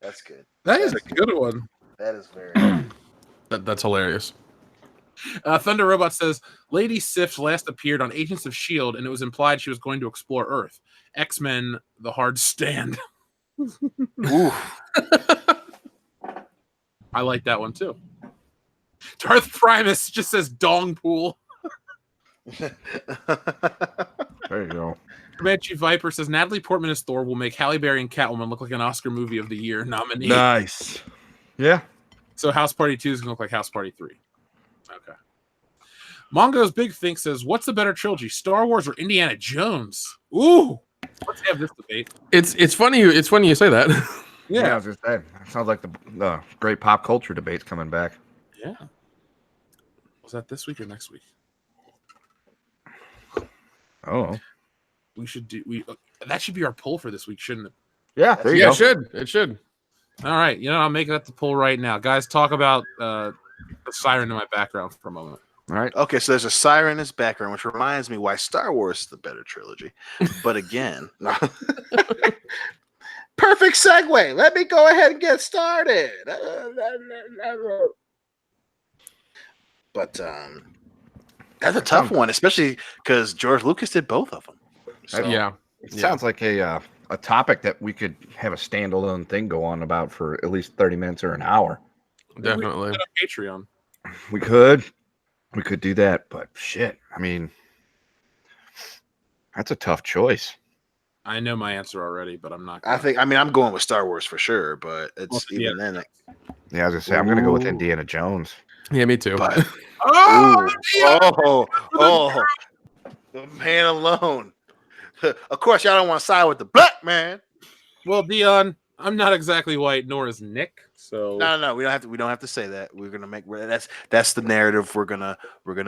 That's good. That is a good one. That is very good. That's hilarious. Thunder Robot says Lady Sif last appeared on Agents of S.H.I.E.L.D. and it was implied she was going to explore Earth. X-Men, The Hard Stand. Ooh. I like that one too. Darth Primus just says Dong Pool. There you go. Comanche Viper says Natalie Portman as Thor will make Halle Berry and Catwoman look like an Oscar Movie of the Year nominee. Nice. Yeah. So House Party 2 is going to look like House Party 3. Okay. Mongo's Big Think says, "What's the better trilogy, Star Wars or Indiana Jones?" Ooh, let's have this debate. It's funny. It's funny you say that. Yeah, I was just saying. It sounds like the great pop culture debate's coming back. Yeah. Was that this week or next week? Oh, We should do that should be our poll for this week, shouldn't it? yeah. There you Yeah, go. it should. All right, I'll make that the poll right now, guys. Talk about the siren in my background for a moment. All right. Okay, so there's a siren in his background, which reminds me why Star Wars is the better trilogy. But again, perfect segue. Let me go ahead and get started. But that's a tough one, especially because George Lucas did both of them. So, Yeah. It sounds like a topic that we could have a standalone thing go on about for at least 30 minutes or an hour. Definitely. We put a Patreon. We could do that, but shit. I mean, that's a tough choice. I know my answer already, but I'm not. I'm going with Star Wars for sure, but it's Yeah. even then. Yeah, I was gonna say I'm gonna go with Indiana Jones. Yeah, me too. But Oh, the man alone. Of course, y'all don't want to side with the black man. well, Dion, I'm not exactly white, nor is Nick. So No, we don't have to say that. We're gonna make that's the narrative we're gonna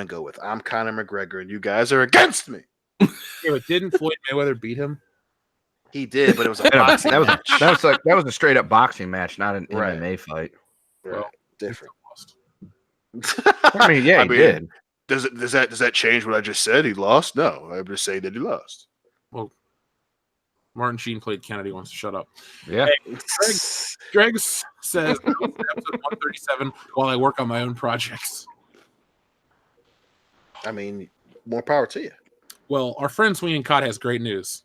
go with. I'm Conor McGregor, and you guys are against me. yeah, but didn't Floyd Mayweather beat him? He did, but it was a boxing match. That was a straight up boxing match, not an Right. MMA fight. Well, Different. I mean, yeah, he did. Does that change what I just said? He lost? No, I'm just saying that he lost. Well, Martin Sheen played Kennedy. Wants to shut up. Yeah. Hey, Greg says episode 137 while I work on my own projects. I mean, more power to you. Well, our friend Sweeney Cott has great news.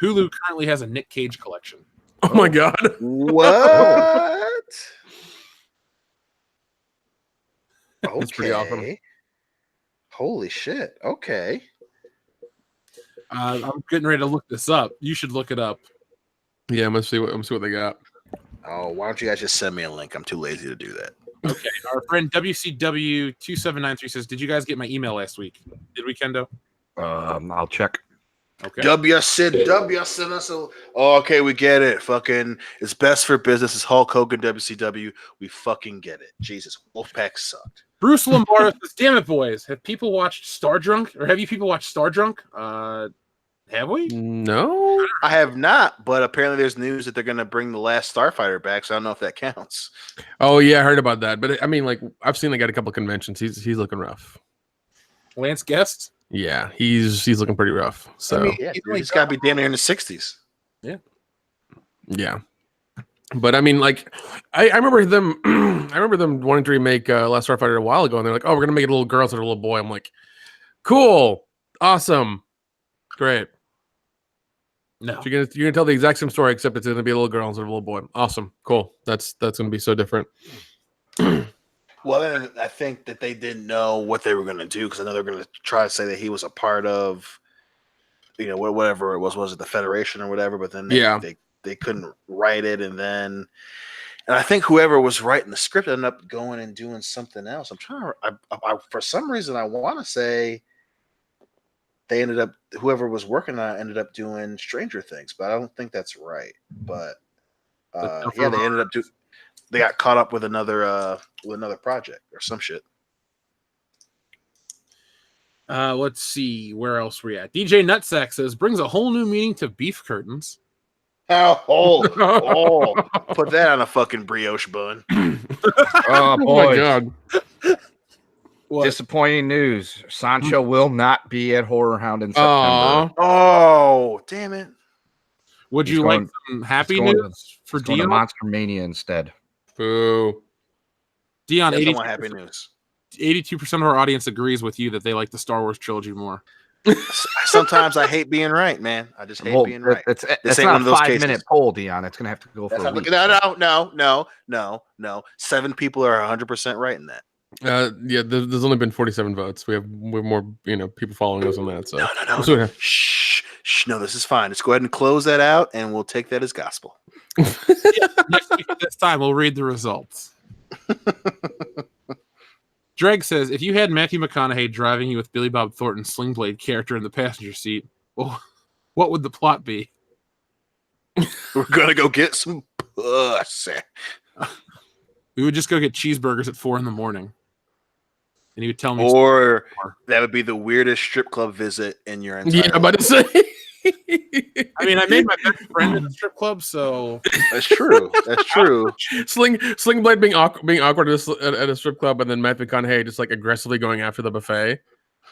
Hulu currently has a Nick Cage collection. Oh my god. What? That's pretty awesome. Holy shit. Okay. I'm getting ready to look this up. You should look it up. Yeah, I'm gonna see what they got. Oh, why don't you guys just send me a link? I'm too lazy to do that. Okay. Our friend WCW2793 says, "Did you guys get my email last week? Did we, Kendo?" I'll check. Okay. W sent us a. Oh, okay, we get it. Fucking, it's best for business. It's Hulk Hogan, WCW. We fucking get it. Jesus, Wolfpack sucked. Bruce Lombardo says, "Damn it, boys! Have people watched Star Drunk? Or have you people watched Star Drunk? Have we? No. I have not, but apparently there's news that they're going to bring the last Starfighter back, so I don't know if that counts. Oh yeah, I heard about that. But I mean, like, I've seen they got a couple conventions. He's looking rough. Lance Guest? Yeah, he's looking pretty rough. So I mean, Yeah, he's got to be damn near in the 60s. yeah. But I mean, like, I remember them. I remember them wanting to remake Last Starfighter a while ago, and they're like, "Oh, we're gonna make it a little girl instead of a little boy." I'm like, "Cool, awesome, great." No. So you're gonna tell the exact same story, except it's gonna be a little girl instead of a little boy. Awesome, cool. That's gonna be so different. Well, then I think that they didn't know what they were going to do, because I know they're going to try to say that he was a part of, whatever it was it the Federation or whatever, but then they couldn't write it, and I think whoever was writing the script ended up going and doing something else. I'm trying to, for some reason, I want to say they ended up, whoever was working on it ended up doing Stranger Things, but I don't think that's right. But they ended up they got caught up with another project or some shit. Let's see where else we're at. DJ Nutsack says, "Brings a whole new meaning to beef curtains." Oh, put that on a fucking brioche bun. Oh my god. What? Disappointing news. Sancho will not be at Horror Hound in September. Aw. Oh, damn it. Would He's you going- like some happy he's going news for He's going to Dion? Monster Mania instead. Boo. Dion, That's not happy news. 82% of our audience agrees with you that they like the Star Wars trilogy more. Sometimes I hate being right, man. I just hate being right. It's ain't not one a of those 5-minute cases. poll, Dion. It's going to have to go for That's a not, week. no. 7 people are 100% right in that. Yeah, there's only been 47 votes. We're more, people following us on that. So No. So, yeah. Shh. No, this is fine. Let's go ahead and close that out, and we'll take that as gospel. Next week at this time, we'll read the results. Dreg says, if you had Matthew McConaughey driving you with Billy Bob Thornton's Sling Blade character in the passenger seat, well, what would the plot be? We're gonna go get some pussy. We would just go get cheeseburgers at 4 a.m. and he would tell me. Or that would be the weirdest strip club visit in your entire Yeah, I'm about to say. I mean, I made my best friend at the strip club, so that's true. That's true. Sling Blade being awkward at a strip club, and then Matthew McConaughey just like aggressively going after the buffet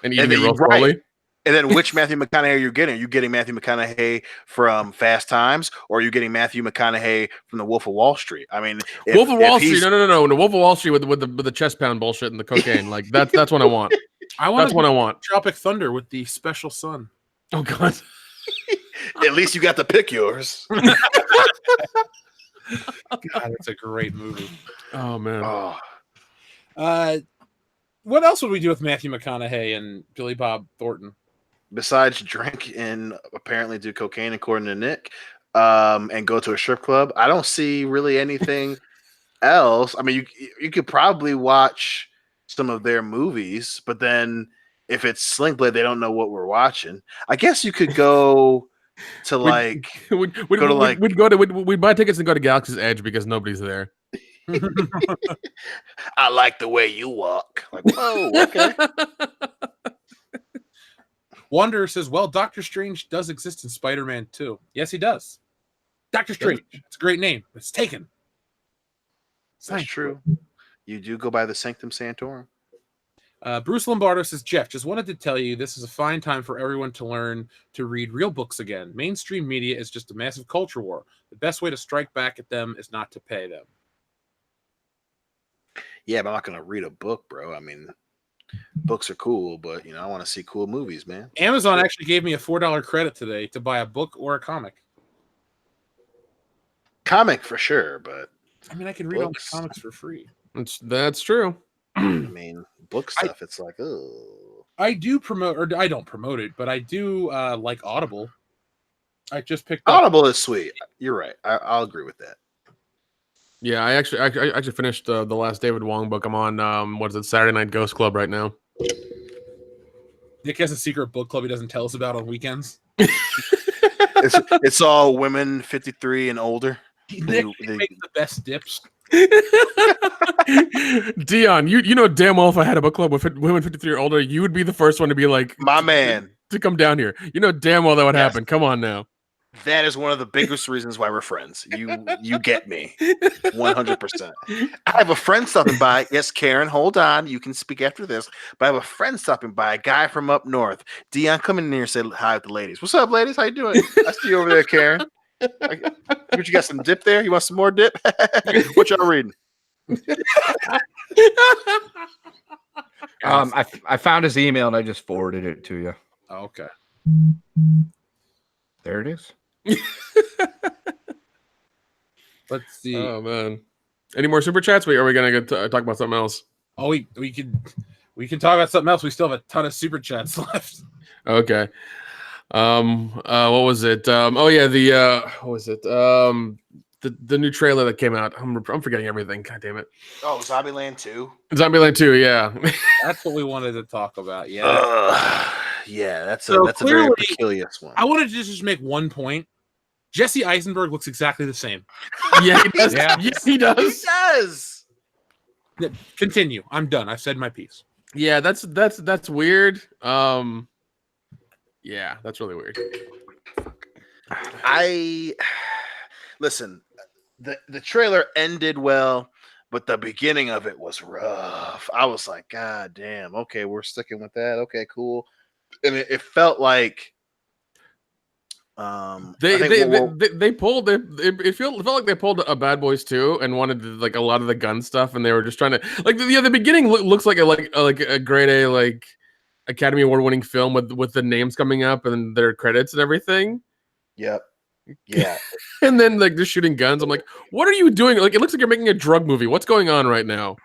and eating it real slowly. And then which Matthew McConaughey are you getting? Are you getting Matthew McConaughey from Fast Times, or are you getting Matthew McConaughey from The Wolf of Wall Street? I mean, Wolf of Wall Street. No. The Wolf of Wall Street with the chest pound bullshit and the cocaine. Like that's what I want. That's what I want. Tropic Thunder with the special sun. Oh God. At least you got to pick yours. God, it's a great movie. Oh man. What else would we do with Matthew McConaughey and Billy Bob Thornton? Besides drink and apparently do cocaine, according to Nick, and go to a strip club, I don't see really anything else. I mean, you could probably watch some of their movies, but then if it's Sling Blade, they don't know what we're watching. I guess you could go to like we'd buy tickets and go to Galaxy's Edge because nobody's there. I like the way you walk. Like, whoa, okay. Wanderer says, well, Doctor Strange does exist in Spider-Man 2. Yes, he does. Doctor Strange. It's a great name. It's taken. That's true. You do go by the Sanctum Sanctorum. Bruce Lombardo says, Jeff, just wanted to tell you this is a fine time for everyone to learn to read real books again. Mainstream media is just a massive culture war. The best way to strike back at them is not to pay them. Yeah, but I'm not going to read a book, bro. I mean, books are cool, but, I want to see cool movies, man. Amazon actually gave me a $4 credit today to buy a book or a comic. Comic for sure, but... I mean, I can read all the comics for free. That's true. I mean, book stuff, it's like, oh. I do promote, or I don't promote it, but I do like Audible. I just picked up. Audible is sweet. You're right. I'll agree with that. Yeah, I actually finished the last David Wong book. I'm on what is it, Saturday Night Ghost Club right now. Nick has a secret book club he doesn't tell us about on weekends. It's all women 53 and older. Nick makes the best dips. Dion, you know damn well if I had a book club with women 53 or older, you would be the first one to be like, my man, to come down here. You know damn well that would happen. Come on now. That is one of the biggest reasons why we're friends. You get me 100%. I have a friend stopping by. Yes, Karen, hold on. You can speak after this. But I have a friend stopping by, a guy from up north. Dion, come in here and say hi with the ladies. What's up, ladies? How you doing? I see you over there, Karen. You got some dip there? You want some more dip? What y'all reading? I found his email and I just forwarded it to you. Oh, okay. There it is. Let's see. Oh man, any more super chats? Are we gonna talk about something else? Oh, we can talk about something else. We still have a ton of super chats left. Okay. What was it? Oh yeah, what was it? The new trailer that came out. I'm forgetting everything. God damn it. Oh, Zombieland 2. Zombieland 2. Yeah. That's what we wanted to talk about. Yeah. Yeah, that's a very peculiar one. I wanted to just make one point. Jesse Eisenberg looks exactly the same. Yeah, he does. Yeah. Yes, he does. He does. Continue. I'm done. I've said my piece. Yeah, that's weird. Yeah, that's really weird. Listen, the trailer ended well, but the beginning of it was rough. I was like, God damn, okay, we're sticking with that. Okay, cool. And it felt like they pulled it. It felt like they pulled a Bad Boys 2 and wanted to, like a lot of the gun stuff, and they were just trying to like the beginning looks like a grade A like Academy Award winning film with the names coming up and their credits and everything. Yep. Yeah. And then like they're shooting guns. I'm like, what are you doing? Like it looks like you're making a drug movie. What's going on right now?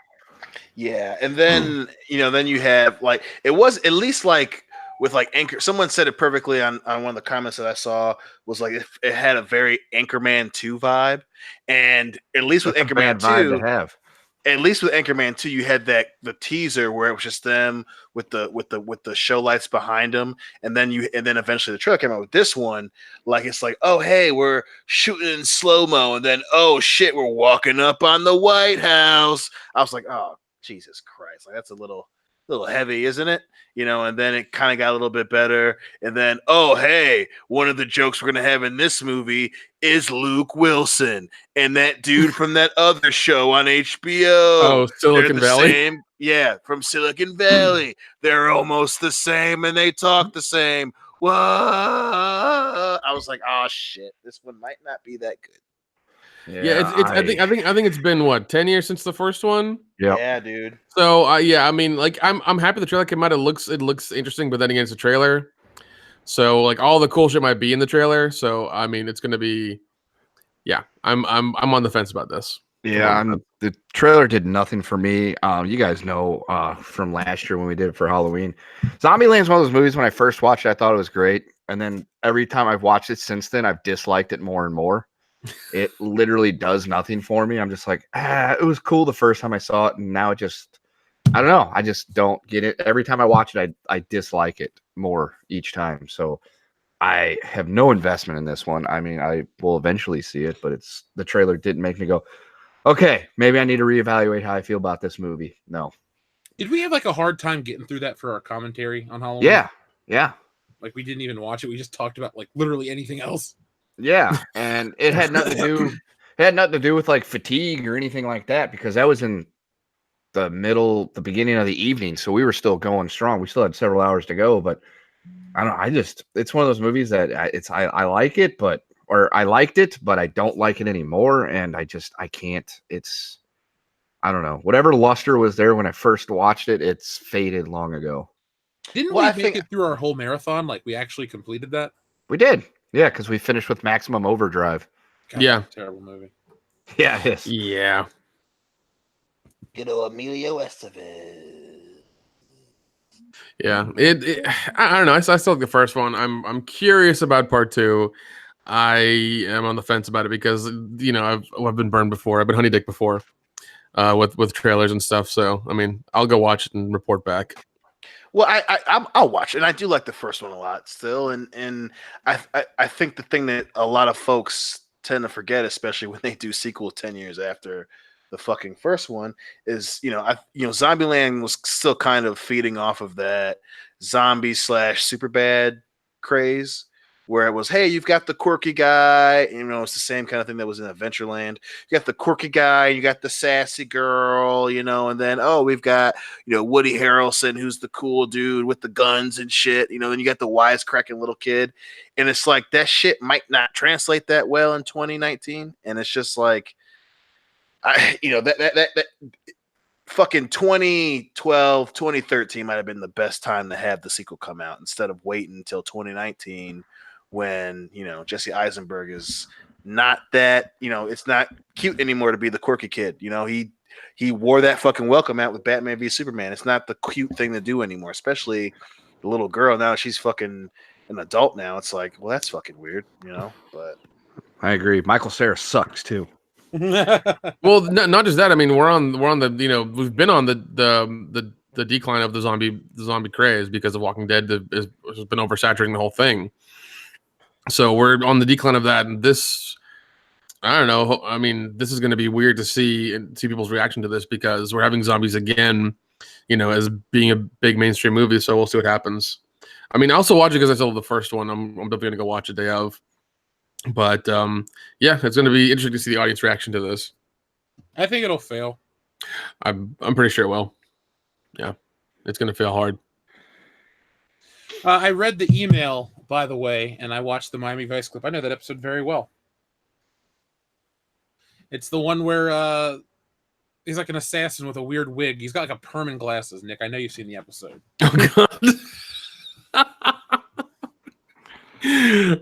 Yeah, and then then you have like it was at least like with like Anchor. Someone said it perfectly on one of the comments that I saw was like it had a very Anchorman 2 vibe, and at least with Anchorman 2, to have. at least with Anchorman 2, you had the teaser where it was just them with the show lights behind them, and then eventually the trailer came out. With this one, like it's like, oh hey, we're shooting in slow-mo, and then oh shit, we're walking up on the White House. I was like, oh Jesus Christ, like that's a little heavy, isn't it? You know, and then it kind of got a little bit better. And then, oh, hey, one of the jokes we're going to have in this movie is Luke Wilson and that dude from that other show on HBO. Oh, Silicon Valley? From Silicon Valley. They're almost the same and they talk the same. What? I was like, oh, shit. This one might not be that good. I think it's been what 10 years since the first one. Yeah, dude. So I mean, like I'm happy the trailer came out. It looks interesting, but then again, it's a trailer, so like all the cool shit might be in the trailer. So I mean, it's gonna be, I'm on the fence about this. Yeah, the trailer did nothing for me. You guys know from last year when we did it for Halloween, Zombieland's one of those movies. When I first watched it, I thought it was great, and then every time I've watched it since then, I've disliked it more and more. It literally does nothing for me. I'm just like, it was cool the first time I saw it, and now it just, I don't know. I just don't get it. Every time I watch it, I dislike it more each time. So I have no investment in this one. I mean, I will eventually see it, but the trailer didn't make me go, okay, maybe I need to reevaluate how I feel about this movie. No. Did we have like a hard time getting through that for our commentary on Halloween? Yeah. Like we didn't even watch it. We just talked about like literally anything else. Yeah, and it had nothing to do with like fatigue or anything like that, because that was in the beginning of the evening, so we were still going strong. We still had several hours to go, but I don't know. It's one of those movies that I like it, I liked it, but I don't like it anymore, and I can't. I don't know. Whatever luster was there when I first watched it, it's faded long ago. Didn't we make it through our whole marathon? Like we actually completed that? We did. Yeah, because we finished with Maximum Overdrive. God, terrible movie. Yeah, it is. Yeah. Good old Emilio Estevez. Yeah. I don't know. I still like the first one. I'm curious about part 2. I am on the fence about it because I've been burned before. I've been honey dick before with trailers and stuff. So I mean, I'll go watch it and report back. Well, I'll watch it, and I do like the first one a lot still, and I think the thing that a lot of folks tend to forget, especially when they do sequels 10 years after the fucking first one, is Zombieland was still kind of feeding off of that zombie / Superbad craze, where it was, hey, you've got the quirky guy, it's the same kind of thing that was in Adventureland. You got the quirky guy, you got the sassy girl, and then, we've got, Woody Harrelson, who's the cool dude with the guns and shit, then you got the wisecracking little kid. And it's like, that shit might not translate that well in 2019. And it's just like, that fucking 2012, 2013 might have been the best time to have the sequel come out instead of waiting until 2019. When Jesse Eisenberg is not that, it's not cute anymore to be the quirky kid. He wore that fucking welcome out with Batman v Superman. It's not the cute thing to do anymore, especially the little girl. Now she's fucking an adult now. It's like, well, that's fucking weird, But I agree. Michael Cera sucks too. Well, not just that. I mean, we're on the we've been on the decline of the zombie craze because of Walking Dead has been oversaturating the whole thing. So we're on the decline of that, and this, I don't know. I mean, this is going to be weird to see people's reaction to this because we're having zombies again, as being a big mainstream movie. So we'll see what happens. I mean, I also watch it because I saw the first one. I'm definitely going to go watch it day of. But it's going to be interesting to see the audience reaction to this. I think it'll fail. I'm pretty sure it will. Yeah, it's going to fail hard. I read the email, by the way, and I watched the Miami Vice clip. I know that episode very well. It's the one where he's like an assassin with a weird wig. He's got like a perm and glasses, Nick. I know you've seen the episode. Oh, God.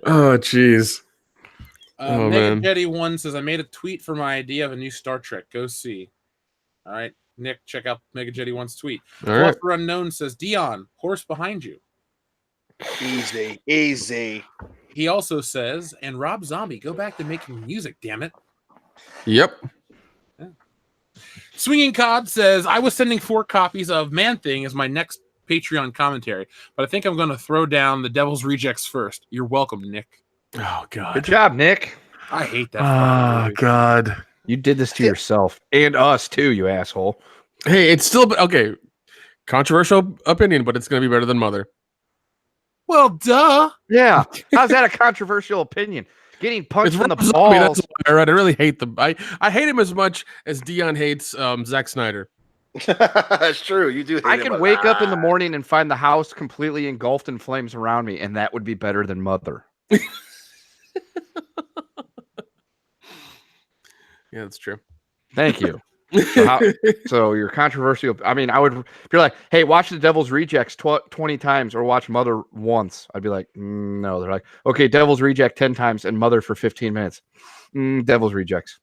Oh, jeez. Mega Jetty 1 says, I made a tweet for my idea of a new Star Trek. Go see. All right, Nick, check out Mega Jetty 1's tweet. All right. Unknown says, Dion, horse behind you. Easy. He also says, and Rob Zombie, go back to making music, damn it. Yep. Yeah. Swinging Cod says, I was sending 4 copies of Man-Thing as my next Patreon commentary, but I think I'm going to throw down the Devil's Rejects first. You're welcome, Nick. Oh, God. Good job, Nick. I hate that. Oh, God. You did this to yourself and us too, you asshole. Hey, it's still okay. Controversial opinion, but it's going to be better than Mother. Well, duh. Yeah. How's that a controversial opinion? Getting punched in the Rob Zombie, balls. that's why I really hate them. I hate him as much as Dion hates Zack Snyder. That's true. You do. Hate I him can a wake up in the lot. morning and find the house completely engulfed in flames around me, and that would be better than Mother. Yeah, that's true. Thank you. So you're controversial. I mean, I would, if you're like, hey, watch The Devil's Rejects 20 times or watch Mother once, I'd be like, no. They're like, okay, Devil's Reject 10 times and Mother for 15 minutes. Devil's Rejects.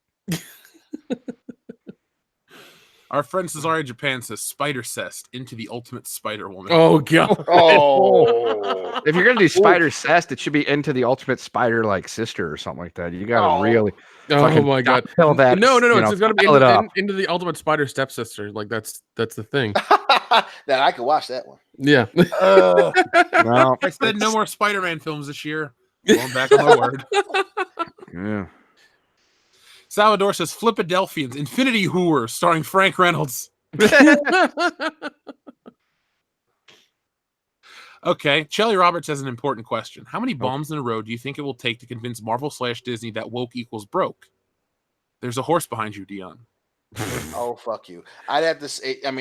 Our friend Cesare Japan says Spider-Cest into the Ultimate Spider-Woman. Oh, God. Oh, If you're going to do Spider-Cest, it should be into the Ultimate Spider like sister or something like that. You got to really. Oh, my God. Tell that. No. It's got to be into into the Ultimate Spider stepsister. Like, that's the thing. now I could watch that one. Yeah. Well, I said no more Spider-Man films this year. Going back on my word. yeah. Salvador says Flippadelphians, Infinity Hooer, starring Frank Reynolds. Okay, Shelly Roberts has an important question. How many bombs in a row do you think it will take to convince Marvel/Disney that woke equals broke? There's a horse behind you, Dion. Oh, fuck you. I'd have to say, I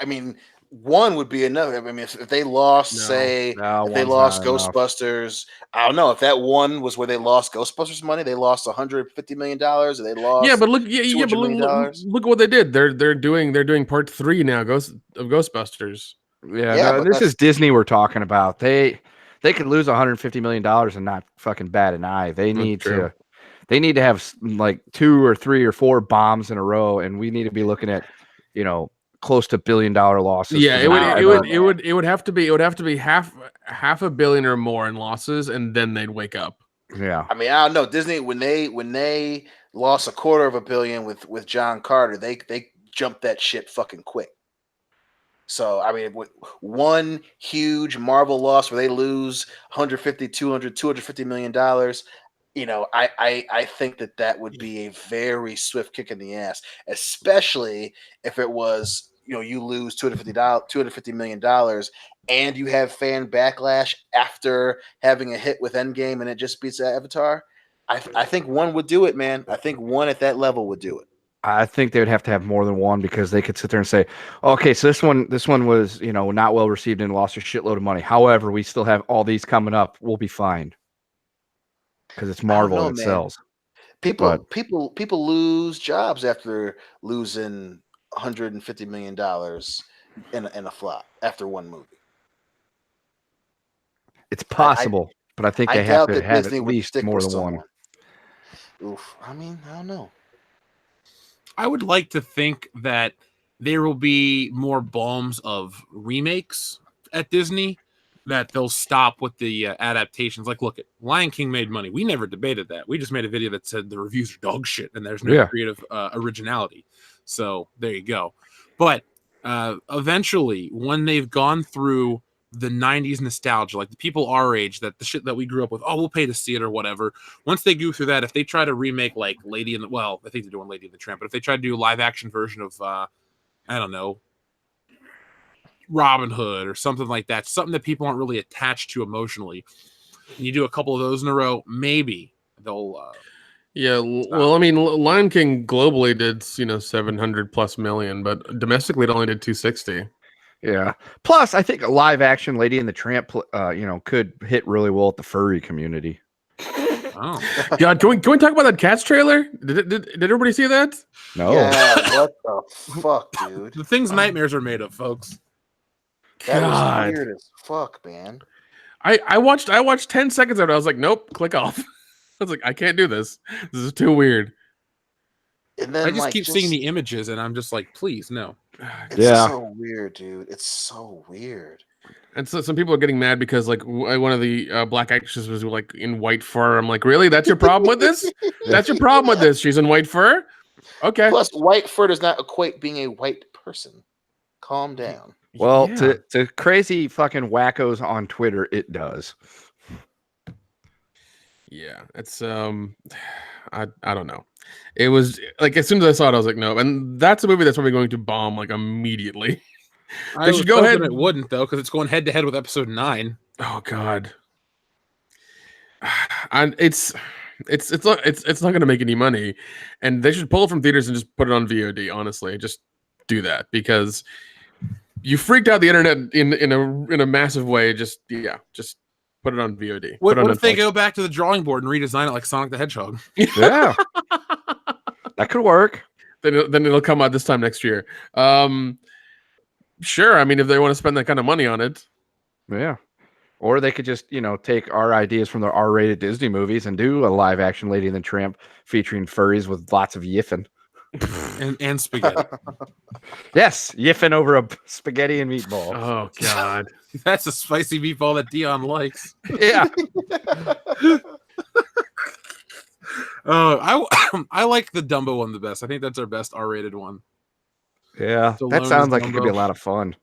mean, one would be enough. I mean, if they lost, if they lost Ghostbusters, I don't know if that one was where they lost Ghostbusters money. They lost $150 million. Or they lost. Yeah, but look at what they did. They're doing part 3 now. Of Ghostbusters. Yeah, this is Disney we're talking about. They could lose $150 million and not fucking bat an eye. They need to have like 2 or 3 or 4 bombs in a row, and we need to be looking at, close to $1 billion losses. Yeah, it would have to be half $1 billion or more in losses, and then they'd wake up. Yeah, I mean, I don't know. Disney when they lost $250 million with John Carter, they jumped that shit fucking quick. So, I mean, with one huge Marvel loss where they lose $250 million, I think that would be a very swift kick in the ass, especially if it was, you lose $250 million and you have fan backlash after having a hit with Endgame and it just beats Avatar. I think one would do it, man. I think one at that level would do it. I think they would have to have more than one because they could sit there and say, okay, so this one was, not well received and lost a shitload of money. However, we still have all these coming up. We'll be fine. Because it's Marvel and it sells. People lose jobs after losing $150 million in a flop after one movie. It's possible, but I think they have to have at least more than one. Oof. I mean, I don't know. I would like to think that there will be more bombs of remakes at Disney, that they'll stop with the adaptations. Like, look, Lion King made money. We never debated that. We just made a video that said the reviews are dog shit and there's no creative originality. So there you go. But eventually, when they've gone through the 90s nostalgia, like the people our age, that the shit that we grew up with, we'll pay to see it or whatever. Once they go through that, if they try to remake like I think they're doing Lady in the Tramp, but if they try to do a live action version of, I don't know, Robin Hood or something like that, something that people aren't really attached to emotionally, and you do a couple of those in a row, maybe they'll well, I mean, Lion King globally did 700+ million, but domestically it only did 260. Yeah. Plus, I think a live action Lady and the Tramp could hit really well at the furry community. Oh God, can we talk about that Cats trailer? Did everybody see that? No. Yeah, what the fuck, dude? the things nightmares are made of, folks. That was weird as fuck, man. I watched 10 seconds of it. I was like, nope, click off. I was like, I can't do this. This is too weird. And then I just keep seeing the images, and I'm just like, please, no. It's so weird, dude. It's so weird. And so some people are getting mad because like one of the black actresses was like in white fur. I'm like, really? That's your problem with this? That's your problem with this? She's in white fur? Okay. Plus, white fur does not equate being a white person. Calm down. Well, Yeah. to crazy fucking wackos on Twitter, it does. Yeah, it's I don't know. It was like as soon as I saw it, I was like, no. And that's a movie that's probably going to bomb like immediately. I should was go hoping ahead. it wouldn't though, because it's going head to head with episode 9. Oh God. And it's not going to make any money, and they should pull it from theaters and just put it on VOD. Honestly, just do that because you freaked out the internet in a massive way. Just put it on VOD. What Put it on if they Netflix. go back to the drawing board and redesign it like Sonic the Hedgehog? Yeah, that could work. Then it'll come out this time next year. Sure. I mean, if they want to spend that kind of money on it, Yeah. Or they could just, take our ideas from the R-rated Disney movies and do a live-action Lady and the Tramp featuring furries with lots of yiffing. and spaghetti. Yes, yiffing over a spaghetti and meatball. oh God. That's a spicy meatball that Dion likes. Yeah. I like the Dumbo one the best. I think that's our best R-rated one. Yeah. Stallone That sounds as like it could be a Dumbo. lot of fun.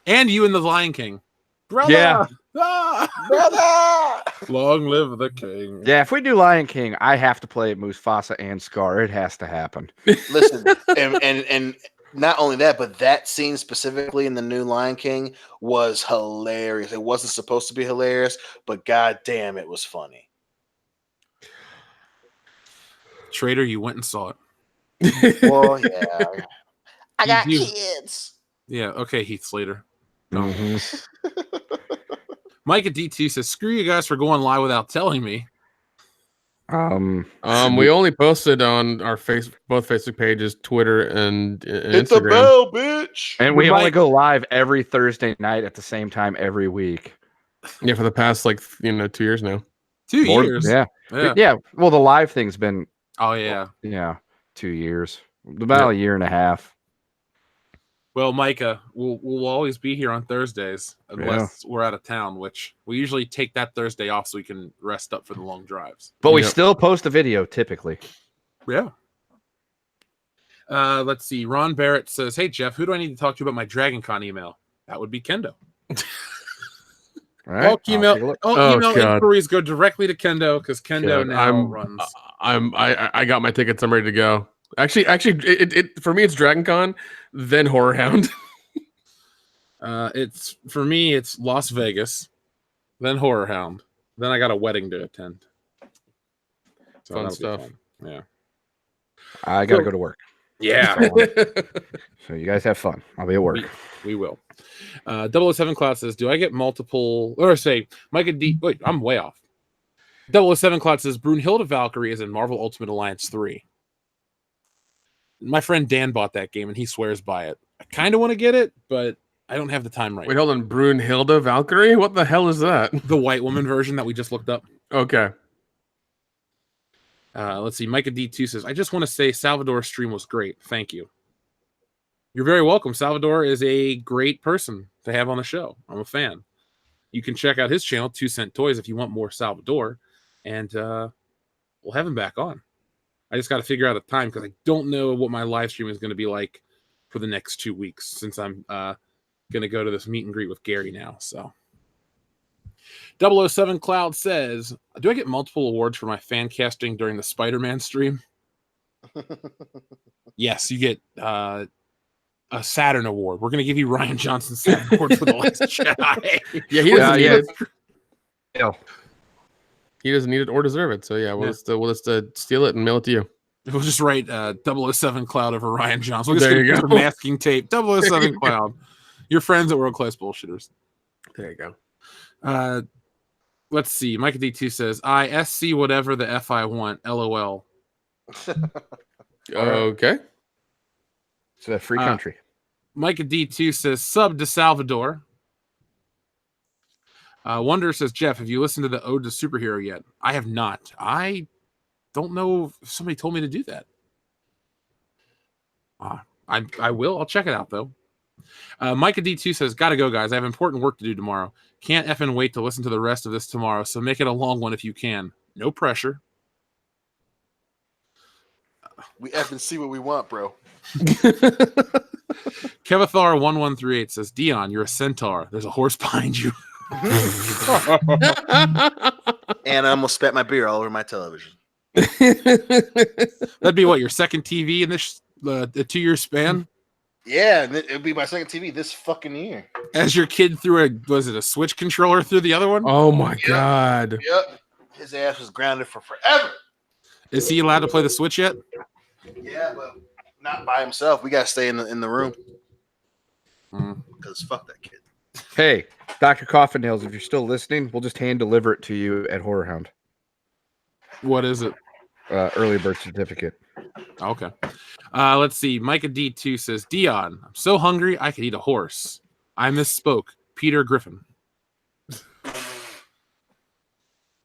And you in the Lion King. Brother! Yeah. Ah! Brother! Long live the king. Yeah, if we do Lion King, I have to play Mufasa and Scar. It has to happen. Listen, and not only that, but that scene specifically in the new Lion King was hilarious. It wasn't supposed to be hilarious, but god damn, it was funny. Trader, you went and saw it. Well, yeah. I got You- kids. Yeah, okay, Heath Slater. No. Mhm. Mike at D2 says, screw you guys for going live without telling me. We only posted on our both Facebook pages, Twitter and Hit the Instagram. bell, bitch. And we We only might- go live every Thursday night at the same time every week. Yeah, for the past 2 years now. 2 More- years. Yeah. Yeah. Yeah. Well, the live thing's been, Oh, yeah. 2 years. About a year and a half. Well, Micah, we'll always be here on Thursdays unless we're out of town, which we usually take that Thursday off so we can rest up for the long drives. But we Yep. still post a video typically. Yeah. Let's see. Ron Barrett says, hey, Jeff, who do I need to talk to about my Dragon Con email? That would be Kendo. All right. All I'll take a email, look. all email God. inquiries go directly to Kendo because Kendo Yeah, now runs. I got my tickets. I'm ready to go. Actually, it for me it's Dragon Con, then Horror Hound. It's for me, it's Las Vegas, then Horror Hound, then I got a wedding to attend. So Fun that'll be stuff. fun. Yeah. I got to go to work. Yeah. So you guys have fun. I'll be at work. We will. 007 Cloud says, do I get multiple, or say, Micah D, wait, I'm way off. 007 Cloud says, Brunhilde Valkyrie is in Marvel Ultimate Alliance 3. My friend Dan bought that game and he swears by it. I kind of want to get it, but I don't have the time right Wait, now. hold on. Brunhilde Valkyrie? What the hell is that? The white woman version that we just looked up. Okay. Let's see. Micah D2 says, I just want to say Salvador's stream was great. Thank you. You're very welcome. Salvador is a great person to have on the show. I'm a fan. You can check out his channel, 2 Cent Toys, if you want more Salvador. And we'll have him back on. I just got to figure out a time because I don't know what my live stream is going to be like for the next 2 weeks since I'm going to go to this meet and greet with Gary now. So 007 Cloud says, do I get multiple awards for my fan casting during the Spider-Man stream? Yes, you get a Saturn Award. We're going to give you Ryan Johnson's Saturn Award for The Last Jedi. Yeah, he doesn't need yeah. it. Yeah. He doesn't need it or deserve it. So yeah, we'll just steal it and mail it to you. We'll just write 007 Cloud over Ryan Johnson. We'll just There you get go. some masking tape. 007 Cloud. Your friends at World Class Bullshitters. There you go. Let's see. Micah D2 says, I SC whatever the F I want. LOL. Okay. It's a free country. Micah D2 says, sub to Salvador. Wonder says, Jeff, have you listened to the Ode to Superhero yet? I have not. I don't know if somebody told me to do that. I will. I'll check it out, though. Micah D2 says, gotta go, guys. I have important work to do tomorrow. Can't effing wait to listen to the rest of this tomorrow, so make it a long one if you can. No pressure. We effing see what we want, bro. Kevathar1138 says, Dion, you're a centaur. There's a horse behind you. And I almost spat my beer all over my television. That'd be what, your second TV in this 2-year span? Yeah, and it'll be my second TV this fucking year. As your kid threw a Switch controller through the other one? Oh my god. Yep. His ass was grounded for forever. Is he allowed to play the Switch yet? Yeah, but not by himself. We gotta stay in the room. Because fuck that kid. Hey, Dr. Coffin Nails, if you're still listening, we'll just hand deliver it to you at Horror Hound. What is it? Early birth certificate. Okay. Let's see. Micah D2 says, Dion, I'm so hungry I could eat a horse. I misspoke. Peter Griffin.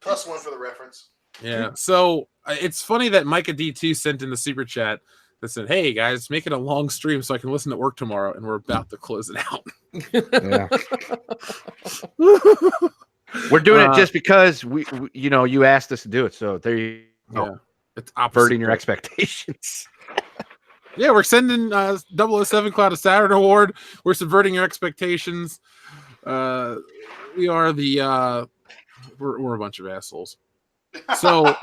+1 for the reference. Yeah. So it's funny that Micah D2 sent in the super chat that said, hey guys, make it a long stream so I can listen at work tomorrow, and we're about to close it out. Yeah. We're doing it just because we you asked us to do it. So there you go. Yeah. It's opposite. Averting your expectations. Yeah, we're sending 007 Cloud a Saturn Award. We're subverting your expectations. We are the we're a bunch of assholes. So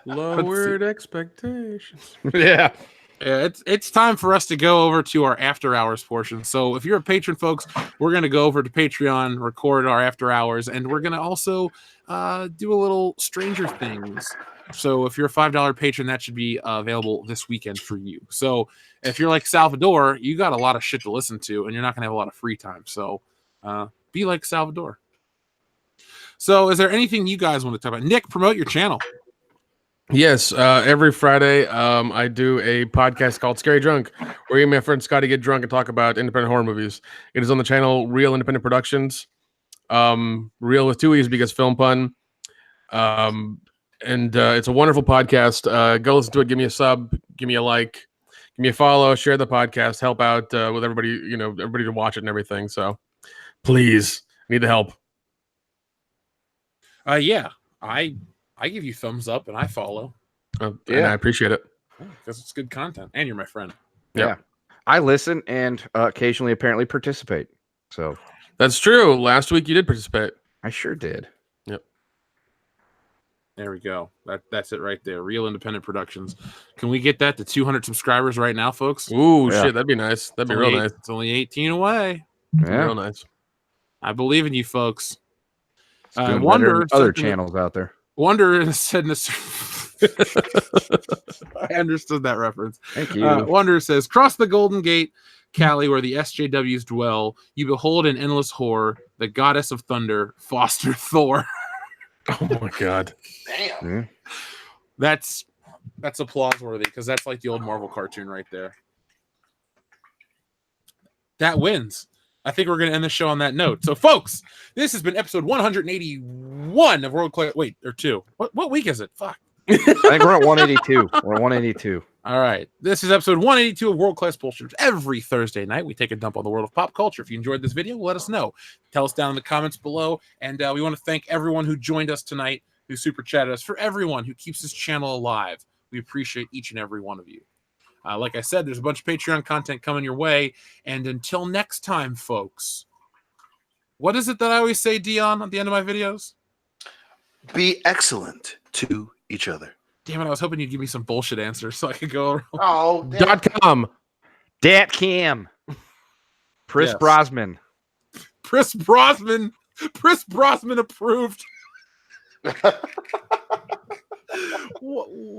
lowered expectations. Yeah. Yeah, it's time for us to go over to our after hours portion. So if you're a patron, folks, we're going to go over to Patreon, record our after hours, and we're going to also do a little Stranger Things. So if you're a $5 patron, that should be available this weekend for you. So if you're like Salvador, you got a lot of shit to listen to, and you're not going to have a lot of free time. So be like Salvador. So is there anything you guys want to talk about? Nick, promote your channel. Yes, every Friday I do a podcast called Scary Drunk, where me and my friend Scotty get drunk and talk about independent horror movies. It is on the channel Real Independent Productions. Real with 2 E's because film pun. And it's a wonderful podcast. Go listen to it. Give me a sub. Give me a like. Give me a follow. Share the podcast. Help out with everybody. Everybody to watch it and everything. So please, need the help. Yeah, I give you thumbs up and I follow. And I appreciate it because it's good content, and you're my friend. Yeah. I listen and occasionally apparently participate. So that's true. Last week you did participate. I sure did. Yep. There we go. That's it right there. Real Independent Productions. Can we get that to 200 subscribers right now, folks? Ooh, shit, that'd be nice. That'd be real nice. It's only 18 away. Yeah. Real nice. I believe in you, folks. Wonder other channels out there. Wonder said in this. I understood that reference. Thank you. Wonder says, cross the Golden Gate, Cali, where the SJWs dwell. You behold an endless horror, the goddess of thunder, Foster Thor. Oh my god. Damn. Yeah. That's applause worthy, because that's like the old Marvel cartoon right there. That wins. I think we're going to end the show on that note. So, folks, this has been episode 181 of World Class. Wait, or 2. What week is it? Fuck. I think we're at 182. We're at 182. All right. This is episode 182 of World Class Bullshitters. Every Thursday night, we take a dump on the world of pop culture. If you enjoyed this video, let us know. Tell us down in the comments below. And we want to thank everyone who joined us tonight, who super chatted us, for everyone who keeps this channel alive. We appreciate each and every one of you. Like I said, there's a bunch of Patreon content coming your way. And until next time, folks, what is it that I always say, Dion, at the end of my videos? Be excellent to each other. Damn it, I was hoping you'd give me some bullshit answers so I could go. Oh, damn. .com. Datcam. Chris Brosnan. Chris Brosnan. Chris Brosnan approved.